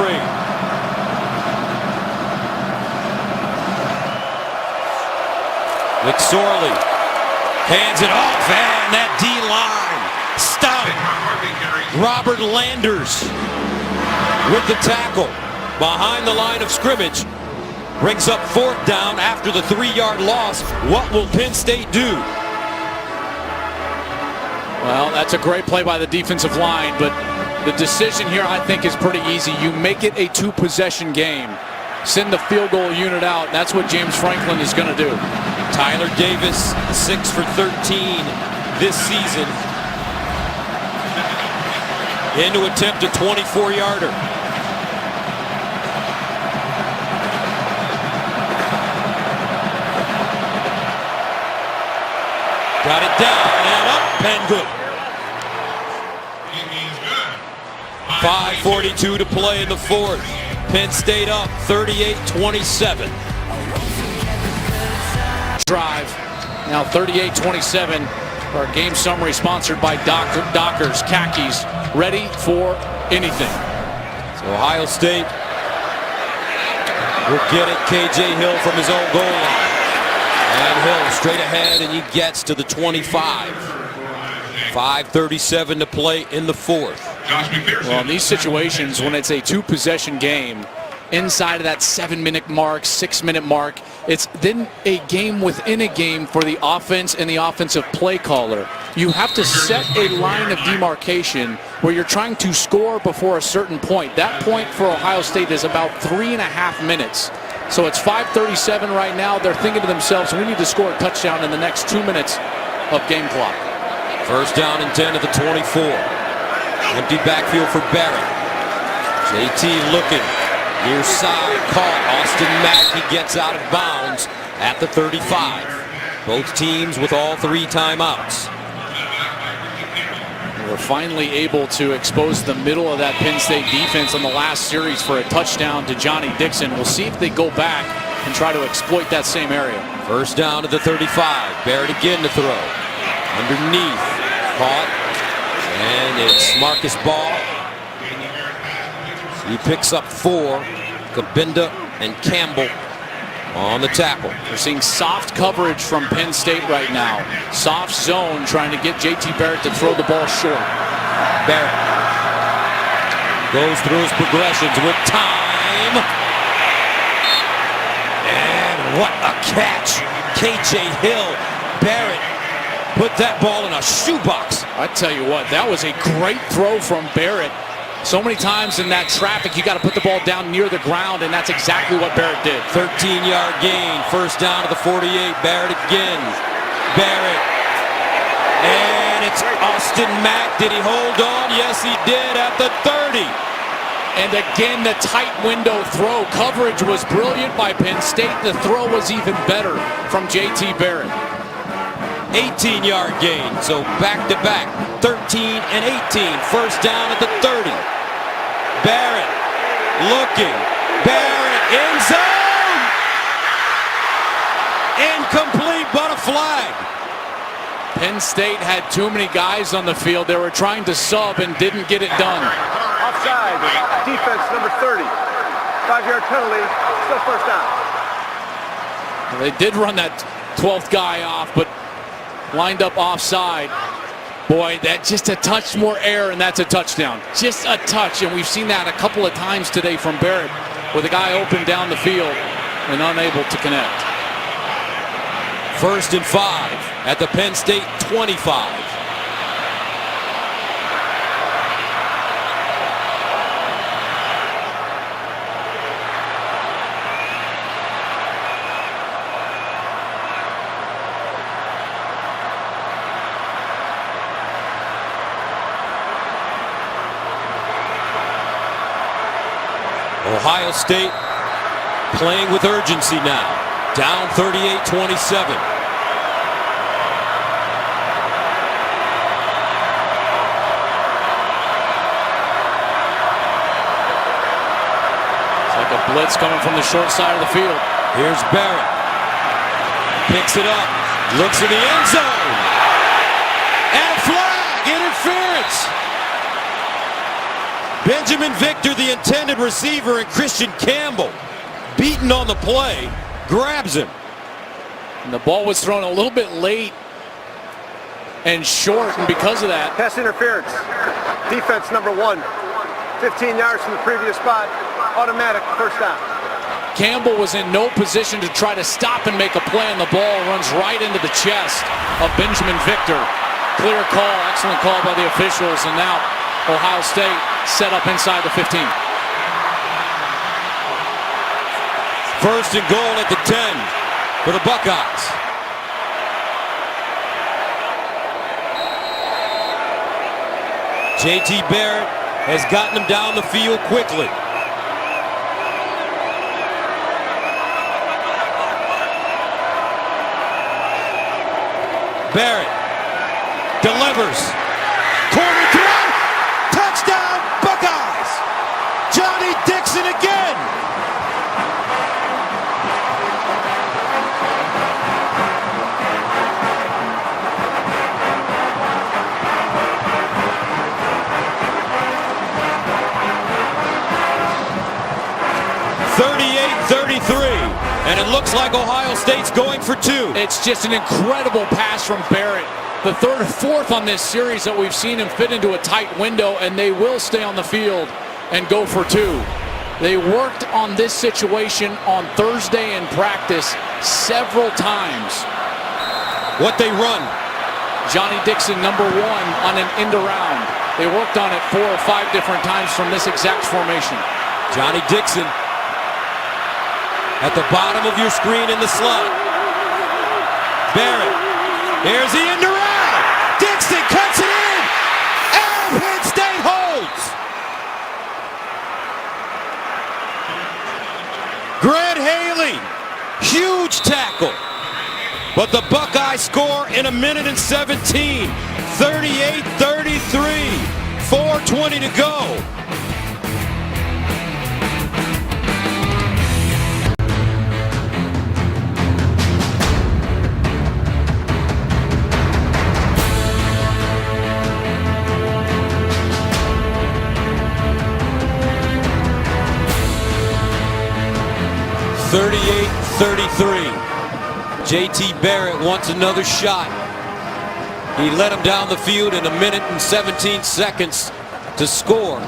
McSorley hands it off, and that D-line stopped. Robert Landers with the tackle behind the line of scrimmage. Brings up 4th down after the 3-yard loss. What will Penn State do? Well, that's a great play by the defensive line, but the decision here, I think, is pretty easy. You make it a 2-possession game. Send the field goal unit out. That's what James Franklin is going to do. Tyler Davis, 6 for 13 this season. In to attempt a 24-yarder. Got it down and up. Penn good. 5:42 to play in the 4th. Penn State up 38-27. Drive. Now 38-27. Our game summary sponsored by Dockers, khakis, ready for anything. So Ohio State will get it. KJ Hill from his own goal line. And Hill straight ahead, and he gets to the 25. 5:37 to play in the 4th. Well, in these situations, when it's a 2-possession game, inside of that 7-minute mark, 6-minute mark, it's then a game within a game for the offense and the offensive play caller. You have to set a line of demarcation where you're trying to score before a certain point. That point for Ohio State is about 3.5 minutes. So it's 5:37 right now. They're thinking to themselves, we need to score a touchdown in the next 2 minutes of game clock. 1st down and 10 at the 24. Empty backfield for Barrett. JT looking. Near side caught. Austin Mackey gets out of bounds at the 35. Both teams with all 3 timeouts. We're finally able to expose the middle of that Penn State defense on the last series for a touchdown to Johnny Dixon. We'll see if they go back and try to exploit that same area. 1st down to the 35. Barrett again to throw. Underneath. Caught. And it's Marcus Ball. He picks up 4. Kabinda and Campbell on the tackle. We're seeing soft coverage from Penn State right now. Soft zone trying to get JT Barrett to throw the ball short. Barrett goes through his progressions with time. And what a catch. KJ Hill. Barrett put that ball in a shoebox. I tell you what, that was a great throw from Barrett. So many times in that traffic, you got to put the ball down near the ground, and that's exactly what Barrett did. 13-yard gain. 1st down to the 48. Barrett again. Barrett. And it's Austin Mack. Did he hold on? Yes, he did at the 30. And again, the tight window throw. Coverage was brilliant by Penn State. The throw was even better from JT Barrett. 18-yard gain. So back-to-back. 13 and 18. 1st down at the 30. Barrett looking. Barrett in zone. Incomplete, but a flag. Penn State had too many guys on the field. They were trying to sub and didn't get it done. Offside. Defense number 30. 5-yard penalty. Still 1st down. Well, they did run that 12th guy off, but lined up offside. Boy, that's just a touch more air, and that's a touchdown. Just a touch, and we've seen that a couple of times today from Barrett, with a guy open down the field and unable to connect. 1st and 5 at the Penn State 25. Ohio State playing with urgency now. Down 38-27. It's like a blitz coming from the short side of the field. Here's Barrett. Picks it up. Looks in the end zone. And a flag. Interference. Benjamin Victor, the intended receiver, and Christian Campbell, beaten on the play, grabs him. And the ball was thrown a little bit late and short, and because of that. Pass interference. Defense number 1. 15 yards from the previous spot. Automatic 1st down. Campbell was in no position to try to stop and make a play on the ball. Runs right into the chest of Benjamin Victor. Clear call, excellent call by the officials, and now Ohio State set up inside the 15. First and goal at the 10 for the Buckeyes. J.T. Barrett has gotten him down the field quickly. Barrett delivers. Corner throw. Touchdown, Buckeyes. Johnny Dixon again. And it looks like Ohio State's going for two. It's just an incredible pass from Barrett. The third or fourth on this series that we've seen him fit into a tight window, and they will stay on the field and go for two. They worked on this situation on Thursday in practice several times. What they run? Johnny Dixon, number one on an end around. They worked on it 4 or 5 different times from this exact formation. Johnny Dixon at the bottom of your screen in the slot. Barrett, there's the end around. Dixon cuts it in, and Penn State holds. Grant Haley, huge tackle. But the Buckeyes score in 1:17, 38-33, 4:20 to go. J.T. Barrett wants another shot. He led him down the field in 1:17 to score.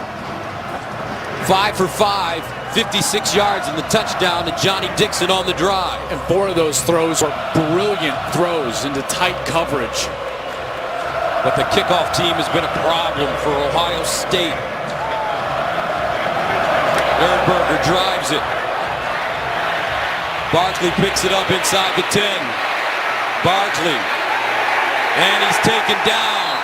5 for 5, 56 yards and the touchdown to Johnny Dixon on the drive. And 4 of those throws are brilliant throws into tight coverage. But the kickoff team has been a problem for Ohio State. Ernberger drives it. Barkley picks it up inside the 10. Barkley. And he's taken down.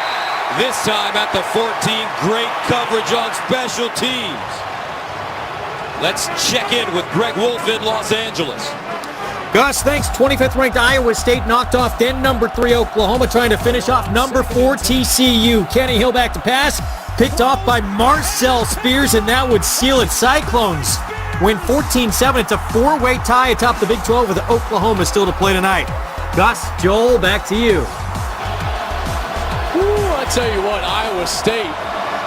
This time at the 14. Great coverage on special teams. Let's check in with Greg Wolf in Los Angeles. Gus, thanks. 25th ranked Iowa State knocked off then number 3 Oklahoma, trying to finish off number 4 TCU. Kenny Hill back to pass. Picked off by Marcel Spears, and that would seal it. Cyclones win 14-7. It's a 4-way tie atop the Big 12 with Oklahoma still to play tonight. Gus, Joel, back to you. I tell you what, Iowa State,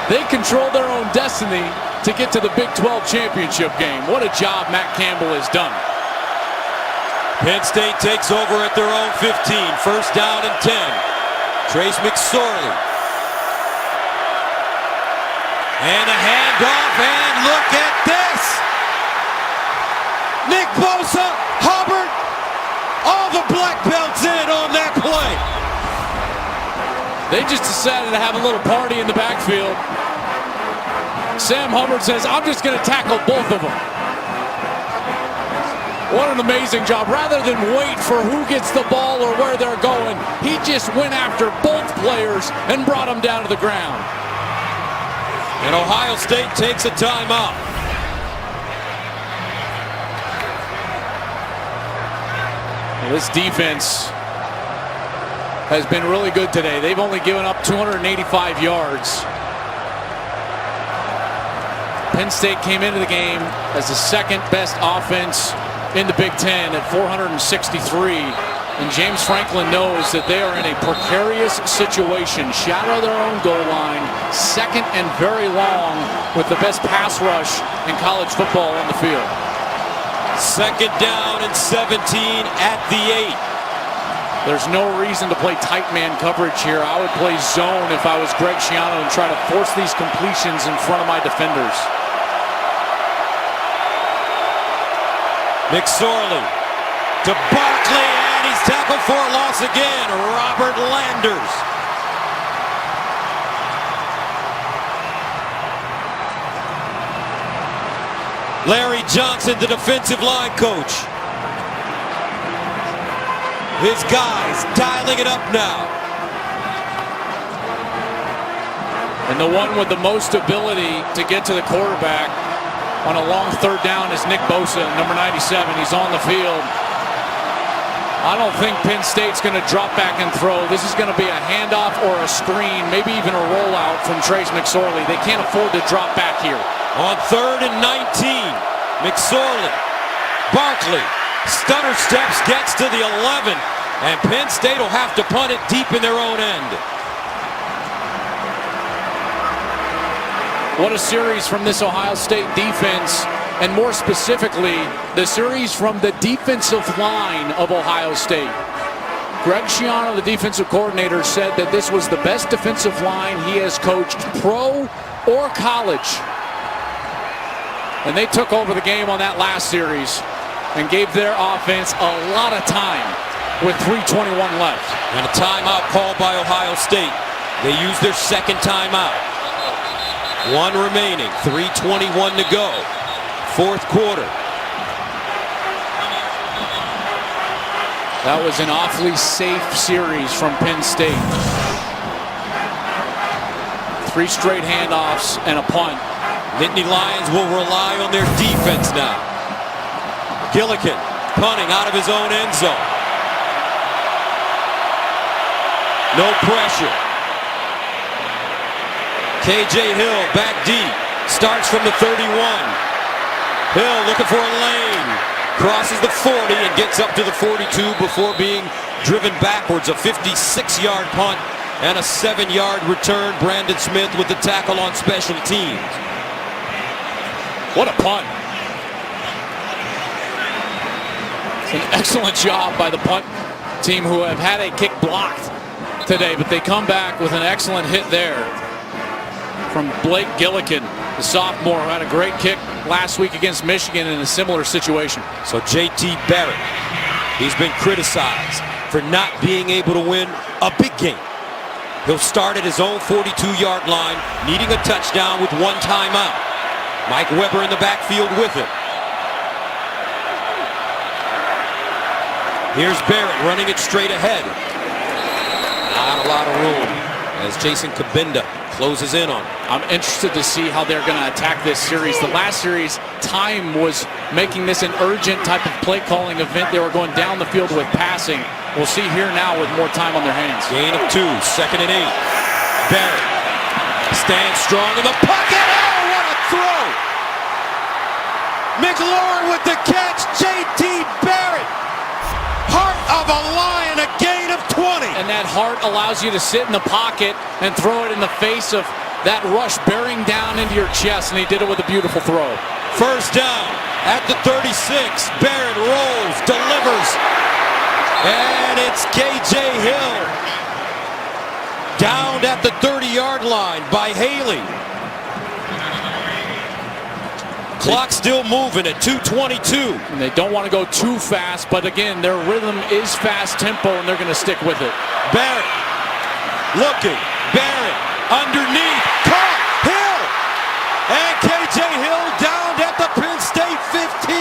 they control their own destiny to get to the Big 12 championship game. What a job Matt Campbell has done. Penn State takes over at their own 15. First down and 10. Trace McSorley. And a handoff, and look at this. Nick Bosa, Hubbard, all the black belts in on that play. They just decided to have a little party in the backfield. Sam Hubbard says, I'm just going to tackle both of them. What an amazing job. Rather than wait for who gets the ball or where they're going, he just went after both players and brought them down to the ground. And Ohio State takes a timeout. This defense has been really good today. They've only given up 285 yards. Penn State came into the game as the second best offense in the Big Ten at 463. And James Franklin knows that they are in a precarious situation. Shadow their own goal line, second and very long, with the best pass rush in college football on the field. Second down and 17 at the 8. There's no reason to play tight man coverage here. I would play zone if I was Greg Schiano and try to force these completions in front of my defenders. McSorley to Barkley, and he's tackled for a loss again. Robert Landers. Larry Johnson, the defensive line coach. His guys dialing it up now. And the one with the most ability to get to the quarterback on a long third down is Nick Bosa, number 97. He's on the field. I don't think Penn State's going to drop back and throw. This is going to be a handoff or a screen, maybe even a rollout from Trace McSorley. They can't afford to drop back here. On 3rd and 19, McSorley, Barkley, stunner steps, gets to the 11, and Penn State will have to punt it deep in their own end. What a series from this Ohio State defense, and more specifically, the series from the defensive line of Ohio State. Greg Schiano, the defensive coordinator, said that this was the best defensive line he has coached, pro or college. And they took over the game on that last series and gave their offense a lot of time with 3:21 left. And a timeout called by Ohio State. They used their second timeout. One remaining, 3:21 to go. Fourth quarter. That was an awfully safe series from Penn State. 3 straight handoffs and a punt. Nittany Lions will rely on their defense now. Gillikin punting out of his own end zone. No pressure. KJ Hill back deep. Starts from the 31. Hill looking for a lane. Crosses the 40 and gets up to the 42 before being driven backwards. A 56-yard punt and a 7-yard return. Brandon Smith with the tackle on special teams. What a punt. It's an excellent job by the punt team, who have had a kick blocked today, but they come back with an excellent hit there from Blake Gillikin, the sophomore, who had a great kick last week against Michigan in a similar situation. So J.T. Barrett, he's been criticized for not being able to win a big game. He'll start at his own 42-yard line, needing a touchdown with 1 timeout. Mike Weber in the backfield with him. Here's Barrett running it straight ahead. Not a lot of room as Jason Kabinda closes in on him. I'm interested to see how they're going to attack this series. The last series, time was making this an urgent type of play calling event. They were going down the field with passing. We'll see here now with more time on their hands. Gain of 2, 2nd and 8. Barrett stands strong in the pocket. Oh, what a throw! McLaurin with the catch. J.T. Barrett. Heart of a Lion, a gain of 20. And that heart allows you to sit in the pocket and throw it in the face of that rush bearing down into your chest, and he did it with a beautiful throw. First down at the 36. Barrett rolls, delivers, and it's K.J. Hill. Downed at the 30-yard line by Haley. Clock still moving at 2:22. And they don't want to go too fast, but again, their rhythm is fast tempo, and they're going to stick with it. Barrett looking. Barrett underneath. Caught. Hill. And K.J. Hill downed at the Penn State 15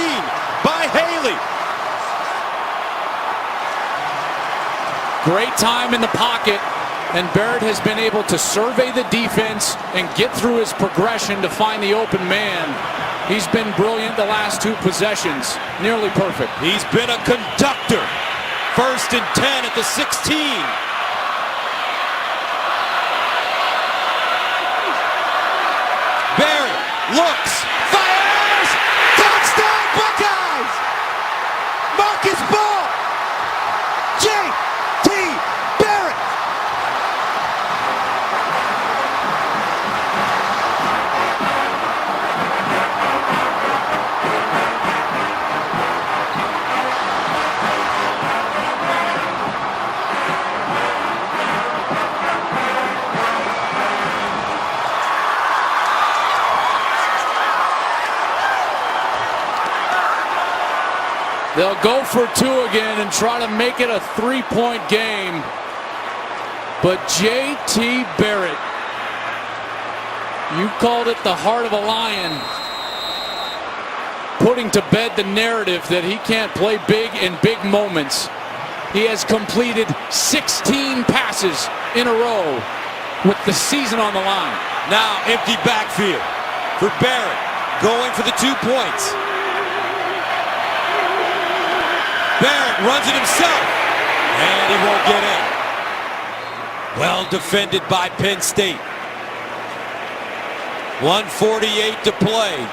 by Haley. Great time in the pocket, and Barrett has been able to survey the defense and get through his progression to find the open man. He's been brilliant the last 2 possessions. Nearly perfect. He's been a conductor. 1st and 10 at the 16. Barrett looks, fires, touchdown Buckeyes! Marcus Ball, J.T. Barrett. They'll go for two again and try to make it a three-point game. But J.T. Barrett, you called it the heart of a lion, putting to bed the narrative that he can't play big in big moments. He has completed 16 passes in a row with the season on the line. Now empty backfield for Barrett, going for the 2 points. Barrett runs it himself, and he won't get in. Well defended by Penn State. 1:48 to play.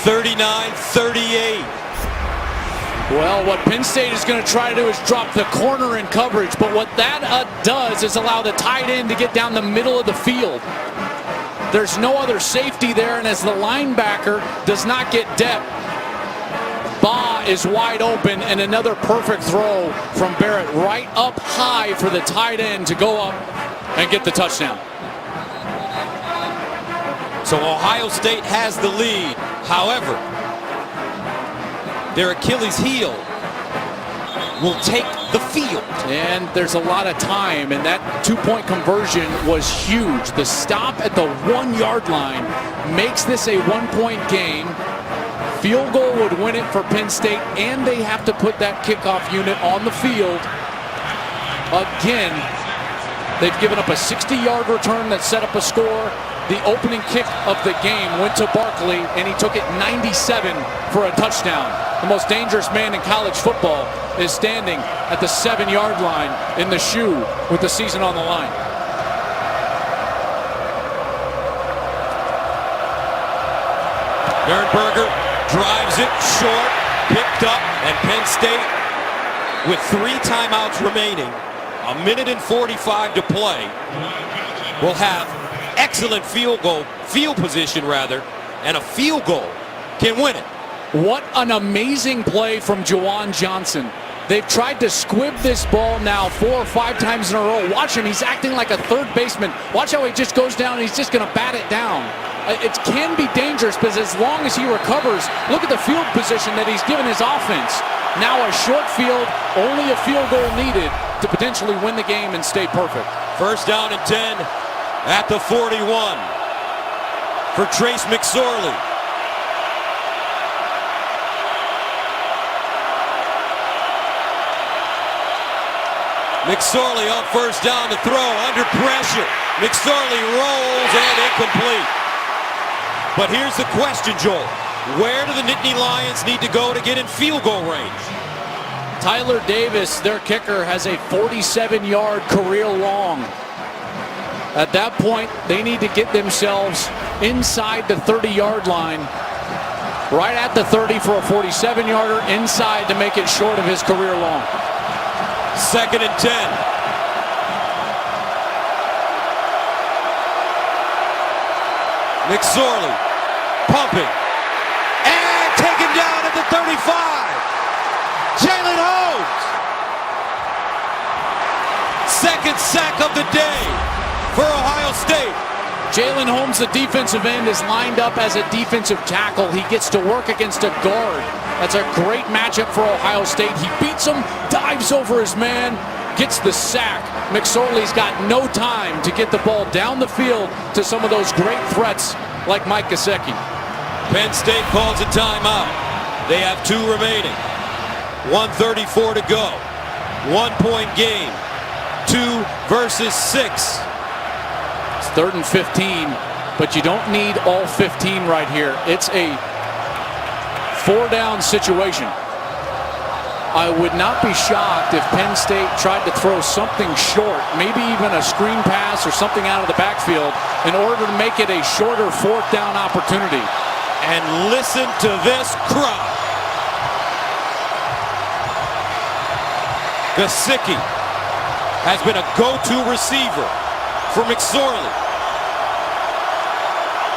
39-38. Well, what Penn State is going to try to do is drop the corner in coverage, but what that does is allow the tight end to get down the middle of the field. There's no other safety there, and as the linebacker does not get depth, Ba is wide open, and another perfect throw from Barrett right up high for the tight end to go up and get the touchdown. So Ohio State has the lead. However, their Achilles heel will take the field. And there's a lot of time, and that 2-point conversion was huge. The stop at the 1-yard line makes this a 1-point game. Field goal would win it for Penn State, and they have to put that kickoff unit on the field. Again, they've given up a 60-yard return that set up a score. The opening kick of the game went to Barkley, and he took it 97 for a touchdown. The most dangerous man in college football is standing at the 7-yard line in the shoe with the season on the line. Bernberger drives it short, picked up, and Penn State, with 3 timeouts remaining, 1:45 to play, will have excellent field position, and a field goal can win it. What an amazing play from Juwan Johnson. They've tried to squib this ball now 4 or 5 times in a row. Watch him, he's acting like a third baseman. Watch how he just goes down and he's just going to bat it down. It can be dangerous, because as long as he recovers, look at the field position that he's given his offense. Now a short field, only a field goal needed to potentially win the game and stay perfect. First down and 10 at the 41 for Trace McSorley. McSorley on first down to throw, under pressure. McSorley rolls and incomplete. But here's the question, Joel. Where do the Nittany Lions need to go to get in field goal range? Tyler Davis, their kicker, has a 47-yard career long. At that point, they need to get themselves inside the 30-yard line. Right at the 30 for a 47-yarder, inside to make it short of his career long. Second and 10. McSorley pumping and taken down at the 35. Jalen Holmes. Second sack of the day for Ohio State. Jalen Holmes, the defensive end, is lined up as a defensive tackle. He gets to work against a guard. That's a great matchup for Ohio State. He beats him, dives over his man, gets the sack. McSorley's got no time to get the ball down the field to some of those great threats like Mike Gesicki. Penn State calls a timeout. They have 2 remaining. 1:34 to go. 1-point game. 2 versus 6. It's 3rd and 15, but you don't need all 15 right here. It's a 4-down situation. I would not be shocked if Penn State tried to throw something short, maybe even a screen pass or something out of the backfield, in order to make it a shorter 4th down opportunity. And listen to this crowd. Gesicki has been a go-to receiver for McSorley.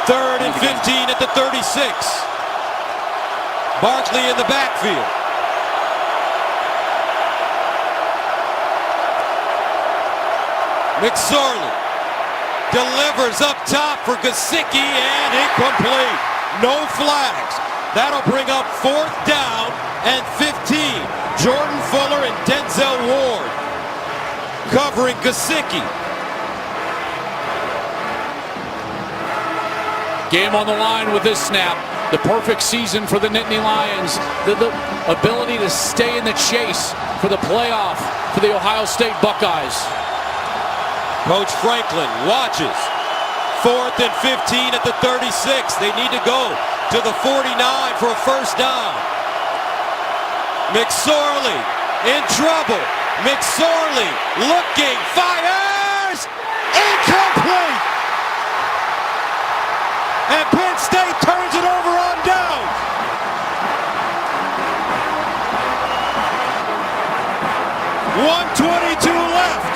3rd and 15 at the 36. Barkley in the backfield. McSorley delivers up top for Gesicki, and incomplete. No flags. That'll bring up 4th down and 15. Jordan Fuller and Denzel Ward covering Gesicki. Game on the line with this snap. The perfect season for the Nittany Lions. The ability to stay in the chase for the playoff for the Ohio State Buckeyes. Coach Franklin watches. 4th and 15 at the 36. They need to go to the 49 for a first down. McSorley in trouble. McSorley looking, fires, incomplete. And Penn State turns it over on downs. .122 left.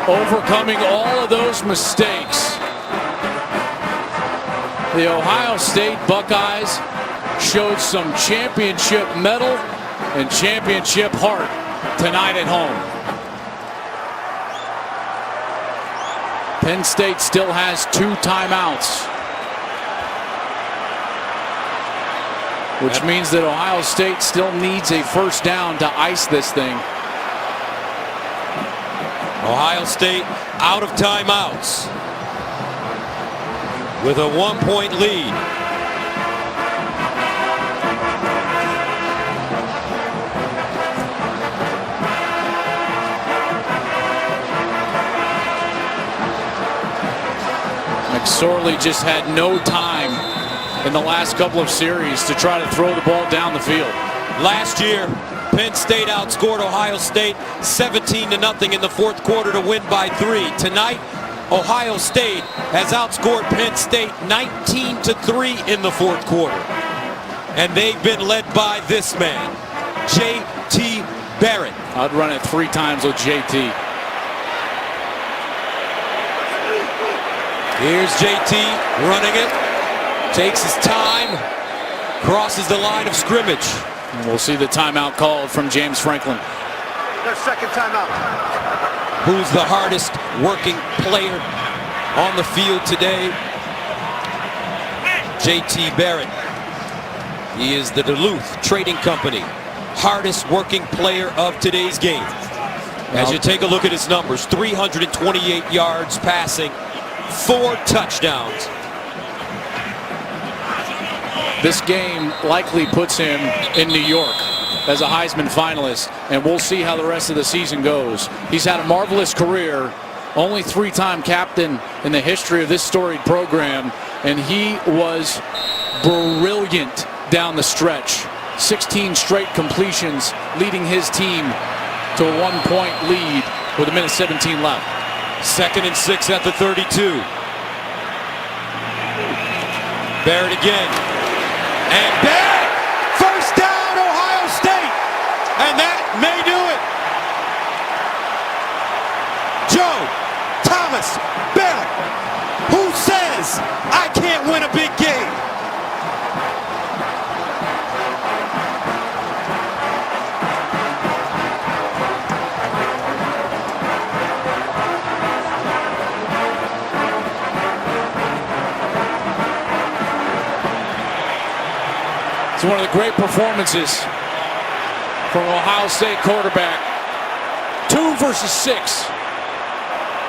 Overcoming all of those mistakes, the Ohio State Buckeyes showed some championship mettle and championship heart tonight at home. Penn State still has 2 timeouts, which means that Ohio State still needs a first down to ice this thing. Ohio State out of timeouts with a 1-point lead. McSorley just had no time in the last couple of series to try to throw the ball down the field. Last year, Penn State outscored Ohio State 17-0 in the 4th quarter to win by 3. Tonight, Ohio State has outscored Penn State 19-3 in the 4th quarter. And they've been led by this man, J.T. Barrett. I'd run it 3 times with J.T. Here's J.T. running it, takes his time, crosses the line of scrimmage. And we'll see the timeout called from James Franklin. Their second timeout. Who's the hardest working player on the field today? J.T. Barrett. He is the Duluth Trading Company hardest working player of today's game. As you take a look at his numbers, 328 yards passing, 4 touchdowns. This game likely puts him in New York as a Heisman finalist, and we'll see how the rest of the season goes. He's had a marvelous career, only 3-time captain in the history of this storied program, and he was brilliant down the stretch. 16 straight completions, leading his team to a 1-point lead with 1:17 left. 2nd and 6 at the 32. Barrett again. And Barrett, first down, Ohio State. And that may do it. Joe Thomas Barrett, who says I can't win a big game. It's one of the great performances from Ohio State quarterback. 2 versus 6.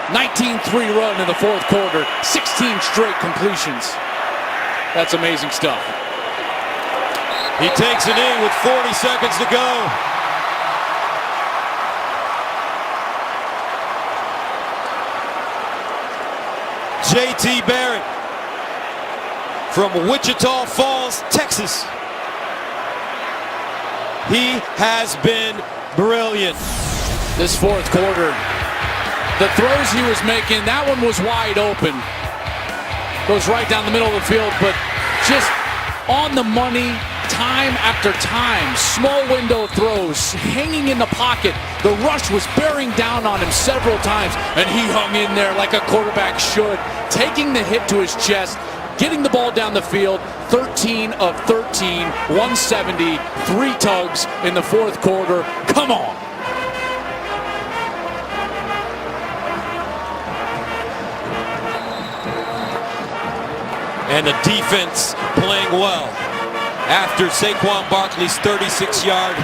19-3 run in the 4th quarter. 16 straight completions. That's amazing stuff. He takes it in with 40 seconds to go. J.T. Barrett from Wichita Falls, Texas. He has been brilliant. This 4th quarter, the throws he was making, that one was wide open. Goes right down the middle of the field, but just on the money, time after time. Small window throws, hanging in the pocket. The rush was bearing down on him several times, and he hung in there like a quarterback should, taking the hit to his chest, getting the ball down the field. 13 of 13, 170, 3 tugs in the fourth quarter. Come on. And the defense playing well. After Saquon Barkley's 36-yard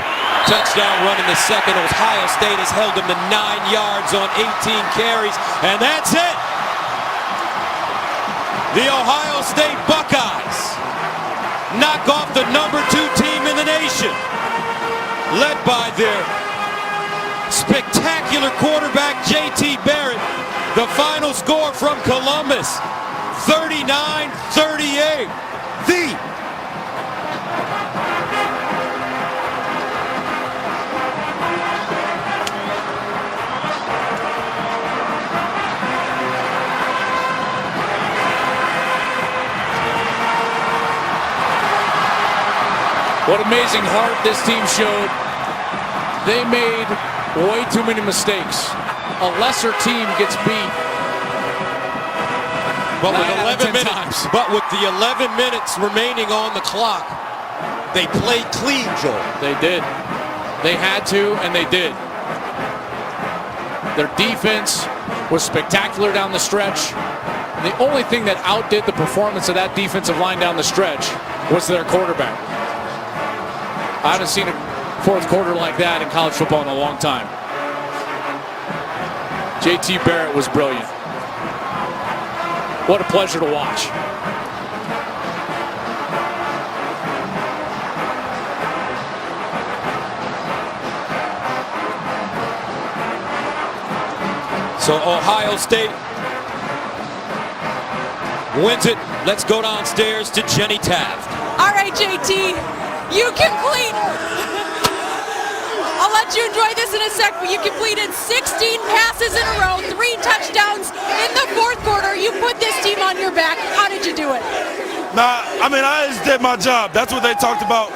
touchdown run in the second, Ohio State has held him to 9 yards on 18 carries, and that's it. The Ohio State Buckeyes knock off the number 2 team in the nation, led by their spectacular quarterback, J.T. Barrett. The final score from Columbus, 39-38. What amazing heart this team showed. They made way too many mistakes. A lesser team gets beat. But with the 11 minutes remaining on the clock, they played clean, Joel. They did. They had to, and they did. Their defense was spectacular down the stretch. And the only thing that outdid the performance of that defensive line down the stretch was their quarterback. I haven't seen a fourth quarter like that in college football in a long time. J.T. Barrett was brilliant. What a pleasure to watch. So Ohio State wins it. Let's go downstairs to Jenny Taft. All right, JT, you complete. I'll let you enjoy this in a sec, but you completed 16 passes in a row, 3 touchdowns in the fourth quarter. You put this team on your back. How did you do it? I just did my job. That's what they talked about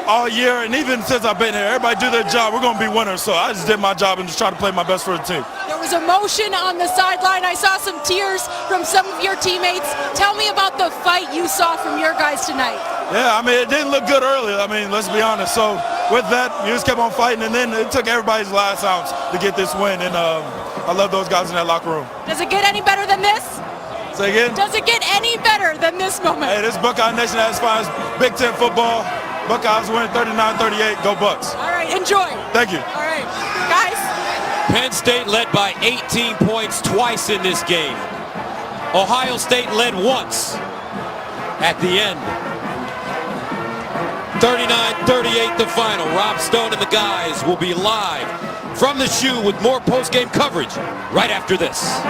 all year, and even since I've been here. Everybody do their job. We're going to be winners, so I just did my job and just try to play my best for the team. There was emotion on the sideline. I saw some tears from some of your teammates. Tell me about the fight you saw from your guys tonight. Yeah, it didn't look good early. Let's be honest. So with that, you just kept on fighting, and then it took everybody's last ounce to get this win, and I love those guys in that locker room. Does it get any better than this? Say again? Does it get any better than this moment? Hey, this Buckeye Nation at its finest. Big Ten football. Buckeyes win 39-38. Go Bucks. All right, enjoy. Thank you. All right, guys. Penn State led by 18 points twice in this game. Ohio State led once at the end. 39-38 the final. Rob Stone and the guys will be live from the shoe with more post-game coverage right after this.